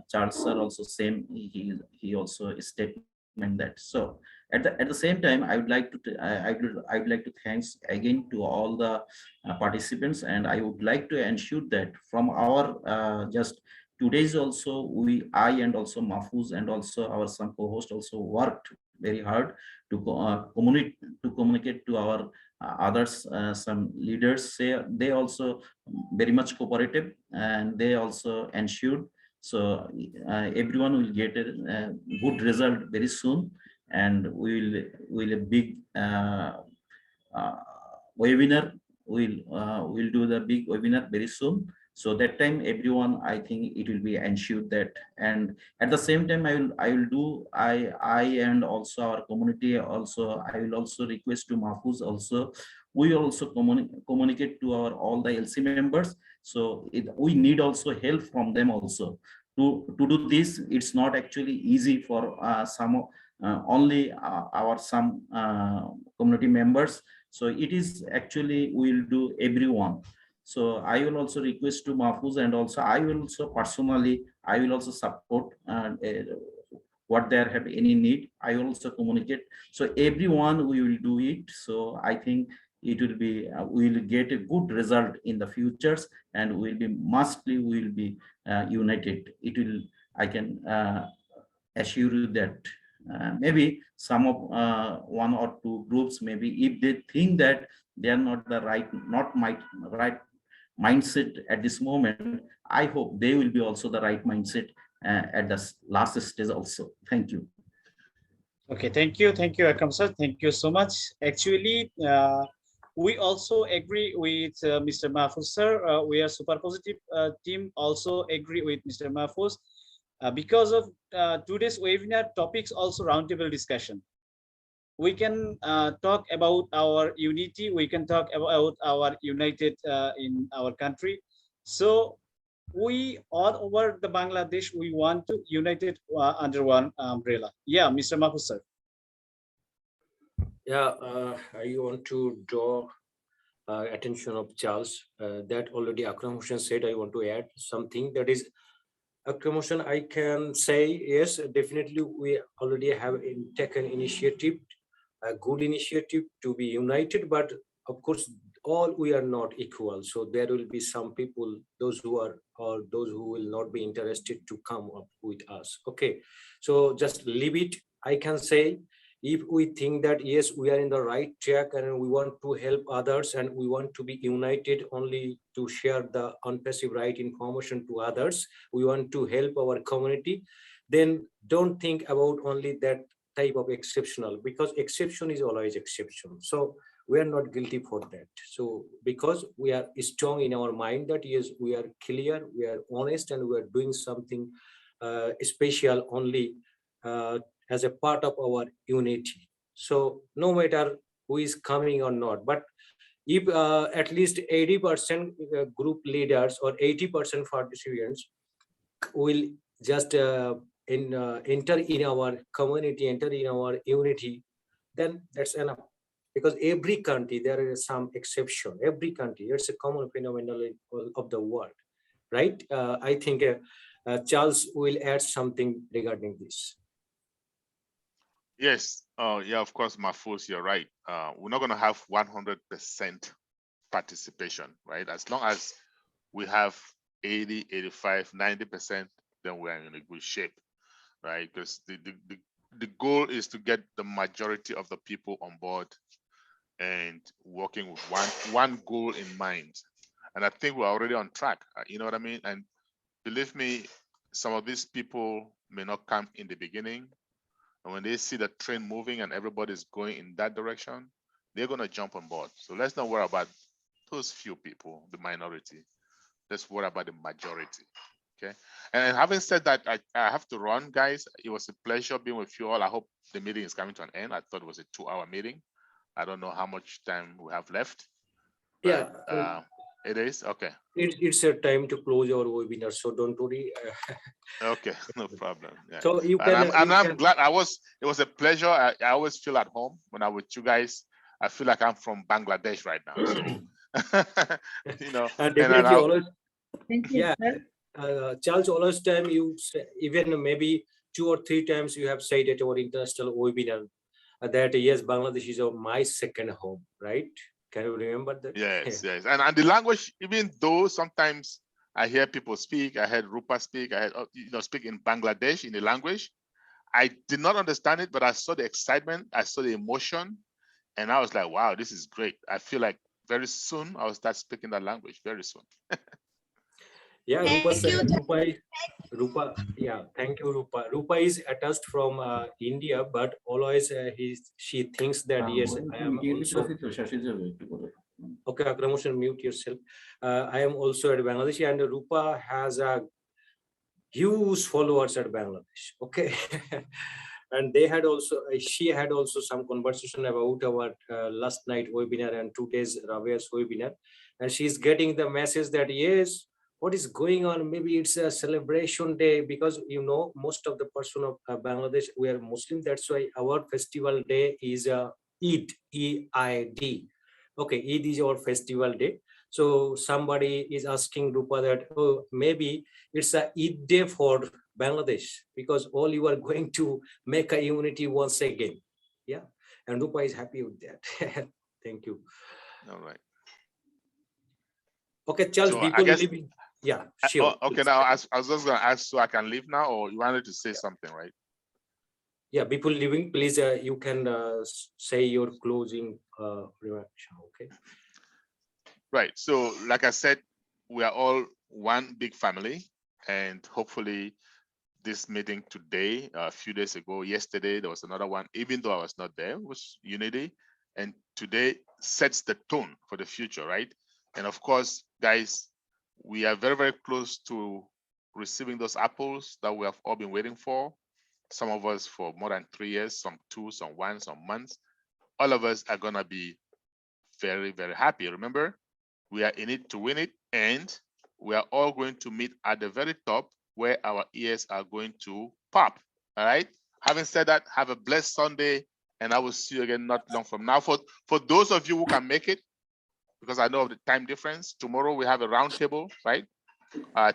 Charles sir also same. He also statement that. So at the same time, I would like to thanks again to all the participants, and I would like to ensure that from our just 2 days also, I and also Mahfuz and also our some co-host also worked very hard to communicate to our others, some leaders. They also very much cooperative, and they also ensured. So everyone will get a good result very soon, and we will a big webinar. We'll do the big webinar very soon. So that time, everyone, I think it will be ensured that. And at the same time, I and also our community also, I will also request to Mahfuz also. We also communicate to all the LC members. So we need also help from them also. to do this, it's not actually easy for some only our some community members. So it is actually will do everyone. So I will also request to Mahfuz, and also I will also personally, I will also support what they have any need. I will also communicate. So everyone we will do it. So I think it will be we will get a good result in the futures, and we will be mostly we will be united. It will, I can assure you that maybe some of one or two groups, maybe if they think that they are not the right, not my right mindset at this moment, I hope they will be also the right mindset at the last stage also. Thank you. Okay, thank you, Akram sir. Thank you so much. Actually, we also agree with Mr. Mahfuz sir. We are super positive team also agree with Mr. Mahfuz because of today's webinar topics, also roundtable discussion. We can talk about our unity. We can talk about our united in our country. So we all over the Bangladesh, we want to united under one umbrella. Yeah, Mr. Mahfuz sir. Yeah, I want to draw attention of Charles that already Akram Hussain said. I want to add something, that is Akram Hussain, I can say yes, definitely we already have taken initiative, a good initiative to be united, but of course all we are not equal. So there will be some people, those who are, or those who will not be interested to come up with us. Okay, so just leave it. I can say, if we think that yes, we are in the right track and we want to help others and we want to be united only to share the ONPASSIVE right information to others, we want to help our community, then don't think about only that type of exceptional, because exception is always exception. So we are not guilty for that. So because we are strong in our mind that yes, we are clear, we are honest, and we are doing something special only as a part of our unity. So no matter who is coming or not, but if at least 80% group leaders or 80% participants will just enter in our community, enter in our unity, then that's enough. Because every country, there is some exception. Every country, it's a common phenomenon of the world, right? I think Charles will add something regarding this. Yes. Yeah, of course, Mahfuz, you're right. We're not going to have 100% participation, right? As long as we have 80, 85, 90%, then we're in a good shape, right? Because the goal is to get the majority of the people on board and working with one goal in mind. And I think we're already on track. You know what I mean? And believe me, some of these people may not come in the beginning. And when they see the train moving and everybody's going in that direction, they're going to jump on board. So let's not worry about those few people, the minority. Let's worry about the majority. Okay. And having said that, I have to run, guys. It was a pleasure being with you all. I hope the meeting is coming to an end. I thought it was a 2-hour meeting. I don't know how much time we have left. But, yeah. It is? Okay. It's a time to close our webinar, so don't worry. Okay, no problem. Yeah. So you can, I'm glad. It was a pleasure. I always feel at home when I'm with you guys. I feel like I'm from Bangladesh right now. So, you know, definitely always. Thank you, yeah. Charles, always time you say, even maybe 2 or 3 times you have said at our international webinar that yes, Bangladesh is my second home, right? Can you remember that? Yes, yes. And the language, even though sometimes I hear people speak, I heard Rupa speak, I heard speak in Bangladesh in the language. I did not understand it, but I saw the excitement, I saw the emotion, and I was like, wow, this is great. I feel like very soon I will start speaking that language very soon. Yeah, Rupa, yeah, thank you, Rupa. Rupa is attached from India, but always she thinks that yes, I am also. Okay, Akram, mute yourself. I am also at Bangladesh, and Rupa has a huge followers at Bangladesh. Okay, and they had also, she had also some conversation about our last night webinar and today's Rabia's webinar, and she's getting the message that yes, what is going on. Maybe it's a celebration day, because you know most of the person of Bangladesh, we are Muslim. That's why our festival day is Eid, E-I-D. Okay, Eid is our festival day. So somebody is asking Rupa that, oh, maybe it's a Eid day for Bangladesh, because all you are going to make a unity once again. Yeah, and Rupa is happy with that. Thank you. All right. Okay, Charles, So people I guess, living. Yeah, sure. okay, now I was just going to ask, so I can leave now, or you wanted to say something, right? Yeah, people living, please, you can say your closing reaction, okay? Right. So like I said, we are all one big family, and hopefully this meeting today, a few days ago, yesterday, there was another one, even though I was not there, was unity. And today sets the tone for the future, right? And of course, guys, we are very, very close to receiving those apples that we have all been waiting for. Some of us for more than 3 years, some 2, some 1, some months. All of us are gonna be very, very happy. Remember, we are in it to win it, and we are all going to meet at the very top where our ears are going to pop. All right. Having said that, have a blessed Sunday, and I will see you again not long from now. For those of you who can make it, because I know of the time difference, tomorrow we have a roundtable, right?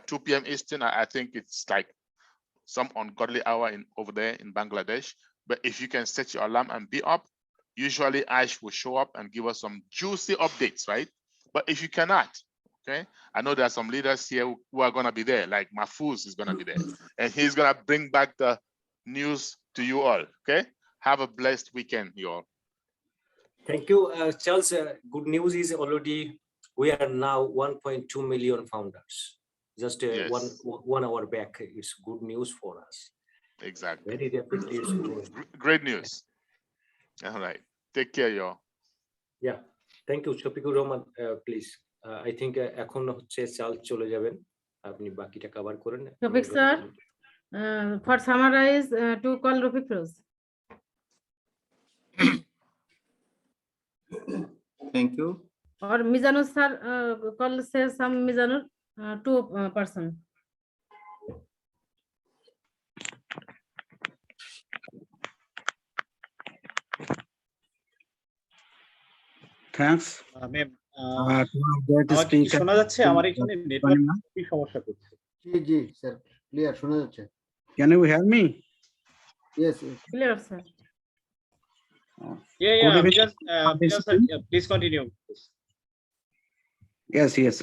2 p.m. Eastern. I think it's like some ungodly hour over there in Bangladesh. But if you can set your alarm and be up, usually Ash will show up and give us some juicy updates, right? But if you cannot, okay, I know there are some leaders here who are going to be there, like MAHFUZ is going to be there, and he's going to bring back the news to you all, okay? Have a blessed weekend, you all. Thank you, Charles. Good news is already we are now 1.2 million founders. Just Yes. one hour back, it's good news for us. Exactly. Very rapidly it's growing. Great news. All right. Take care, y'all. Yeah. Thank you, Shafiqur Rahman. Please. I think এখন হচ্ছে চাল চলে যাবেন, আপনি বাকিটা cover করেন। Shafiq sir, for summarize, to call Rafiq Firoz. Thank you. Or Mizanur sir, call say some Mizanur, two person. Thanks. Ma'am, আমার কি শোনা যাচ্ছে? আমার এখানে নেটওয়ার্ক কি সমস্যা করছে? জি স্যার, ক্লিয়ার শোনা যাচ্ছে। Can you hear me? Yes, clear sir. Yeah, because sir, please continue. Yes.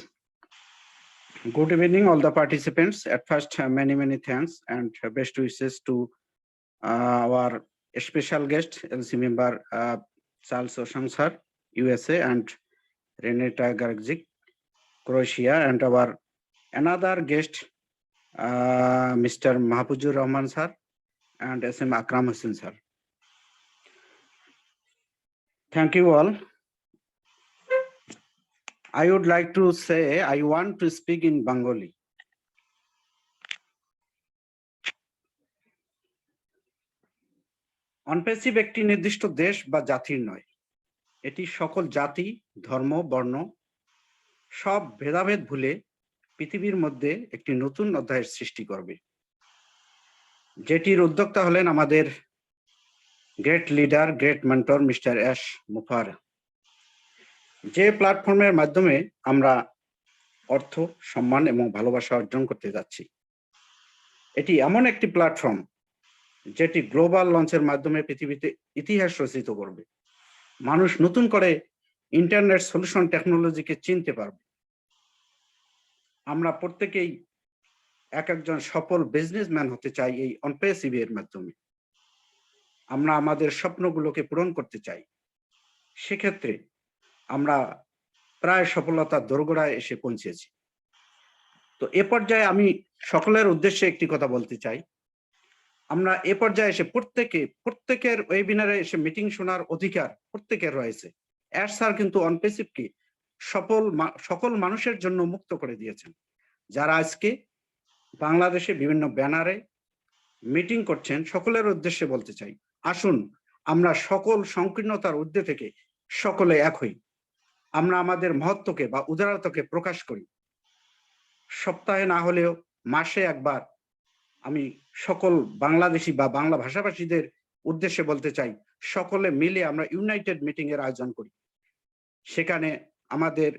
Good evening, all the participants. At first, many thanks and best wishes to our special guest, LC member Charles OSONG sir, USA, and RENATA GRGIC, Croatia, and our another guest, Mr. MAHFUZUR RAHMAN sir, and SM Akram Hussain sir. Thank you all. I would like to say I want to speak in Bengali. অনপ্যাসিভ একটি নির্দিষ্ট দেশ বা জাতির নয়, এটি সকল জাতি, ধর্ম, বর্ণ সব ভেদাভেদ ভুলে পৃথিবীর মধ্যে একটি নতুন অধ্যায়ের সৃষ্টি করবে, যেটির উদ্যোক্তা হলেন আমাদের great leader, great mentor mister Ash Mufareh. যে প্ল্যাটফর্মের মাধ্যমে আমরা অর্থ, সম্মান এবং ভালোবাসা অর্জন করতে যাচ্ছি, এটি এমন একটি প্ল্যাটফর্ম যেটি গ্লোবাল লঞ্চের মাধ্যমে পৃথিবীতে ইতিহাস রচিত করবে। মানুষ নতুন করে ইন্টারনেট সলিউশন টেকনোলজিকে চিনতে পারবে। আমরা প্রত্যেকেই একজন সফল বিজনেসম্যান হতে চাই এই অনপ্যাসিভ এর মাধ্যমে। আমরা আমাদের স্বপ্নগুলোকে পূরণ করতে চাই। সেক্ষেত্রে আমরা প্রায় সফলতার দোরগোড়ায় এসে পৌঁছেছি। তো এ পর্যায়ে আমি সকলের উদ্দেশ্যে একটি কথা বলতে চাই। আমরা এ পর্যায়ে এসে প্রত্যেকের ওয়েবিনারে এসে মিটিং শোনার অধিকার প্রত্যেকের রয়েছে। অ্যাশ স্যার কিন্তু অনপ্যাসিভকে সকল মানুষের জন্য মুক্ত করে দিয়েছেন। যারা আজকে বাংলাদেশে বিভিন্ন ব্যানারে মিটিং করছেন, সকলের উদ্দেশ্যে বলতে চাই, আসুন আমরা সকল সংকীর্ণতার ঊর্ধ্বে থেকে সকলে এক হই। আমরা আমাদের মহত্বকে বা উদারতাকে প্রকাশ করি। সপ্তাহে না হলেও মাসে একবার আমি সকল বাংলাদেশি বা বাংলা ভাষাভাষীদের উদ্দেশ্যে বলতে চাই, সকলে মিলে আমরা ইউনাইটেড মিটিং এর আয়োজন করি। সেখানে আমাদের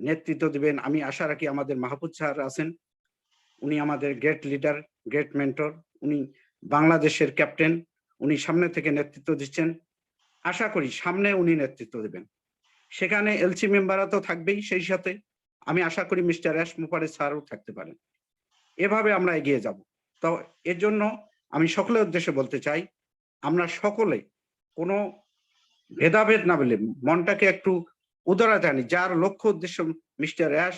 নেতৃত্ব দিবেন, আমি আশা রাখি আমাদের মাহফুজ স্যার আছেন, উনি আমাদের গ্রেট লিডার, গ্রেট মেন্টর, উনি বাংলাদেশের ক্যাপ্টেন, উনি সামনে থেকে নেতৃত্ব দিচ্ছেন। আশা করি সামনে উনি নেতৃত্ব দেবেন। সেখানে এলসি মেম্বাররা তো থাকবেই, সেই সাথে আমি আশা করি মিস্টার এস মুপারে স্যারও থাকতে পারেন। এভাবে আমরা এগিয়ে যাব। তো এর জন্য আমি সকলের উদ্দেশ্যে বলতে চাই, আমরা সকলে কোনো ভেদাভেদ না বলে মনটাকে একটু উদারতা আনি। যার লক্ষ্য উদ্দেশ্য মিস্টার অ্যাশ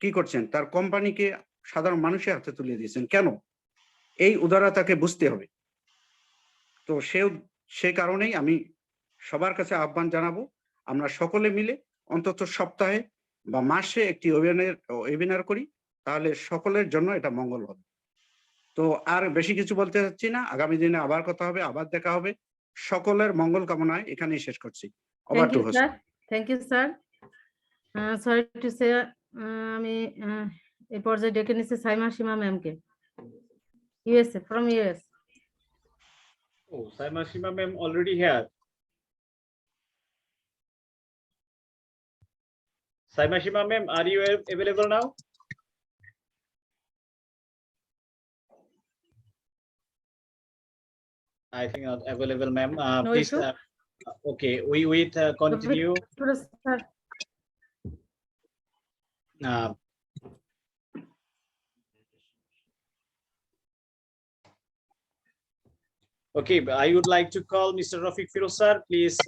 কি করছেন, তার কোম্পানিকে সাধারণ মানুষের হাতে তুলে দিয়েছেন, কেন এই উদারতাকে বুঝতে হবে। তো সে কারণেই আমি সবার কাছে আহ্বান জানাবো, আমরা সকলে মিলে অন্তত সপ্তাহে বা মাসে একটি ওয়েবিনার করি, তাহলে সকলের জন্য এটা মঙ্গল হবে। তো আর বেশি কিছু বলতে চাচ্ছি না, আগামী দিনে আবার কথা হবে, আবার দেখা হবে। সকলের মঙ্গল কামনায় এখানেই শেষ করছি। Thank you sir. Sorry to say, আমি এই পর্যায়ে ডেকে নিচ্ছি সাইমা সীমা ম্যামকে, USA, from US. Oh, Saima Shima ma'am already here. Saima Shima ma'am, are you available now? I think not available, ma'am. No Please. issue. Okay, we continue. Okay, I would like to call Mr. Rafiq Firoz sir. Please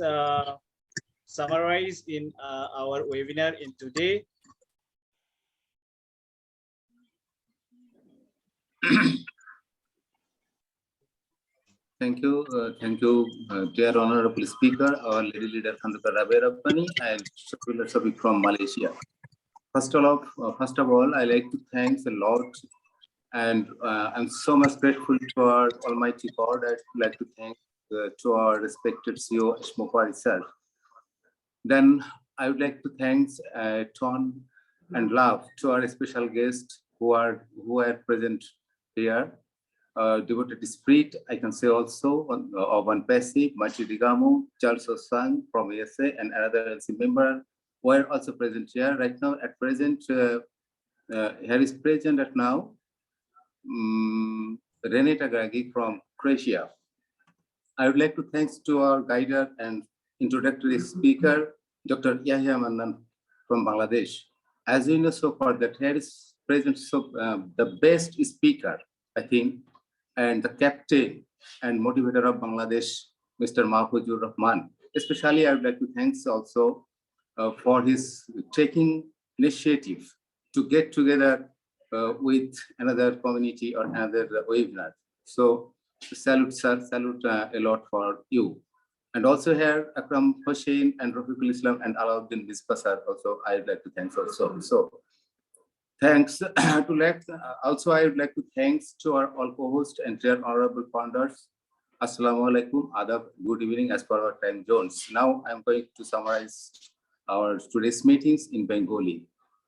summarize in our webinar in today. Thank you, dear honorable speaker, our lady leader Khandukar Rabia Rabbani and SHOFEULLAH from Malaysia. First of all, I like to thank the Lord, and I'm so much grateful to our Almighty God. I'd like to thank to our respected CEO Ashmopari sir. Then I would like to thank Ton and love to our special guests who are present here. Devoted spirit, I can say also of ONPASSIVE, Machi Digamo, Charles Osang from USA, and another LC member were also present here. Right now, at present, here is present at now RENATA GRGIC from Croatia. I would like to thank to our guider and introductory speaker, Dr. Yahya Mannan from Bangladesh. As you know so far that here is present the best speaker, I think, and the captain and motivator of Bangladesh, Mr. MAHFUZUR RAHMAN. Especially, I would like to thank also for his taking initiative to get together with another community or another webinar. So, salute, sir, salute a lot for you. And also here, Akram Hossein and Rafiqul Islam and Alauddin Bispa sir also, I would like to thank also. So, thanks to also I would like to thanks to our all co-hosts and dear honorable founders. Assalamu alaikum, adab, good evening as per our time zones. Now I'm going to summarize our today's meetings in Bengali.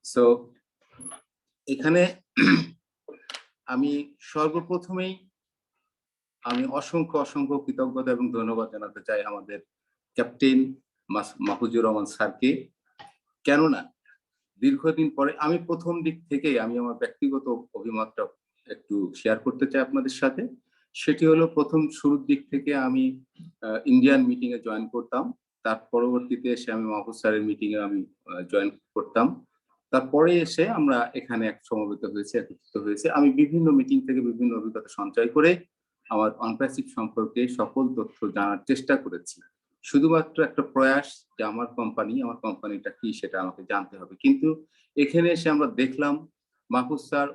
So এখানে আমি সর্বপ্রথমেই আমি অসংখ্য কৃতজ্ঞতা এবং ধন্যবাদ জানাতে চাই আমাদের ক্যাপ্টেন মাহফুজুর রহমান স্যারকে। কেননা দীর্ঘদিন পরে আমি প্রথম দিক থেকে আমি আমার ব্যক্তিগত অভিমতটা একটু শেয়ার করতে চাই আপনাদের সাথে। সেটি হলো প্রথম শুরুর দিক থেকে আমি ইন্ডিয়ান মিটিং এ জয়েন করতাম, তার পরবর্তীতে এসে আমি মাহফুজ স্যারের মিটিং এ আমি জয়েন করতাম, তারপরে এসে আমরা এখানে একত্রিত হয়েছে। আমি বিভিন্ন মিটিং থেকে বিভিন্ন অভিজ্ঞতা সঞ্চয় করে আমার অনপ্যাসিভ সম্পর্কে সকল তথ্য জানার চেষ্টা করেছি। শুধুমাত্র একটা প্রয়াস যে আমার কোম্পানিটা কি সেটা আমাকে জানতে হবে। কিন্তু এখানে এসে আমরা দেখলাম মাহফুজ স্যার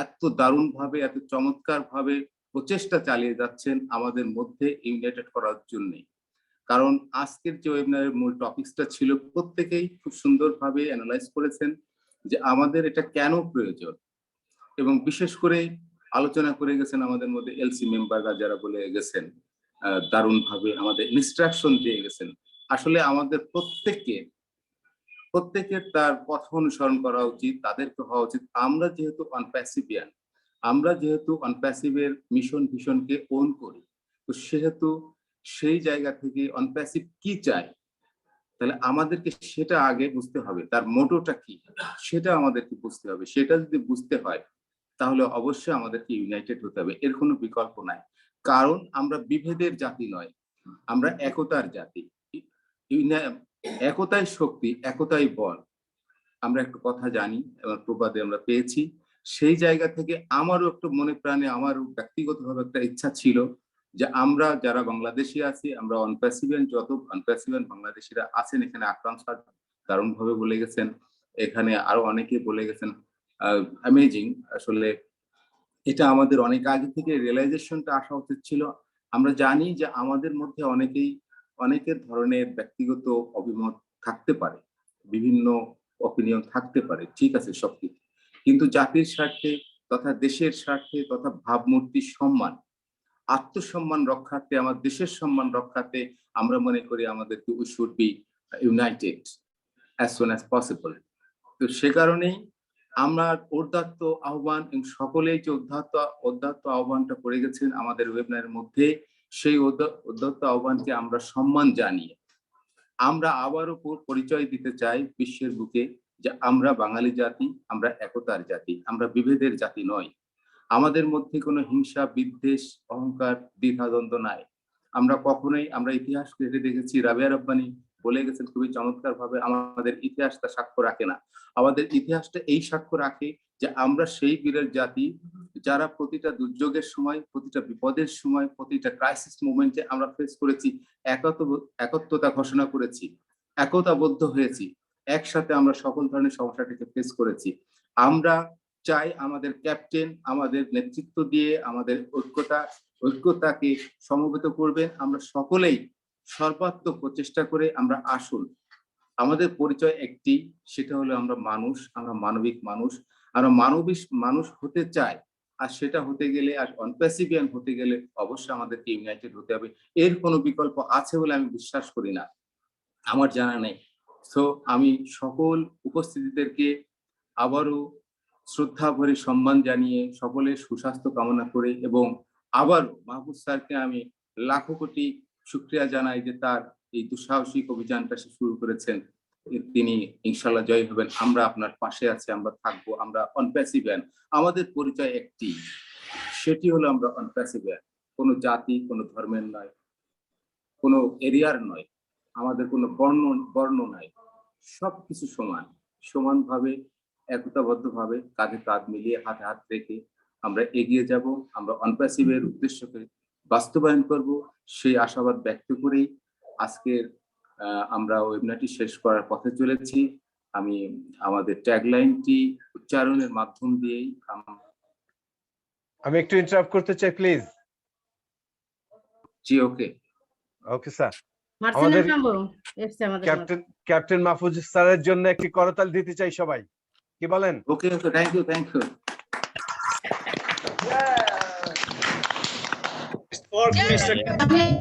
এত দারুণভাবে, এত চমৎকারভাবে প্রচেষ্টা চালিয়ে যাচ্ছেন আমাদের মধ্যে ইউনাইটেড করার জন্য। কারণ আজকের যে ওয়েবিনারের মূল টপিকসটা ছিল প্রত্যেকেই খুব সুন্দরভাবে অ্যানালাইজ করেছেন যে আমাদের এটা কেন প্রয়োজন, এবং বিশেষ করে আলোচনা করে গেছেন আমাদের মধ্যে এলসি মেম্বাররা যারা বলে গেছেন, দারুণভাবে আমাদের ইনস্ট্রাকশন দিয়ে গেছেন। আসলে আমাদের প্রত্যেককে প্রত্যেকের তার পথ অনুসরণ করা উচিত, তাদেরকে হওয়া উচিত। আমরা যেহেতু অনপ্যাসিভিয়ান, আমরা যেহেতু অনপ্যাসিভের মিশন ভিশনকে ওন করি, তো সেহেতু সেই জায়গা থেকে অনপ্যাসিভ কি চায়, তাহলে আমাদেরকে সেটা আগে বুঝতে হবে, তার মোটোটা কি সেটা আমাদেরকে বুঝতে হবে। সেটা যদি বুঝতে হয় তাহলে অবশ্যই আমাদেরকে ইউনাইটেড হতে হবে, এর কোনো বিকল্প নাই। কারণ আমরা বিভেদের জাতি নয়, আমরা একতার জাতি। একতাই শক্তি, একতাই বল, আমরা একটা কথা জানি এবং প্রবাদে আমরা পেয়েছি। সেই জায়গা থেকে আমারও একটু মনে প্রাণে আমারও ব্যক্তিগতভাবে একটা ইচ্ছা ছিল যে আমরা যারা বাংলাদেশি আছি, আমরা অনপ্যাসিভিয়ান, যত অনপ্যাসিভিয়ান বাংলাদেশিরা আছেন এখানে, আক্রান্ত দারুণ ভাবে বলে গেছেন, এখানে আরো অনেকে বলে গেছেন, অ্যামেজিং। আসলে এটা আমাদের অনেক আগে থেকে রিয়েলাইজেশনটা আসা উচিত ছিল। আমরা জানি যে আমাদের মধ্যে অনেকের ধরনের ব্যক্তিগত অভিমত থাকতে পারে, বিভিন্ন অপিনিয়ন থাকতে পারে, ঠিক আছে সবকিছু, কিন্তু জাতির স্বার্থে তথা দেশের স্বার্থে তথা ভাবমূর্তির সম্মান, আত্মসম্মান রক্ষার্থে, আমার দেশের সম্মান রক্ষার্থে আমরা মনে করি আমাদেরকে we should be United as soon as possible. তো সে কারণেই আমরা উদাত্ত আহ্বান, এবং সকলেই যে উদাত্ত আহ্বানটা করে গেছেন আমাদের ওয়েবিনারের মধ্যে, সেই উদাত্ত আহ্বানকে আমরা সম্মান জানিয়ে আমরা আবারও পরিচয় দিতে চাই বিশ্বের বুকে যে আমরা বাঙালি জাতি, আমরা একতার জাতি, আমরা বিভেদের জাতি নয়। আমাদের মধ্যে কোনো হিংসা, বিদ্বেষ, অহংকার, দ্বিধাদ্বন্দ্ব নাই। আমরা কখনোই, আমরা ইতিহাস ঘেটে দেখেছি, রাবিয়া রব্বানি বলে গেছেন খুবই চমৎকার ভাবে, আমাদের ইতিহাসটা সাক্ষ্য রাখে না, আমাদের ইতিহাসটা এই সাক্ষ্য রাখে যে আমরা সেই বীরের জাতি যারা প্রতিটা দুর্যোগের সময়, প্রতিটা বিপদের সময়, প্রতিটা ক্রাইসিস মোমেন্টে আমরা ফেস করেছি, একত্বতা ঘোষণা করেছি, একতাবদ্ধ হয়েছি, একসাথে আমরা সকল ধরনের সমস্যাটাকে ফেস করেছি। আমরা চাই আমাদের ক্যাপ্টেন আমাদের নেতৃত্ব দিয়ে আমাদের ঐক্যতাকে সমবেত করবেন। আমরা সকলেই সর্বাত্মক প্রচেষ্টা করে আমরা আসুন। আমাদের পরিচয় একটি, সেটা হলো আমরা মানুষ, আমরা মানবিক মানুষ, আমরা মানবিক মানুষ হতে চাই। আর সেটা হতে গেলে, আর অনপ্যাসিভিয়ান হতে গেলে অবশ্যই আমাদেরকে ইউনাইটেড হতে হবে। এর কোনো বিকল্প আছে বলে আমি বিশ্বাস করি না, আমার জানা নেই। সো আমি সকল উপস্থিতিদেরকে আবারও শ্রদ্ধা ভরে সম্মান জানিয়ে সকলের সুস্বাস্থ্য কামনা করে, এবং আবার মাহফুজ স্যারকে আমি লাখো কোটি শুকরিয়া জানাই যে তার এই দুঃসাহসিক অভিযানটা সে শুরু করেছেন। তিনি ইনশাল্লাহ জয় হবেন। আমরা আপনার পাশে আছি, আমরা থাকবো, আমরা অনপ্যাসিভিয়ান। আমাদের পরিচয় একটি, সেটি হলো আমরা অনপ্যাসিভিয়ান। কোনো জাতি, কোনো ধর্মের নয়, কোনো এরিয়ার নয়, আমাদের কোনো বর্ণ নাই, সবকিছু সমান, সমানভাবে একতাবদ্ধভাবে কাঁধে কাঁধ মিলিয়ে হাতে হাত রেখে আমরা এগিয়ে যাব। আমরা অনপ্যাসিভের উদ্দেশ্যকে বাস্তবায়ন করব, সেই আশাবাদ ব্যক্ত করেই আজকের আমরা ওয়েবিনারটি শেষ করার পথে চলেছি। আমি আমাদের ট্যাগলাইনটি উচ্চারণের মাধ্যম দিয়েই আমি একটু ইন্টারাপ্ট করতে চাই please. G, okay okay sir. আমাদের ক্যাপ্টেন মাহফুজ স্যারের জন্য একটি করতাল দিতে চাই সবাই, কি বলেন? ওকে ওকে, থ্যাংক ইউ, থ্যাংক ইউ।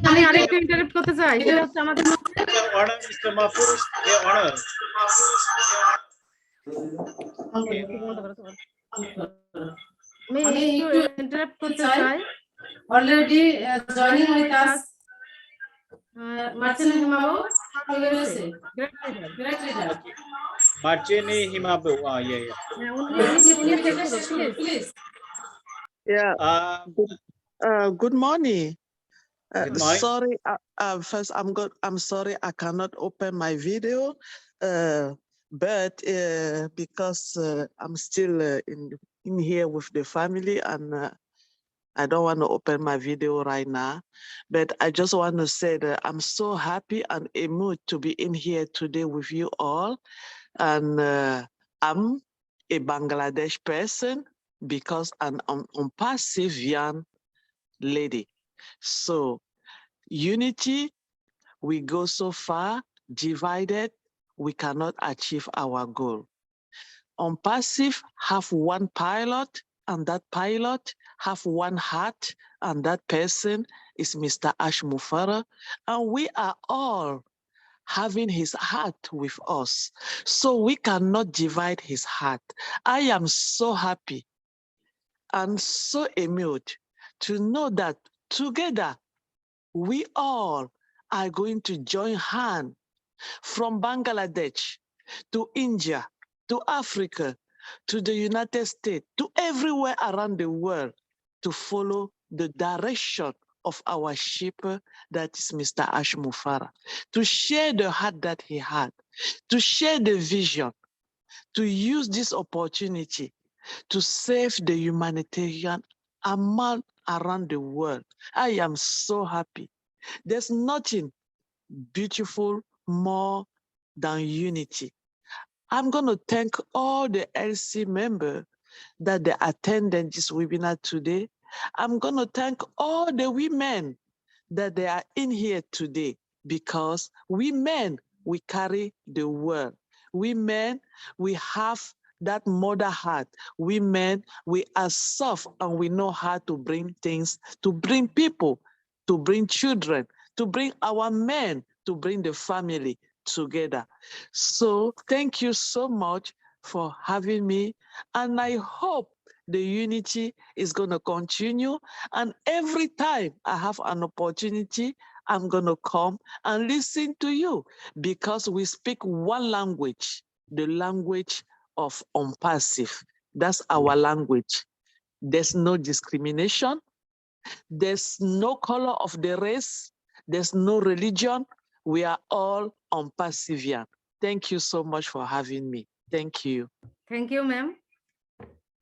আমি আরেকটু ইন্টারাপ্ট করতে চাই, সেটা হচ্ছে আমাদের অর্ডার মিস্টার মাহফুজ, এ অর্ডার। আমি একটু ইন্টারাপ্ট করতে চাই। Already joining with us Martin Himabo from USA. Great leader. Martin Himabo. Please. Yeah. Good morning. Good morning. Sorry. First, I'm sorry I cannot open my video, but because I'm still in here with the family, and I don't want to open my video right now, but I just want to say that I'm so happy and moved to be in here today with you all. And I'm a Bangladesh person because I'm an ONPASSIVIAN lady. So unity, we go so far, divided, we cannot achieve our goal. ONPASSIVE have one pilot, and that pilot have one heart, and that person is Mr. Ash Mufara, and we are all having his heart with us. So we cannot divide his heart. I am so happy and so amused to know that together we all are going to join hands from Bangladesh to India, to Africa, to the United States, to everywhere around the world to follow the direction of our shepherd, that is Mr. Ashmu Farah, to share the heart that he had, to share the vision, to use this opportunity to save the humanitarian amount around the world. I am so happy. There's nothing beautiful more than unity. I'm going to thank all the LC members that they attended this webinar today. I'm going to thank all the women that they are in here today, because we men, we carry the world. We men, we have that mother heart. We men, we are soft and we know how to bring things, to bring people, to bring children, to bring our men, to bring the family together. So thank you so much for having me. And I hope the unity is going to continue. And every time I have an opportunity, I'm going to come and listen to you, because we speak one language, the language of ONPASSIVE. That's our language. There's no discrimination. There's no color of the race. There's no religion. We are all ONPASSIVIAN. Thank you so much for having me. Thank you. Thank you, ma'am.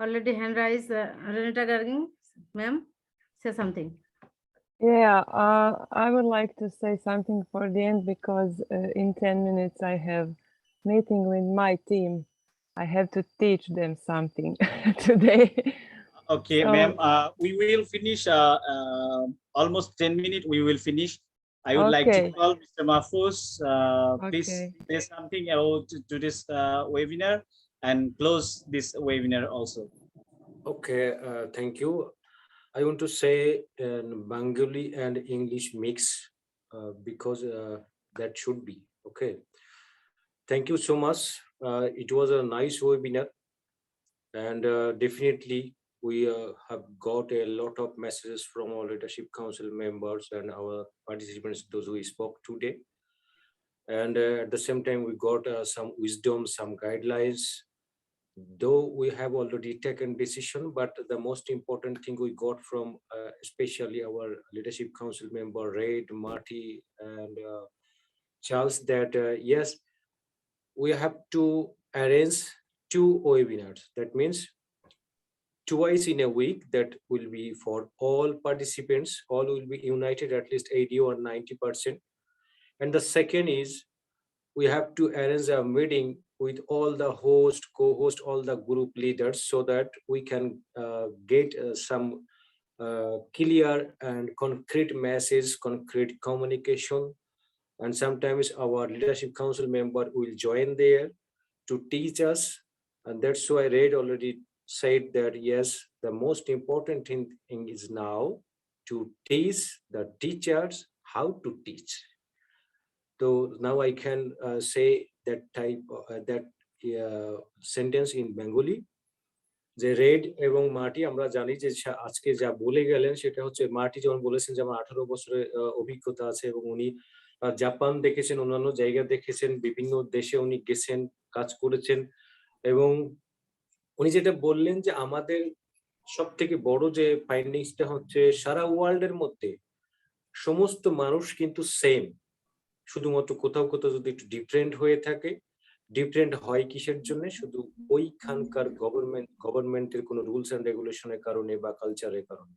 Already hand raised, Renata Garging, ma'am, say something. Yeah, I would like to say something for the end, because in 10 minutes I have meeting with my team. I have to teach them something today. Okay, So, ma'am, we will finish almost 10 minutes. We will finish. I would like to okay. call Mr. Mahfuz. Please Okay. say something about to this webinar and close this webinar also. Okay, thank you. I want to say in Bengali and English mix because that should be okay. Thank you so much. It was a nice webinar, and definitely we have got a lot of messages from our leadership council members and our participants, those who spoke today. And at the same time, we got some wisdom, some guidelines. Though we have already taken decision, but the most important thing we got from especially our leadership council member Red, Marty, and Charles, that yes, we have to arrange 2 webinars. That means twice in a week. That will be for all participants. All will be united at least 80 or 90%. And the second is we have to arrange a meeting with all the host, co-host, all the group leaders, so that we can get some clear and concrete message, concrete communication. And sometimes our leadership council member will join there to teach us. And that's why Red already said that, yes, the most important thing is now to teach the teachers how to teach. So now I can say that type that sentence in Bengali. যে red এবং মাটি আমরা জানি যে আজকে যা বলে গেলেন সেটা হচ্ছে মাটি যখন বলেছেন যে আমার 18 বছরের অভিজ্ঞতা আছে এবং উনি জাপান দেখেছেন, অন্যান্য জায়গা দেখেছেন, বিভিন্ন দেশে উনি গেছেন, কাজ করেছেন। এবং উনি যেটা বললেন যে আমাদের সবথেকে বড় যে ফাইন্ডিংসটা হচ্ছে সারা ওয়ার্ল্ডের মধ্যে সমস্ত মানুষ কিন্তু সেম, শুধুমাত্র কোথাও কোথাও যদি একটু ডিফারেন্ট হয়ে থাকে। ডিফারেন্ট হয় কিসের জন্য? শুধু ওইখানকার গভর্নমেন্টের কোনো রুলস এন্ড রেগুলেশনের কারণে বা কালচারের কারণে।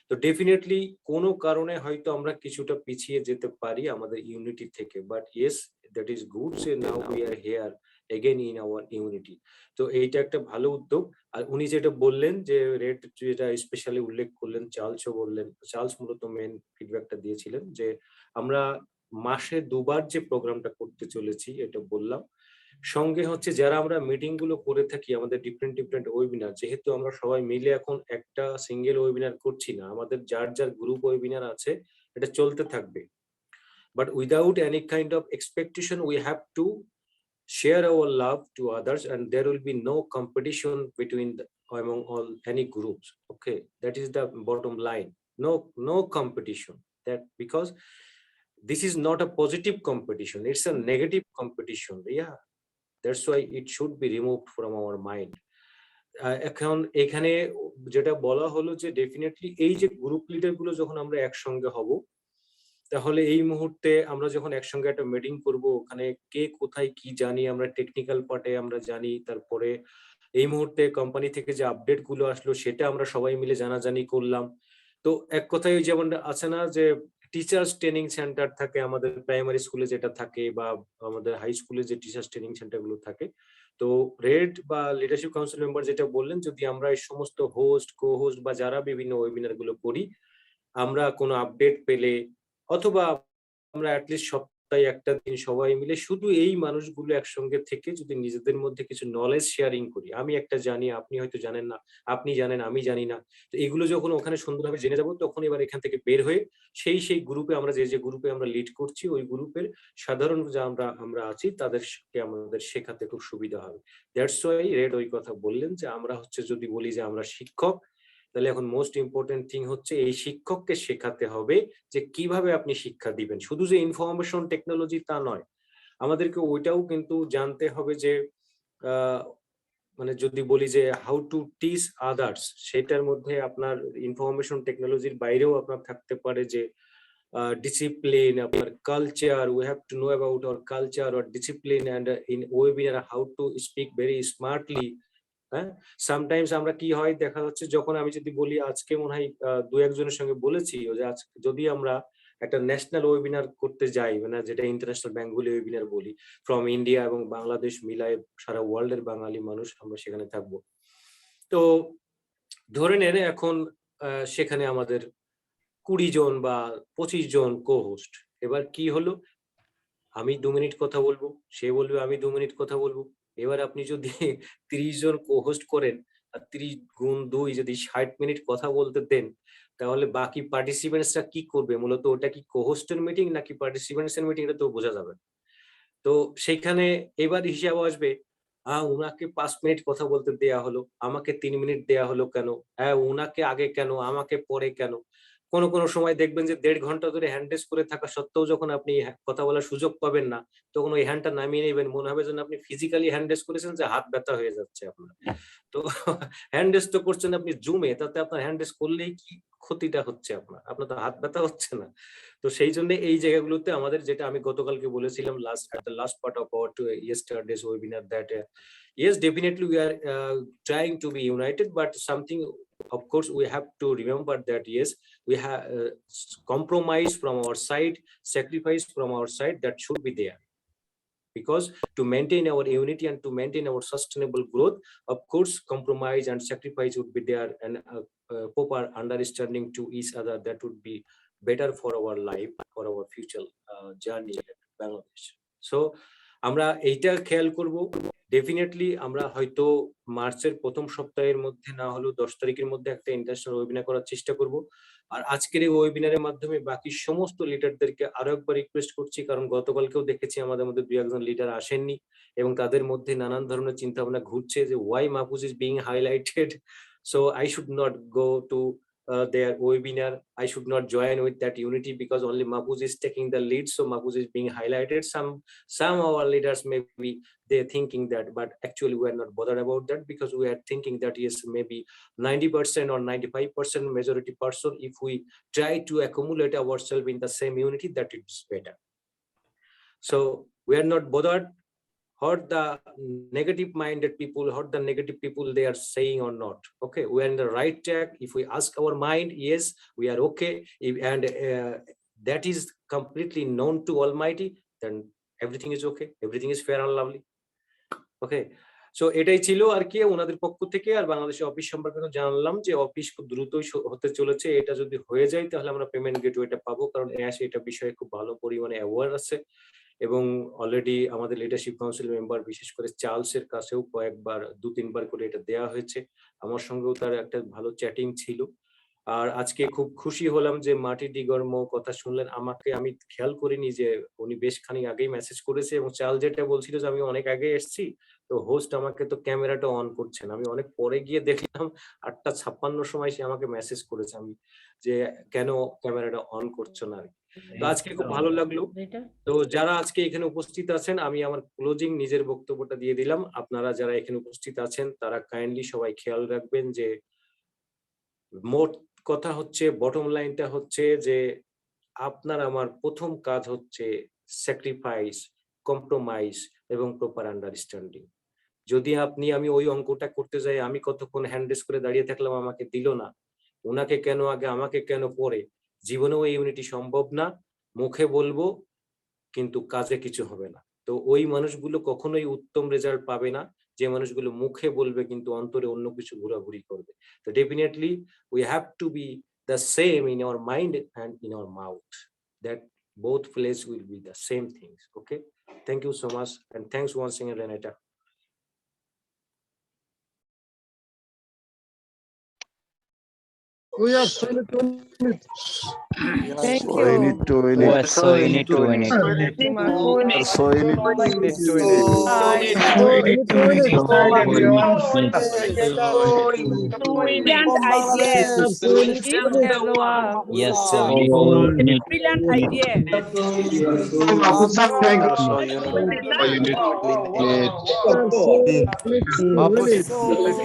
তো ডেফিনেটলি কোনো কারণে হয়তো আমরা কিছুটা পিছিয়ে যেতে পারি আমাদের ইউনিটি থেকে, but yes, that is good say now we are here again in our unity. তো এইটা একটা ভালো উদ্যোগ। আর উনি যেটা বললেন যে রেড যেটা স্পেশালি উল্লেখ করলেন, চার্লসও বললেন, চার্লস মূলত মেন ফিডব্যাকটা দিয়েছিলেন যে আমরা মাসে 2 বার যে প্রোগ্রামটা করতে চলেছি, এটা বললাম। সঙ্গে হচ্ছে যারা আমরা মিটিং গুলো করে থাকি আমাদের ডিফারেন্ট ওয়েবিনার, যেহেতু আমরা সবাই মিলে এখন একটা সিঙ্গেল ওয়েবিনার করছি না, আমাদের যার যার গ্রুপ ওয়েবিনার আছে এটা চলতে থাকবে। but without any kind of expectation. We have to share our love to others, and there will be no competition between among all any groups. Okay, that is the bottom line. No competition. That because this is not a positive competition, it's a negative competition. Yeah, that's why it should be removed from our mind. এখন এখানে যেটা বলা হলো যে definitely এই যে group leader গুলো যখন আমরা একসঙ্গে হব, তাহলে এই মুহূর্তে আমরা যখন একসঙ্গে একটা মিটিং করব, ওখানে কে কোথায় কি জানি, আমরা টেকনিক্যাল পার্টে আমরা জানি, তারপরে এই মুহূর্তে কোম্পানি থেকে যে আপডেট গুলো আসলো সেটা আমরা সবাই মিলে জানাজানি করলাম। তো এক কথায় যেমন আছে না যে টিচার্স ট্রেনিং সেন্টার থাকে আমাদের প্রাইমারি স্কুলে যেটা থাকে, বা আমাদের হাই স্কুলে যে টিচার্স ট্রেনিং সেন্টার গুলো থাকে, তো রেড বা লিডারশিপ কাউন্সিল মেম্বার যেটা বললেন, যদি আমরা এই সমস্ত হোস্ট কো হোস্ট বা যারা বিভিন্ন ওয়েবিনার গুলো করি, আমরা কোনো আপডেট পেলে অথবা আমরা অ্যাটলিস্ট সপ্তাহে একটা দিন সবাই মিলে শুধু এই মানুষগুলো একসঙ্গে থেকে যদি নিজেদের মধ্যে কিছু নলেজ শেয়ারিং করি, আমি একটা জানি আপনি হয়তো জানেন না, আপনি জানেন আমি জানি না, তো এগুলো যখন ওখানে সুন্দরভাবে জেনে যাবো, তখন এবার এখান থেকে বের হয়ে সেই গ্রুপে আমরা যে গ্রুপে আমরা লিড করছি, ওই গ্রুপের সাধারণ যা আমরা আছি তাদেরকে আমাদের শেখাতে খুব সুবিধা হবে। দ্যাটস ওয়াই রেড ওই কথা বললেন যে আমরা হচ্ছে যদি বলি যে আমরা শিক্ষক, তাহলে এখন মোস্ট ইম্পর্টেন্ট থিং হচ্ছে এই শিক্ষককে শেখাতে হবে যে কিভাবে আপনি শিক্ষা দিবেন। শুধু যে ইনফরমেশন টেকনোলজি তা নয়, আমাদেরকে ওইটাও কিন্তু জানতে হবে যে মানে যদি বলি যে হাউ টু টিচ আদার্স, সেটার মধ্যে আপনার ইনফরমেশন টেকনোলজির বাইরেও আপনার থাকতে পারে যে discipline, আপনার culture. We have to know about our culture or discipline, and in webinar how to speak very smartly. হ্যাঁ, সামটাইমস আমরা কি হয় দেখা যাচ্ছে, যখন আমি যদি বলি আজকে মনে হয় দু একজনের সঙ্গে বলেছি যে আজকে যদি আমরা একটা ন্যাশনাল ওয়েবিনার করতে যাই, মানে যেটা ইন্টারন্যাশনাল বেঙ্গলি ওয়েবিনার বলি, ফ্রম ইন্ডিয়া এবং বাংলাদেশ মিলায় সারা ওয়ার্ল্ডের বাঙালি মানুষ আমরা সেখানে থাকবো। তো ধরে নেন এখন সেখানে আমাদের 20 জন বা 25 জন কো হোস্ট। এবার কি হলো, আমি 2 মিনিট কথা বলবো, সে বলবে আমি 2 মিনিট কথা বলবো। এবার আপনি যদি 30 জন কো হোস্ট করেন আর 30 গুণ 2 যদি 60 মিনিট কথা বলতে দেন, তাহলে বাকি পার্টিসিপেন্টসরা কি করবে? মূলত ওটা কি কো হোস্টের মিটিং নাকি পার্টিসিপেন্টসের মিটিং, এটা তো বোঝা যাবে। তো সেইখানে এবার হিসাব আসবে, ওনাকে 5 মিনিট কথা বলতে দেয়া হলো, আমাকে 3 মিনিট দেয়া হলো কেন? হ্যাঁ, ওনাকে আগে কেন, আমাকে পরে কেন? কোনো সময় দেখবেন যে 1.5 ঘন্টা ধরে হ্যান্ড রেজ করে থাকা সত্ত্বেও যখন আপনি কথা বলার সুযোগ পাবেন না, তখন ওই হ্যান্ডটা নামিয়ে নেবেন, মনে হবে যেন আপনি ফিজিক্যালি হ্যান্ড রেজ করেছেন, যে হাত ব্যথা হয়ে যাচ্ছে আপনার। তো হ্যান্ড রেজ তো করছেন আপনি জুমে, তাতে আপনার হ্যান্ড রেজ করলেই কি ক্ষতিটা হচ্ছে আপনার তো হাত ব্যথা হচ্ছে না। তো সেই জন্য এই জায়গাগুলোতে আমাদের, যেটা আমি গতকালকে বলেছিলাম last part of our yesterday's webinar, that yes, definitely we are trying to be united, but something, of course, we have to remember that yes, we have compromise from our side, sacrifice from our side, that should be there, because to maintain our unity and to maintain our sustainable growth, of course, compromise and sacrifice would be there, and proper understanding to each other, that would be better for our life, for our future journey in Bangladesh. So আমরা এইটা খেয়াল করব। Definitely আমরা হয়তো মার্চের প্রথম সপ্তাহের মধ্যে না হলেও 10 তারিখের মধ্যে একটা ইন্টারন্যাশনাল ওয়েবিনার করার চেষ্টা করব। আর আজকের এই ওয়েবিনারের মাধ্যমে বাকি সমস্ত লিডারদেরকে আরো একবার রিকোয়েস্ট করছি, কারণ গতকালকেও দেখেছি আমাদের মধ্যে 2-1 লিডার আসেননি, এবং তাদের মধ্যে নানান ধরনের চিন্তা ভাবনা ঘুরছে যে why Mahfuz is being highlighted, so I should not go to their webinar, I should not join with that unity because only Mahfuz is taking the lead, so Mahfuz is being highlighted. Some of our leaders maybe they're thinking that, but actually we are not bothered about that, because we are thinking that yes, maybe 90% or 95% majority person, if we try to accumulate ourselves in the same unity, that it's better. So we are not bothered what the negative minded people, what the negative people they are saying or not. Okay, we are in the right track. If we ask our mind, yes, we are okay, and that is completely known to Almighty, then everything is okay, everything is fair and lovely. Okay, so এটাই ছিল আর কি ওনাদের পক্ষ থেকে। আর বাংলাদেশের office সম্পর্কে জানলাম যে অফিস খুব দ্রুতই হতে চলেছে, এটা যদি হয়ে যায় তাহলে আমরা পেমেন্ট গেটওয়েটা পাবো, কারণ এটা বিষয়ে খুব ভালো পরিমাণে অ্যাওয়ার আছে, এবং অলরেডি আমাদের লিডারশিপ কাউন্সিল মেম্বার বিশেষ করে চার্লসের কাছেও কয়েকবার 2-3 বার করে এটা দেওয়া হয়েছে, আমার সঙ্গেও তার একটা ভালো চ্যাটিং ছিল। আর আজকে খুব খুশি হলাম যে মাটি ডিগর্ম কথা শুনলেন। আমি খেয়াল করিনি যে উনি বেশ খানিক আগেই মেসেজ করেছে, এবং চাল যেটা বলছিল যে আমি অনেক আগে এসেছি, তো হোস্ট আমাকে তো ক্যামেরাটা অন করছেন। আমি অনেক পরে গিয়ে দেখলাম 8:56 সময় সে আমাকে মেসেজ করেছে আমি যে কেন ক্যামেরাটা অন করছো না। তো আজকে খুব ভালো লাগলো। তো যারা আজকে এখানে উপস্থিত আছেন, আমি আমার ক্লোজিং নিজের বক্তব্যটা দিয়ে দিলাম। আপনারা যারা এখানে উপস্থিত আছেন তারা কাইন্ডলি সবাই খেয়াল রাখবেন যে মোট কথা হচ্ছে, বটম লাইনটা হচ্ছে যে আপনার আমার প্রথম কাজ হচ্ছে স্যাক্রিফাইস, কম্প্রোমাইজ এবং প্রপার আন্ডারস্ট্যান্ডিং। যদি আমি ওই অঙ্কটা করতে যাই, আমি কতক্ষণ হ্যান্ডেস করে দাঁড়িয়ে থাকলাম, আমাকে দিল না, ওনাকে কেন আগে আমাকে কেন পরে, জীবনেও এই ইউনিটি সম্ভব না। মুখে বলবো কিন্তু কাজে কিছু হবে না। তো ওই মানুষগুলো কখনোই উত্তম রেজাল্ট পাবে না যে মানুষগুলো মুখে বলবে কিন্তু অন্তরে অন্য কিছু ঘোরাঘুরি করবে। তো definitely we have to B the same in our mind and in our mouth, that both place will be the same things. Okay, thank you so much, and thanks once again, Renata. We have 22 minutes. Thank So I you. need to win it. So I need to win it. So I need to win it. So I need to win it. Brilliant idea. Yes, Brilliant idea. So you need to win it.